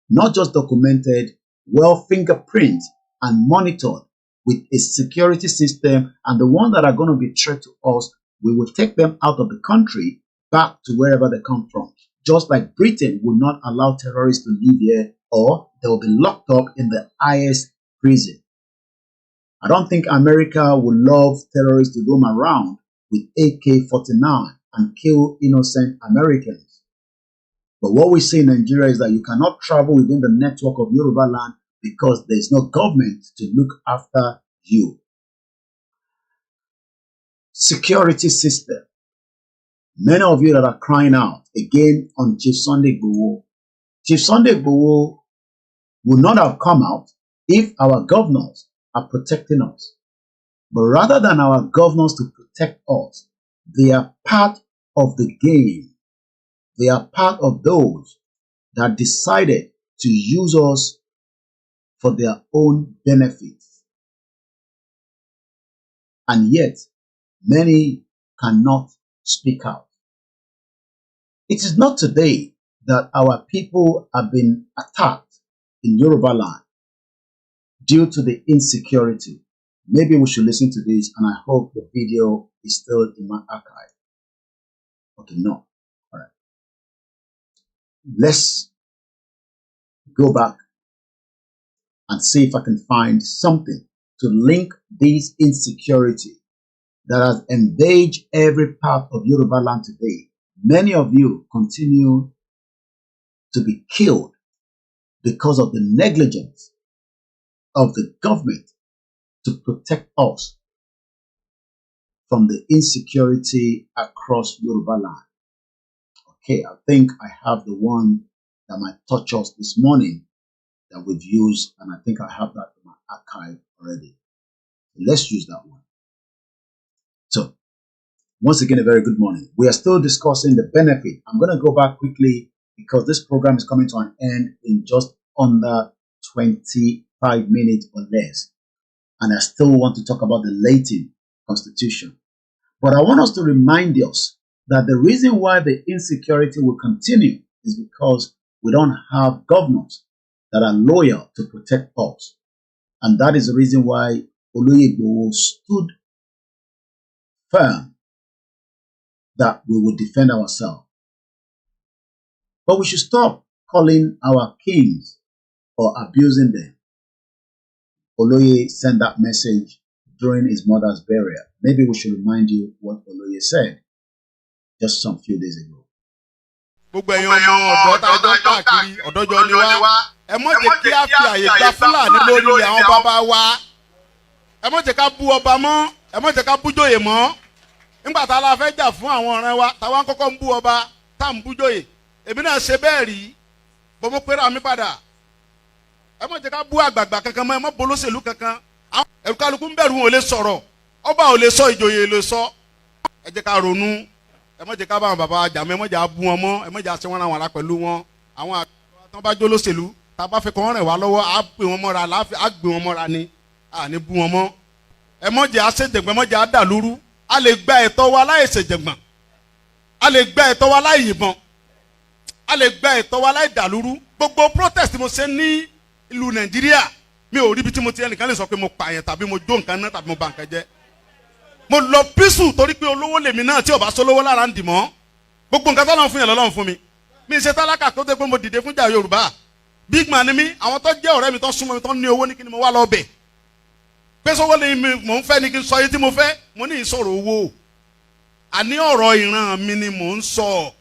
Not just documented, well fingerprinted and monitored with a security system, and the ones that are going to be threat to us, we will take them out of the country back to wherever they come from. Just like Britain will not allow terrorists to live here, or they will be locked up in the highest prison. I don't think America would love terrorists to roam around with AK-49 and kill innocent Americans. But what we say in Nigeria is that you cannot travel within the network of Yoruba land because there's no government to look after you. Security system. Many of you that are crying out again on Chief Sunday Igboho. Chief Sunday Igboho would not have come out if our governors are protecting us. But rather than our governors to protect us, they are part of the game. They are part of those that decided to use us for their own benefits. And yet, many cannot speak out. It is not today that our people have been attacked in Yoruba land due to the insecurity. Maybe we should listen to this, and I hope the video is still in my archive. Okay, no. All right. Let's go back and see if I can find something to link this insecurity that has invaded every part of Yoruba land today. Many of you continue to be killed because of the negligence of the government to protect us from the insecurity across Yoruba land. Okay, I think I have the one that might touch us this morning that we've used, and I think I have that in my archive already. So let's use that one. So, once again, a very good morning. We are still discussing the benefit. I'm going to go back quickly because this program is coming to an end in just under 25 minutes or less. And I still want to talk about the Latin Constitution. But I want us to remind us that the reason why the insecurity will continue is because we don't have governors that are loyal to protect us. And that is the reason why Oloyegbowo stood firm that we would defend ourselves. But we should stop calling our kings or abusing them. Oloye sent that message during his mother's burial. Maybe we should remind you what Oloye said just some few days ago. Gbogbo ẹ̀yin ọmọ ọ̀dọ́ tá a jọ káàkiri ọ̀dọ́jọ́ ni wá ẹ má jẹ́ kí a fi àyè gba Fúlàní lórí ilẹ̀ àwọn bàbá wa ẹ má jẹ́ ká bú ọba mọ́ ẹ má jẹ́ ká bú jòyè mọ́ nígbà tá a la fẹ́ jà fún àwọn ọ̀rẹ́ wa táwa ń kọ́kọ́ ń bú ọba tá à ń bú jòyè èmi náà ṣe bẹ́ẹ̀ rí bó mo pera mi padà ẹ má jẹ́ ká bú àgbààgbà kankan mọ́ ẹ má bolóṣèlú kankan àwọn ẹ̀rù kálukú ń bẹ̀rù wọn ò lè sọ̀rọ̀ ọba ò lè sọ ìjòyè lè sọ ẹ jẹ́ ká ronú ẹ má jẹ́ ká bá àwọn bàbá àjà mọ́ ẹ má jẹ́ á bú wọn mọ́ ẹ má jẹ́ á ṣe wọ́n ra wọn ara pẹ̀lú wọn àwọn àgbà tó bá jó lóṣèlú tá a bá fẹ́ kọ́ wọn rìn wá lọ́wọ́ á gbé wọn mọ́ra á gbé wọn mọ́ra ni à ní bú wọn mọ́ ẹ má jẹ́ á ṣèjẹ̀gbọ́n ẹ má jẹ́ á dàlúrú a lè gba ẹ̀tọ́ wa láì ṣèjẹ̀gbọ́n a lè gba ẹ̀tọ́ wa láì yìnbọn a lè gba ẹ̀tọ́ wa láì dàlúrú gbogbo protest mo ṣe ní ìlú Nàìjíríà mi ò rí ibi tí mo ti ẹnìkan lè sọ pé mo pààyàn tàbí mo jó nǹkan náà tàbí mo bà nǹkan jẹ́ mo lọ písù torí pé olówó lèmi náà tí ò bá sólówó lára ń dì mọ́ gbogbo nǹkan tọ́lọ́run fún yàn lọ́lọ́run fún mi mi ṣe tálákà tó dé pé mo dìde fún jà Yorùbá big man ni mí àwọn tó jẹ́ ọ̀rẹ́ mi tó súnmọ́ mi tó ní owó ní kí ni mo wá lọ bẹ̀ pé sọ́wọ́ lè mi mò ń fẹ́ ni kí n sọ yìí tí mo fẹ́ mo ní ìsọ̀rọ̀ owó àní ọ̀rọ̀ ìran mi ni mò ń sọ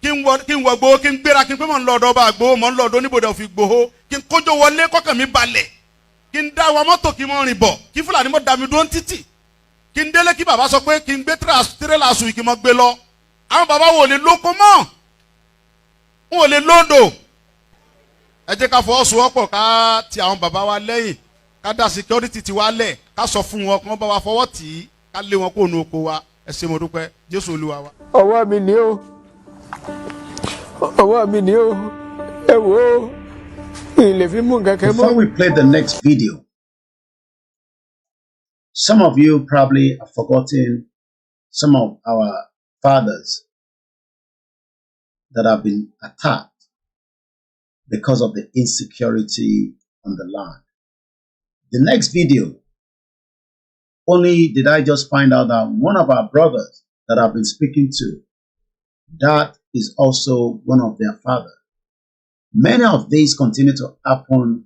kí n wọ gbowó kí n gbéra kí n pé mò ń lọ ọ̀dọ̀ ọba gbowó mò ń lọ ọ̀dọ̀ oníbodè òfin gbowó kí n kójó wọlé kọ́kàn mi balẹ̀ kí n dá wa mọ́tò kí n mọ́ rìn bọ̀ kí Fúlàní mọ́ dá mi dúró títì kí n délé kí bàbá sọ pé kí n gbé tírélà sùn kí n mọ́ gbé lọ àwọn bàbá wo lè lóko mọ́ wọn ò lè lóńdò ẹ jẹ́ ká fọwọ́sowọ́pọ̀ ká ti àwọn bàbá wa lẹ́yìn ká dá security ti wá lẹ̀ ká sọ fún wọn kí wọ́n bá wa fọwọ́ tì í ká lé wọn kó nu oko wa ẹ ṣé mo dúpẹ́ Jésù Olúwa wa. ọwọ́ mi ni ó ọwọ́ mi ni ó ẹ wò ó ilé fi mú nǹkan kan mọ́. Before we play the next video, some of you probably have forgotten some of our fathers that have been attacked because of the insecurity on the land. The next video, only did I just find out that one of our brothers that I've been speaking to, that is also one of their fathers. Many of these continue to happen,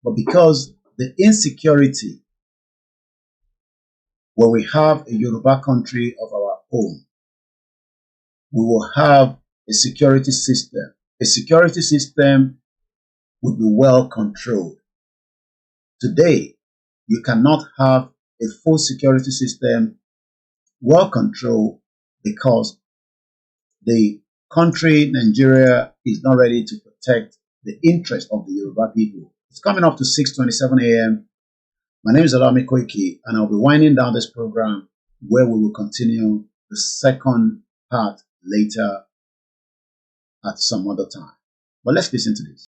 but because the insecurity, when we have a Yoruba country of our own, we will have a security system. A security system would be well controlled. Today, you cannot have a full security system well controlled because the country, Nigeria, is not ready to protect the interests of the Yoruba people. It's coming up to 6:27 a.m. My name is OLAYOMI KOIKI, and I'll be winding down this program where we will continue the second part later at some other time. But let's listen to this.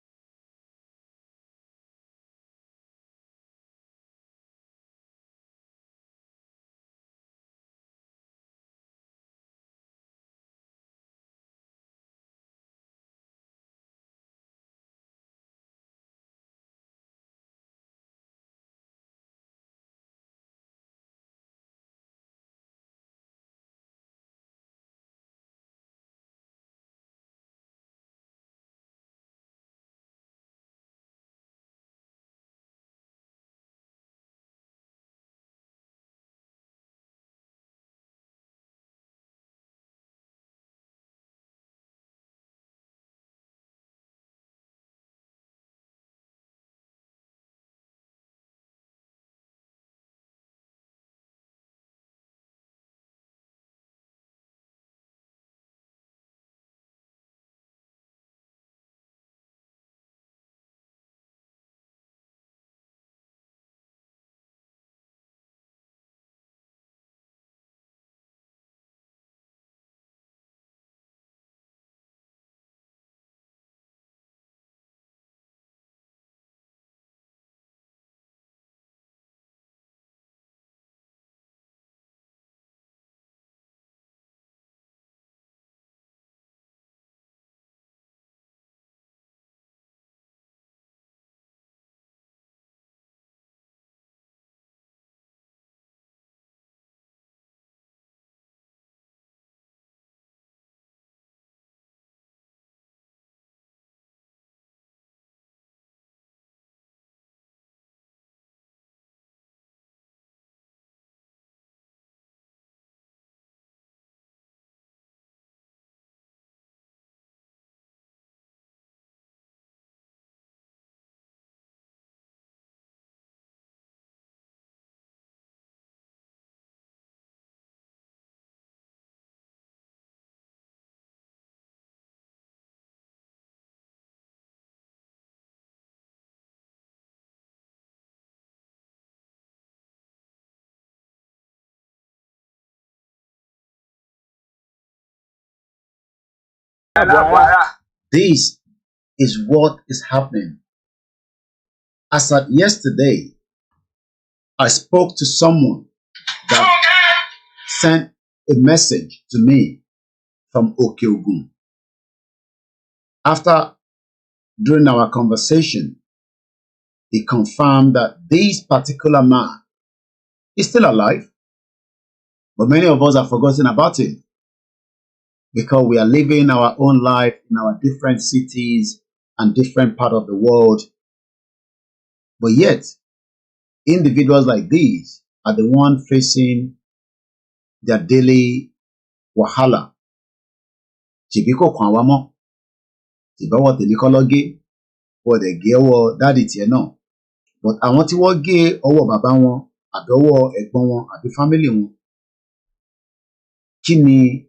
This is what is happening. As at yesterday, I spoke to someone that sent a message to me from Okeogun. After, during our conversation, he confirmed that this particular man is still alive, but many of us have forgotten about him because we are living our own life in our different cities and different parts of the world. But yet, individuals like these are the ones facing their daily wahala. Chibiko Kwanwamo, Tibawa Telikologi, or the Gewo Daddy Tieno. But I want to work gay over Babanwo, Adowo, Egbonwo, at the family one. Kini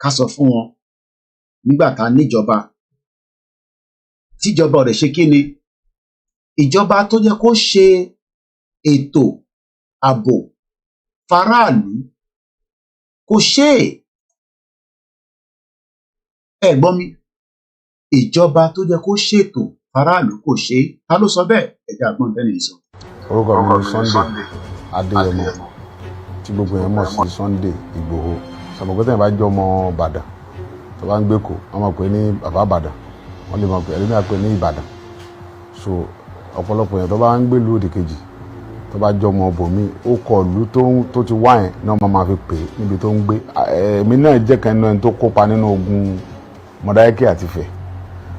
Kasofon, Nibata Nijoba. Tijoba de Shekini. Ìjọba tó jẹ́ kó ṣe ètò ààbò faraàlú kò ṣe é gbọ́ mi. Ìjọba tó jẹ́ kó ṣètò faraàlú kò ṣe é. Ta ló sọ bẹ́ẹ̀? Ẹ̀jẹ̀ àgbọ̀n tẹ́lẹ̀ sọ. Orúkọ mi ni Sunday Adéyẹmọ tí gbogbo yẹn mọ̀ sí Sunday Ìgbòho. Sàmọ̀gbọ́tẹ̀ bá jọ ọmọ Ìbàdàn tó bá ń gbé kó wọ́n máa pè ní bàbá Ìbàdàn wọ́n lè máa pè ẹlẹ́ni àpè ní Ìbàdàn. So ọ̀pọ̀lọpọ̀ yẹn tó bá ń gbé ìlú òdì kejì tó bá jọ ọmọ bòmí ó kọ ìlú tó ti wá yẹn náà máa fi pè é níbi tó ń gbé. Èmi náà jẹ́ kan nínú ẹni tó kópa nínú ogun Mọdákẹ́kẹ́ àti Ifẹ̀.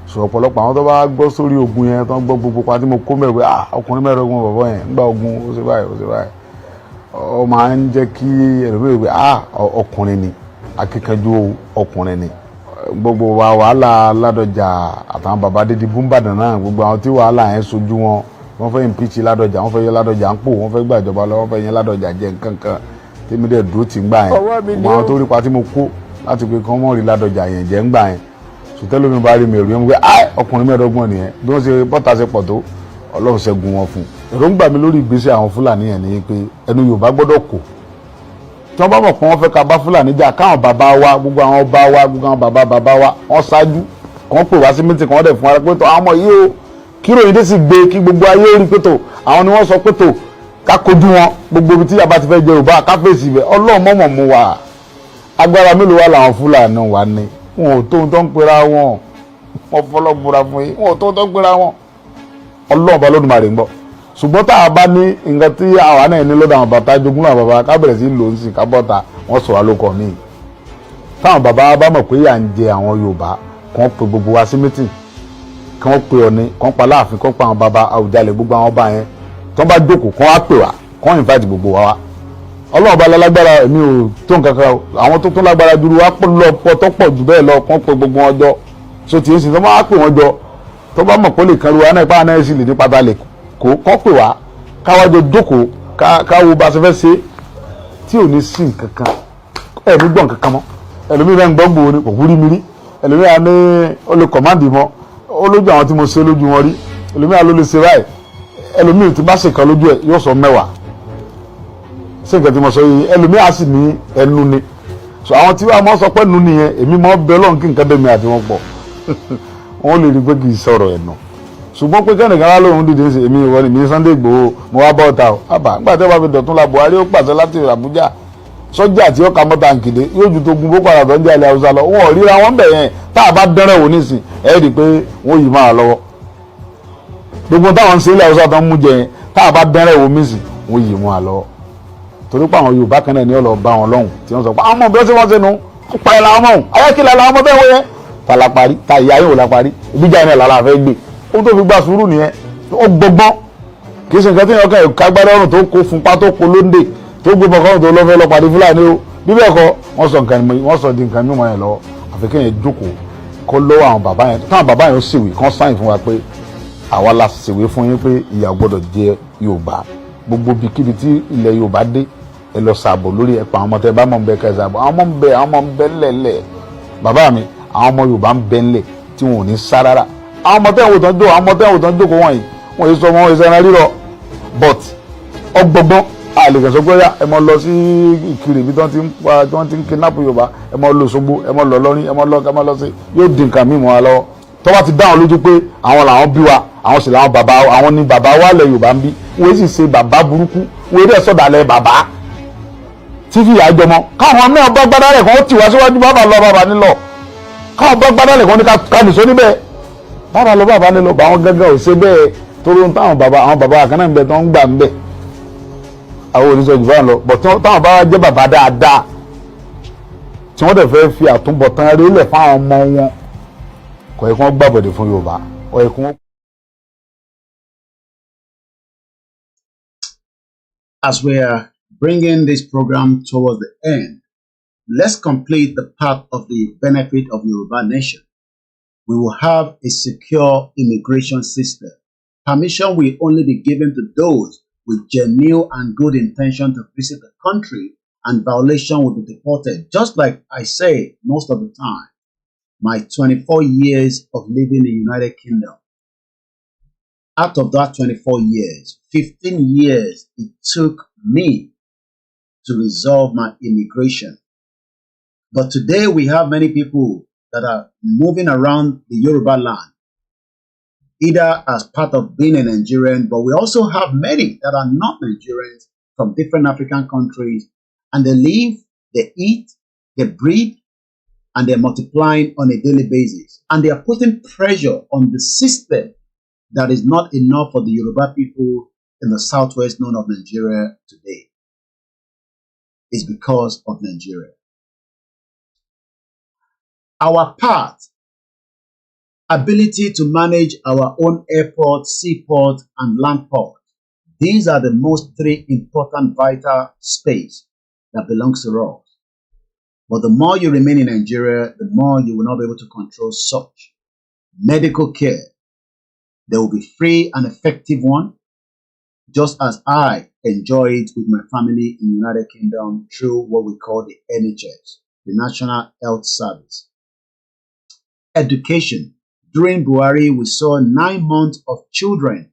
So ọ̀pọ̀lọpọ̀ àwọn tó bá gbọ́ sórí ogun yẹn tó ń gbọ́ gbogbo pa tí mo kó mẹ́rin pé ọkùnrin mẹ́rin ogun bàbá yẹn ń gba ogun ó ṣe báyìí ó ṣe báyìí. Ó máa ń jẹ́ kí ẹlòmíràn pé ọkùnrin ni akíkanjú ọkùnrin ni. Gbogbo wa wàhálà Ládọjà àtàwọn bàbá dídí búmbàdàn náà gbogbo àwọn tí wàhálà yẹn sojú wọn wọ́n fẹ́ impeach Ládọjà wọ́n fẹ́ yẹ Ládọjà ń pò wọ́n fẹ́ gbàjọba lọ wọ́n fẹ́ yẹ Ládọjà jẹ nǹkan kan tèmi dẹ̀ dúró tì ń gbà yẹn gbogbo àwọn tó rí pa tí mo kó láti pé kán mọ́ rí Ládọjà yẹn jẹ́ ń gbà yẹn sùtẹ́lómi bá rí mi èrò yẹn mo pé ọkùnrin mẹ́ẹ̀ẹ́dọ́gbọ̀n nìyẹn bí wọ́n ṣe bọ́ta ṣe pọ̀ tó Ọlọ́run ṣẹ́gun wọn fún èròǹgbà mi lórí ìgbésẹ̀ àwọn Fúlàní yẹn ni pé ẹnu Yorùbá gbọ́dọ̀ kò tí wọ́n bá mọ̀ pé wọ́n fẹ́ ká bá Fúlàní jà káwọn bàbá wa gbogbo àwọn ọba wa gbogbo àwọn bàbá wa wọ́n ṣáájú kàn pè wá sí mítì kan wọ́n dẹ̀ fún wa pé tó àwọn ọmọ yìí o kí ròyìn dé sì gbé kí gbogbo ayé rí pé tó àwọn ni wọ́n sọ pé tó ká kojú wọn gbogbo ibi tí yàrá ti fẹ́ jẹ Yorùbá ká fèsì ibẹ̀ Ọlọ́run mọ̀mọ̀ mú wa agbára mélòó wà làwọn Fúlàní wa ní wọn ò tó ń tọ́ ń pera wọn wọn fọlọ́gbọ́ra fún yín wọn ò tó ń tọ́ ń pera wọn Ọlọ́run bá Olódùmarè ń bọ̀ ṣùgbọ́n tá a bá ní nǹkan tí àwa náà ní lọ́dọ̀ àwọn bàtà jogún àwọn bàbá ká bẹ̀rẹ̀ sí lò ń sìn ká bọ́ta wọ́n sọ wá lóko míì táwọn bàbá bá mọ̀ pé yà ń jẹ àwọn Yorùbá kàn pe gbogbo wa sí mítìn kàn pe Ọọ̀ni kàn pa Láàfin kàn pa àwọn bàbá Àwùjalẹ̀ gbogbo àwọn ọba yẹn tó bá jókòó kàn wá pè wá kàn invite gbogbo wa wá Ọlọ́run bá lágbára èmi ò tó nǹkan kan àwọn tó tún lágbára jù wá pọ̀ tó pọ̀ jù bẹ́ẹ̀ lọ kàn pe gbogbo wọn jọ so tí èsì tó bá pè wọn jọ tó bá mọ̀ pé lè kan ru wa náà ipá náà sì lè ní pátá lè kọ́ pè wá káwájọ jókòó káwo bá ṣe fẹ́ ṣe tí ò ní sí nǹkan kan ẹ̀mí gbọ̀n kankan mọ́ ẹlòmíì náà ń gbọ́ gbòó ni kò kú rí mi rí ẹlòmíì á ní ó lè kọ̀máǹdì mọ́ ó lójú àwọn tí mo ṣe lójú wọn rí ẹlòmíì á ló lè ṣe báyìí ẹlòmíì tí bá ṣèkan lójú ẹ yóò sọ 10 ṣé nǹkan tí mo sọ yìí ẹlòmíì á sì ní ẹnu ni so àwọn tí wọ́n sọ pé nu nìyẹn èmi mọ́ bẹ́ẹ̀ lọ́n kí nǹkan dẹ̀mí àti wọn pọ̀ wọ́n lè rí pé kì í sọ̀rọ̀ ẹ̀ nù ṣùgbọ́n pé kẹ́nìkan wá lóhun dìde ṣe èmi ìwọ ni mi Sunday Igboho mo wá bọ́ ọ̀tá o àbá nígbà tí wọ́n bá fi dọ̀tún la Buhari ó pàṣẹ láti Àbújá sọ́jà tí ó ka mọ́ta nkìdé yóò ju tó gun Boko Haram tó ń jẹ́ ilẹ̀ Haúsá lọ wọn ò ríra wọn bẹ̀ yẹn tá a bá dẹ́rẹ̀ wò nísìn ẹ̀ rí i pé wọ́n yìí máa lọ́wọ́ gbogbo táwọn ń ṣe ilẹ̀ Haúsá tó ń mú jẹ yẹn tá a bá dẹ́rẹ̀ wò nísìn wọ́n yìí máa lọ́wọ́ torí pé àwọn Yorùbá kan náà ni ó lọ bá wọn lọ́hùn tí wọ́n sọ pé àwọn ọmọ bí wọ́n ṣe wọ́n ṣe nu pa ẹ̀ làwọn ọmọ ayákìlá làwọn ọmọ bẹ́ẹ̀ wọ yẹn ta la parí ta ìyá yóò la parí ìbíjà yẹn làlá fẹ́ gbé ó tó fi gba sùúrù nìyẹn ó gbọgbọ́n kì í ṣe nǹkan tí yẹn kàn kágbára ọrùn tó kó fúnpá tó kó lóńdè tó gbé bọ̀kọ́ tó lọ́fẹ́ lọ pàdé Fúlàní o bí bẹ́ẹ̀ kọ́ wọ́n sọ di nǹkan mímọ́ yẹn lọ́wọ́ àfi kéèyàn jókòó kó lọ́wọ́ àwọn bàbá yẹn táwọn bàbá yẹn ó ṣèwé kán sáyìn fún wa pé àwa la ṣèwé fún yín pé ìyà gbọ́dọ̀ jẹ Yorùbá gbogbo bíkíbi tí ilẹ̀ Yorùbá dé ẹ lọ ṣàbò lórí ẹ̀pọ̀ àwọn ọmọ tẹ bá mọ̀ ń bẹ kẹ́ ṣàbò àwọn ọmọ ń bẹ ńlẹ̀ bàbá mi àwọn ọmọ Yorùbá ń bẹ ńlẹ̀ tí wọn ò ní sá rárá àwọn ọmọ tẹ́wọ̀n tán jókòó wọ̀nyí wọ́n yìí sọ wọn ìṣẹ́ ẹran rírọ̀ but ọgbọgbọ́n àlèkè sọ pé ẹ mọ lọ sí Ìkirè ibi tí wọ́n ti ń kidnap Yorùbá ẹ mọ lọ Òṣogbo ẹ mọ lọ Ìlọrin ẹ mọ lọ sí yóò di nǹkan mímọ́ wa lọ́wọ́ tó bá ti dá wọn lójú pé àwọn làwọn bí wa àwọn sì làwọn bàbá àwọn ni bàbá wa lẹ̀ Yorùbá ń bí wọ́n sì ṣe bàbá burúkú wọ́n dẹ̀ sọ̀dàlẹ̀ bàbá tí fìyà jọmọ káwọn náà bá gbádá rẹ̀ kàn ó tì wá síwájú bàbá lọ bàbá nílọ káwọn bá gbádá rẹ̀ kàn ní ká nìṣó níbẹ̀ bàbá lọ bàbá nílọ bá wọn gángan ò ṣe bẹ́ẹ̀ torí táwọn bàbá àkànnà ń bẹ tó ń gbà ń bẹ àwọn oníṣẹ́ jù báyìí lọ bọ̀ táwọn bá jẹ́ bàbá dáadáa tí wọ́n dẹ̀ fẹ́ fi àtúbọ̀tán rí lẹ̀ fáwọn ọmọ wọn kò yẹ kí wọ́n gbàbọ̀dẹ̀ fún Yorùbá kò yẹ kí wọ́n. As we are bringing this program towards the end, let's complete the part of the benefit of Yoruba nation. We will have a secure immigration system. Permission will only be given to those with genuine and good intention to visit the country, and violation will be deported. Just like I say most of the time, my 24 years of living in the United Kingdom, out of that 24 years, 15 years it took me to resolve my immigration. But today we have many people that are moving around the Yoruba land, either as part of being a Nigerian, but we also have many that are not Nigerians from different African countries, and they live, they eat, they breed, and they're multiplying on a daily basis. And they are putting pressure on the system that is not enough for the Yoruba people in the southwest known of Nigeria today. It's because of Nigeria. Our part, ability to manage our own airport, seaport, and land port. These are the most three important vital space that belongs to us. But the more you remain in Nigeria, the more you will not be able to control such. Medical care, there will be free and effective one, just as I enjoy it with my family in the United Kingdom through what we call the NHS, the National Health Service. Education. During Buhari, we saw 9 months of children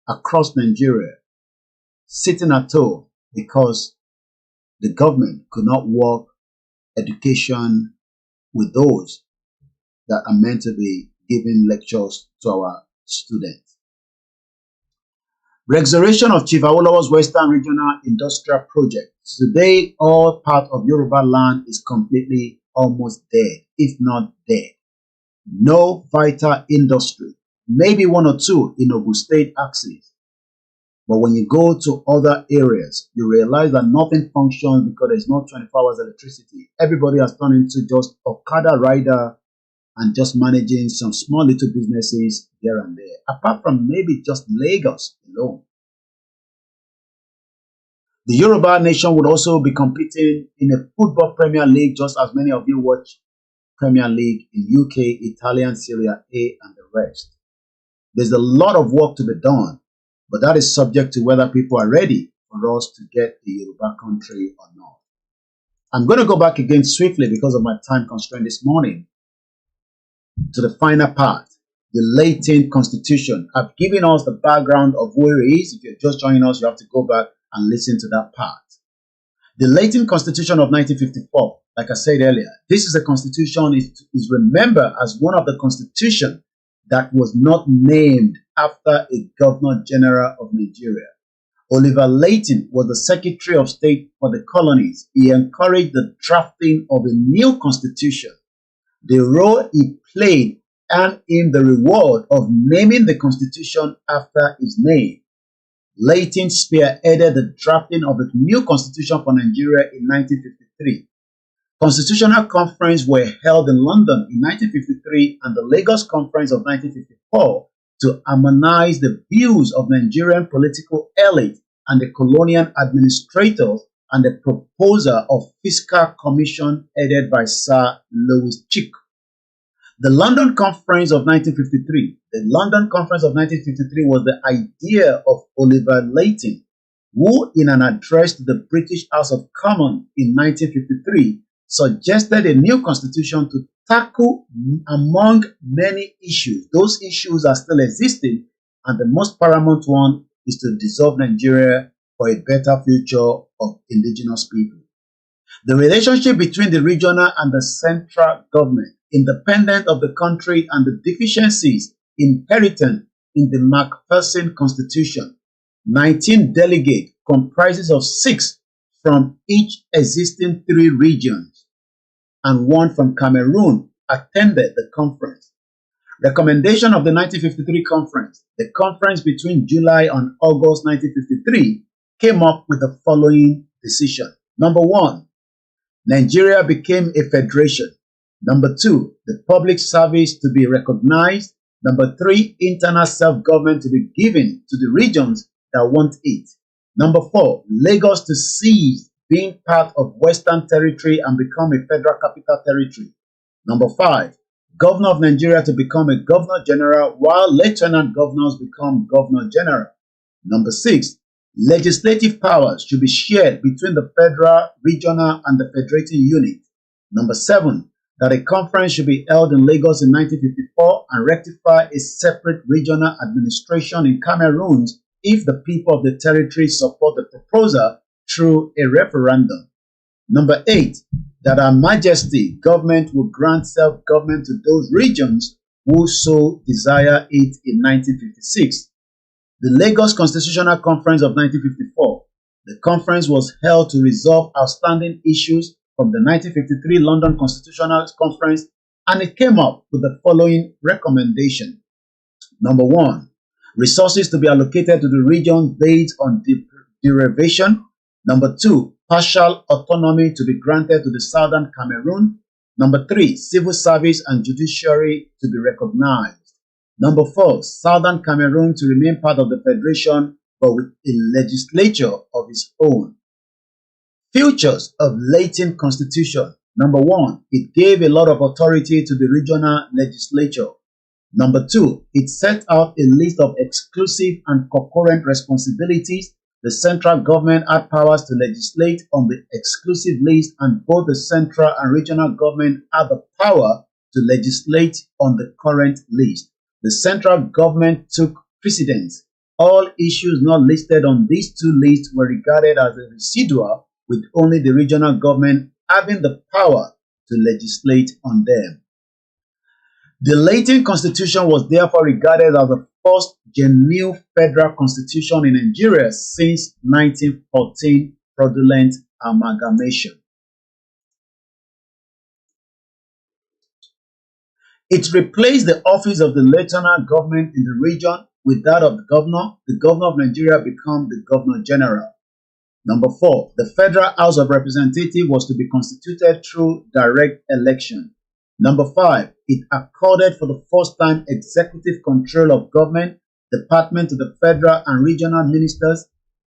across Nigeria sitting at home because the government could not work education with those that are meant to be giving lectures to our students. Restoration of Chief Awolowo's Western Regional Industrial Project. Today, all part of Yoruba land is completely almost dead, if not dead. No vital industry, maybe one or two in Ogun State axis. But when you go to other areas, you realize that nothing functions because there's no 24 hours electricity. Everybody has turned into just Okada rider and just managing some small little businesses here and there, apart from maybe just Lagos alone. The Yoruba nation would also be competing in a football Premier League, just as many of you watch Premier League in UK, Italian, Serie A, and the rest. There's a lot of work to be done, but that is subject to whether people are ready for us to get the Yoruba country or not. I'm going to go back again swiftly because of my time constraint this morning to the final part, the latent constitution. I've given us the background of where it is. If you're just joining us, you have to go back and listen to that part. The latent constitution of 1954, like I said earlier, this is a constitution is remembered as one of the constitutions that was not named after a governor general of Nigeria. Oliver Layton was the Secretary of State for the colonies. He encouraged the drafting of a new constitution. The role he played earned him the reward of naming the constitution after his name. Layton spearheaded the drafting of a new constitution for Nigeria in 1953. Constitutional conferences were held in London in 1953 and the Lagos Conference of 1954 to harmonize the views of Nigerian political elite and the colonial administrators and the proposer of fiscal commission headed by Sir Lewis Chick. The London Conference of 1953. The London Conference of 1953 was the idea of Oliver Layton, who in an address to the British House of Commons in 1953 suggested a new constitution to tackle among many issues. Those issues are still existing, and the most paramount one is to dissolve Nigeria for a better future of indigenous people. The relationship between the regional and the central government, independent of the country, and the deficiencies inherent in the Macpherson Constitution. 19 delegates comprises of 6 from each existing 3 regions and 1 from Cameroon attended the conference. Recommendation of the 1953 conference. The conference between July and August 1953 came up with the following decision. Number 1, Nigeria became a federation. Number 2, the public service to be recognized. Number 3, internal self-government to be given to the regions that want it. Number 4, Lagos to cease being part of Western Territory and become a federal capital territory. Number 5, Governor of Nigeria to become a Governor General while Lieutenant Governors become Governor General. Number 6, legislative powers should be shared between the federal, regional, and the federating unit. Number 7, that a conference should be held in Lagos in 1954 and rectify a separate regional administration in Cameroon if the people of the territory support the proposal through a referendum. Number 8, that Her Majesty government will grant self-government to those regions who so desire it in 1956. The Lagos Constitutional Conference of 1954. The conference was held to resolve outstanding issues from the 1953 London Constitutional Conference, and it came up with the following recommendation. Number 1, resources to be allocated to the region based on derivation. Number 2, partial autonomy to be granted to the Southern Cameroon. Number 3, civil service and judiciary to be recognized. Number 4, Southern Cameroon to remain part of the Federation but with a legislature of its own. Features of latent constitution. Number 1, it gave a lot of authority to the regional legislature. Number 2, it set out a list of exclusive and concurrent responsibilities. The central government had powers to legislate on the exclusive list, and both the central and regional government had the power to legislate on the current list. The central government took precedence All issues not listed on these two lists were regarded as a residual, with only the regional government having the power to legislate on them. The Latin Constitution was therefore regarded as the first genuine federal constitution in Nigeria since 1914 fraudulent amalgamation. It replaced the office of the lieutenant government in the region with that of the governor. The governor of Nigeria became the governor general. Number 4, the Federal House of Representatives was to be constituted through direct election. Number 5, it accorded for the first time executive control of government, department to the federal and regional ministers.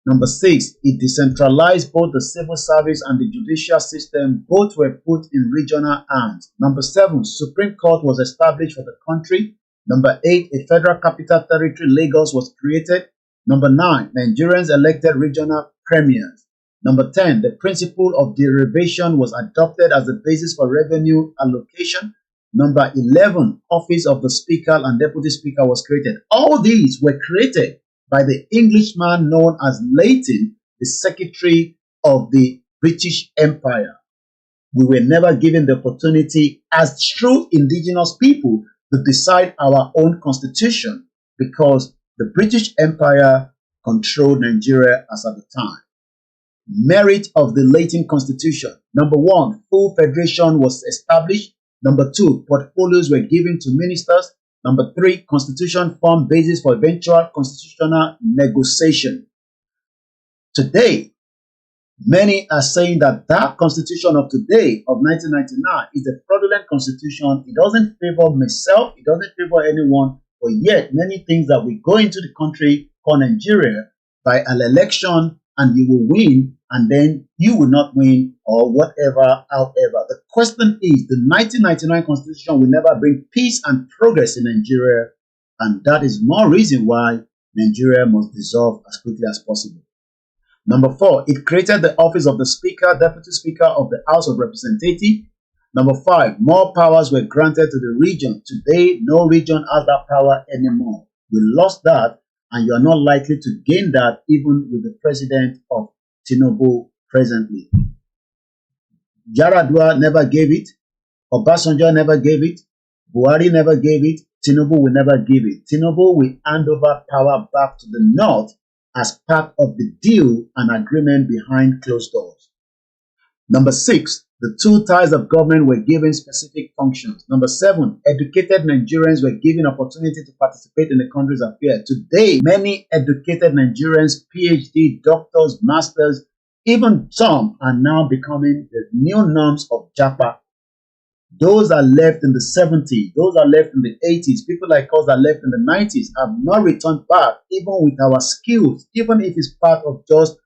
Number 6, it decentralized both the civil service and the judicial system. Both were put in regional hands. Number 7, Supreme Court was established for the country. Number 8, a federal capital territory, Lagos, was created. Number 9, Nigerians elected regional premiers. Number 10, the principle of derivation was adopted as the basis for revenue allocation. Number 11, office of the Speaker and Deputy Speaker was created. All these were created by the Englishman known as Lytton, the Secretary of the British Empire. We were never given the opportunity as true indigenous people to decide our own constitution because the British Empire controlled Nigeria as at the time. Merit of the Latin Constitution. Number 1, full federation was established. Number 2, portfolios were given to ministers. Number 3, constitution formed basis for eventual constitutional negotiation. Today, many are saying that that constitution of today, of 1999, is a fraudulent constitution. It doesn't favor myself, it doesn't favor anyone, but yet many things that we go into the country called Nigeria by an election and you will win, and then you will not win, or whatever. However, the question is, the 1999 constitution will never bring peace and progress in Nigeria, and that is more reason why Nigeria must dissolve as quickly as possible. Number 4, it created the office of the Speaker, Deputy Speaker of the House of Representatives. Number 5, more powers were granted to the region. Today, no region has that power anymore. We lost that, and you are not likely to gain that even with the president of Tinubu presently. Yaradua never gave it. Obasanjo never gave it. Buhari never gave it. Tinubu will never give it. Tinubu will hand over power back to the North as part of the deal and agreement behind closed doors. Number 6, the 2 tiers of government were given specific functions. Number 7, educated Nigerians were given opportunity to participate in the country's affairs. Today, many educated Nigerians, PhD, doctors, masters, even some are now becoming the new norms of Japa. Those are left in the 70s, those are left in the 80s, people like us that left in the 90s have not returned back, even with our skills, even if it's part of just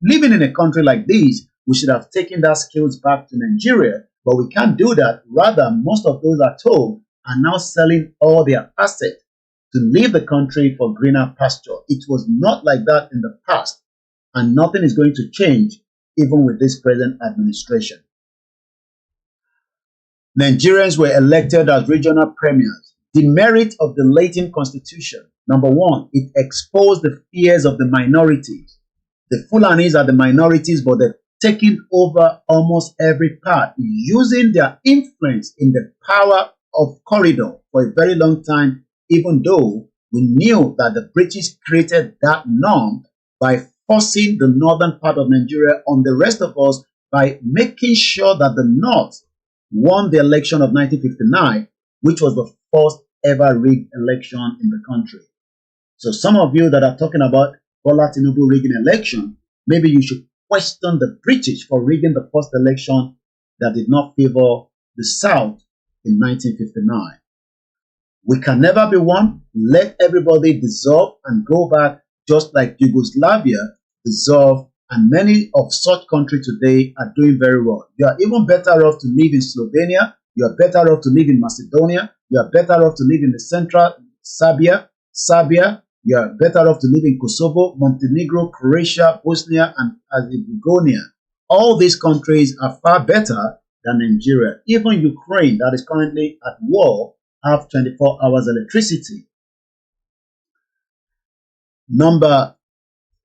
living in a country like this. We should have taken that skills back to Nigeria, but we can't do that. Rather, most of those at home are now selling all their assets to leave the country for greener pasture. It was not like that in the past, and nothing is going to change even with this present administration. Nigerians were elected as regional premiers. The merit of the Latin Constitution. Number 1, it exposed the fears of the minorities. The Fulanis are the minorities, but they're taking over almost every part, using their influence in the power of corridor for a very long time, even though we knew that the British created that norm by forcing the northern part of Nigeria on the rest of us by making sure that the North won the election of 1959, which was the first ever rigged election in the country. So some of you that are talking about Bola Tinubu rigging election, maybe you should question the British for rigging the first election that did not favor the South in 1959. We can never be one. Let everybody dissolve and go back just like Yugoslavia dissolved, and many of such countries today are doing very well. You are even better off to live in Slovenia. You are better off to live in Macedonia. You are better off to live in the central Serbia. You are better off to live in Kosovo, Montenegro, Croatia, Bosnia, and Herzegovina. All these countries are far better than Nigeria. Even Ukraine, that is currently at war, have 24 hours electricity. Number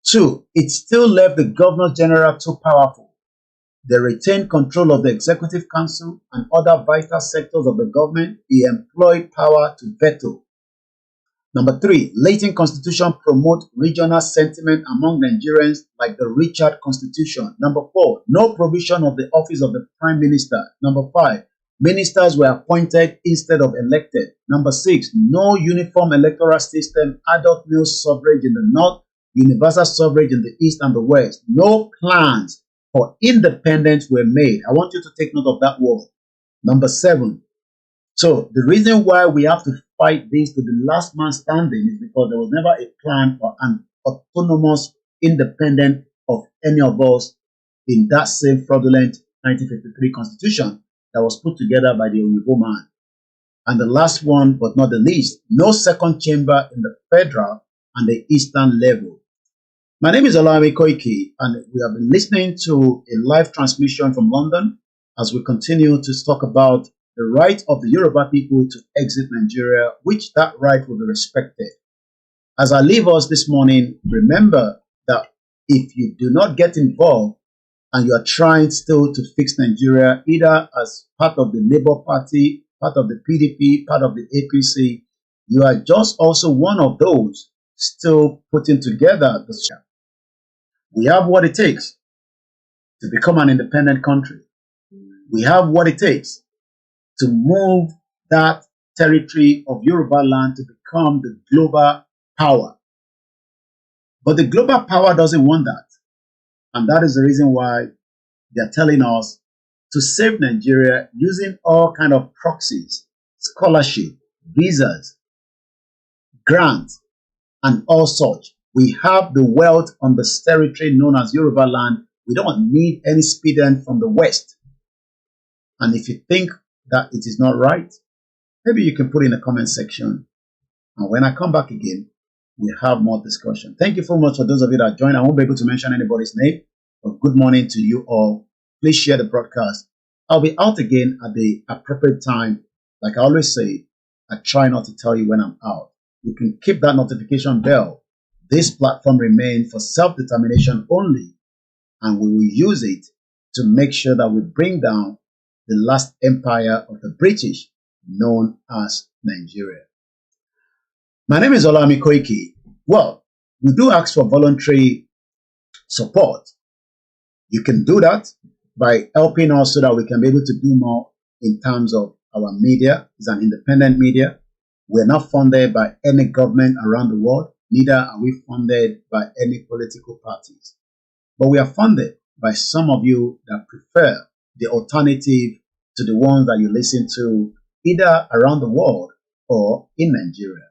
two, it still left the Governor General too powerful. They retained control of the Executive Council and other vital sectors of the government. He employed power to veto. Number three, Latin Constitution promote regional sentiment among Nigerians like the Richard Constitution. Number four, no provision of the office of the Prime Minister. Number five, ministers were appointed instead of elected. Number six, no uniform electoral system, adult male suffrage in the north, universal suffrage in the east and the west. No plans for independence were made. I want you to take note of that word. Number seven, so the reason why we have to fight this to the last man standing is because there was never a plan for an autonomous independent of any of us in that same fraudulent 1953 constitution that was put together by the Yoruba man. And the last one, but not the least, no second chamber in the federal and the eastern level. My name is OLAYOMI KOIKI, and we have been listening to a live transmission from London as we continue to talk about the right of the Yoruba people to exit Nigeria, which that right will be respected. As I leave us this morning, remember that if you do not get involved and you are trying still to fix Nigeria, either as part of the Labour Party, part of the PDP, part of the APC, you are just also one of those still putting together the structure. We have what it takes to become an independent country. We have what it takes to move that territory of Yoruba land to become the global power. But the global power doesn't want that. And that is the reason why they're telling us to save Nigeria using all kind of proxies, scholarship, visas, grants, and all such. We have the wealth on this territory known as Yoruba land. We don't need any speeding from the West. And if you think that it is not right, maybe you can put in the comment section. And when I come back again, we'll have more discussion. Thank you so much for those of you that joined. I won't be able to mention anybody's name, but good morning to you all. Please share the broadcast. I'll be out again at the appropriate time. Like I always say, I try not to tell you when I'm out. You can keep that notification bell. This platform remains for self-determination only, and we will use it to make sure that we bring down the last empire of the British, known as Nigeria. My name is OLAYOMI KOIKI. Well, we do ask for voluntary support. You can do that by helping us so that we can be able to do more in terms of our media. It's an independent media. We're not funded by any government around the world. Neither are we funded by any political parties. But we are funded by some of you that prefer the alternative to the ones that you listen to either around the world or in Nigeria.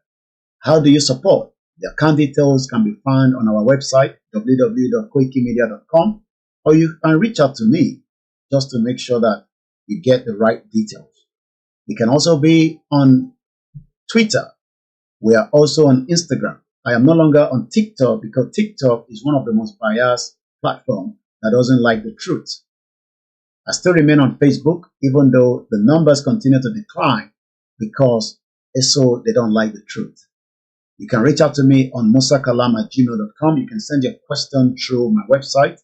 How do you support? The account details can be found on our website, www.koikimedia.com, or you can reach out to me just to make sure that you get the right details. You can also be on Twitter. We are also on Instagram. I am no longer on TikTok because TikTok is one of the most biased platforms that doesn't like the truth. I still remain on Facebook, even though the numbers continue to decline because so they don't like the truth. You can reach out to me on musakalam@gmail.com. You can send your question through my website,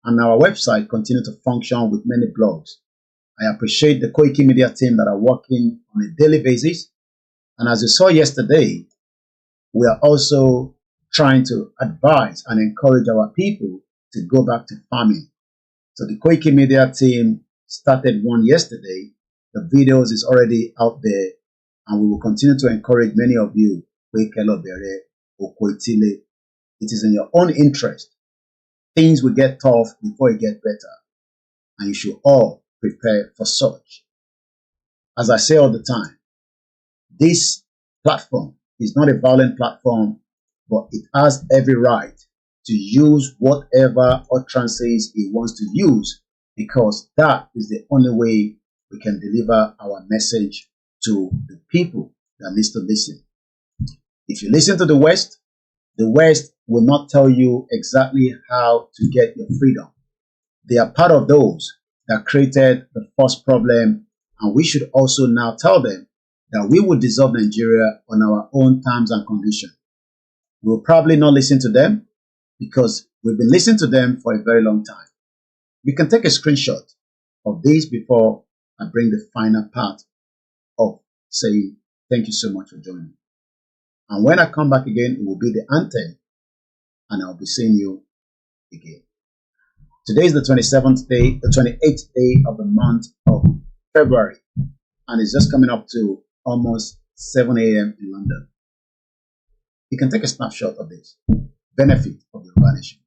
and our website continues to function with many blogs. I appreciate the Koiki Media team that are working on a daily basis. And as you saw yesterday, we are also trying to advise and encourage our people to go back to farming. So the Koiki Media team started one yesterday. The videos is already out there, and we will continue to encourage many of you. It is in your own interest. Things will get tough before it gets better, and you should all prepare for such. As I say all the time, this platform is not a violent platform, but it has every right to use whatever utterances it wants to use, because that is the only way we can deliver our message to the people that needs to listen. If you listen to the West will not tell you exactly how to get your freedom. They are part of those that created the first problem, and we should also now tell them that we will dissolve Nigeria on our own terms and conditions. We'll probably not listen to them because we've been listening to them for a very long time. You can take a screenshot of this before I bring the final part of saying thank you so much for joining. And when I come back again, it will be the anthem and I'll be seeing you again. Today is the 27th day, the 28th day of the month of February, and it's just coming up to almost 7 a.m. in London. You can take a snapshot of this benefit of the Yoruba nation.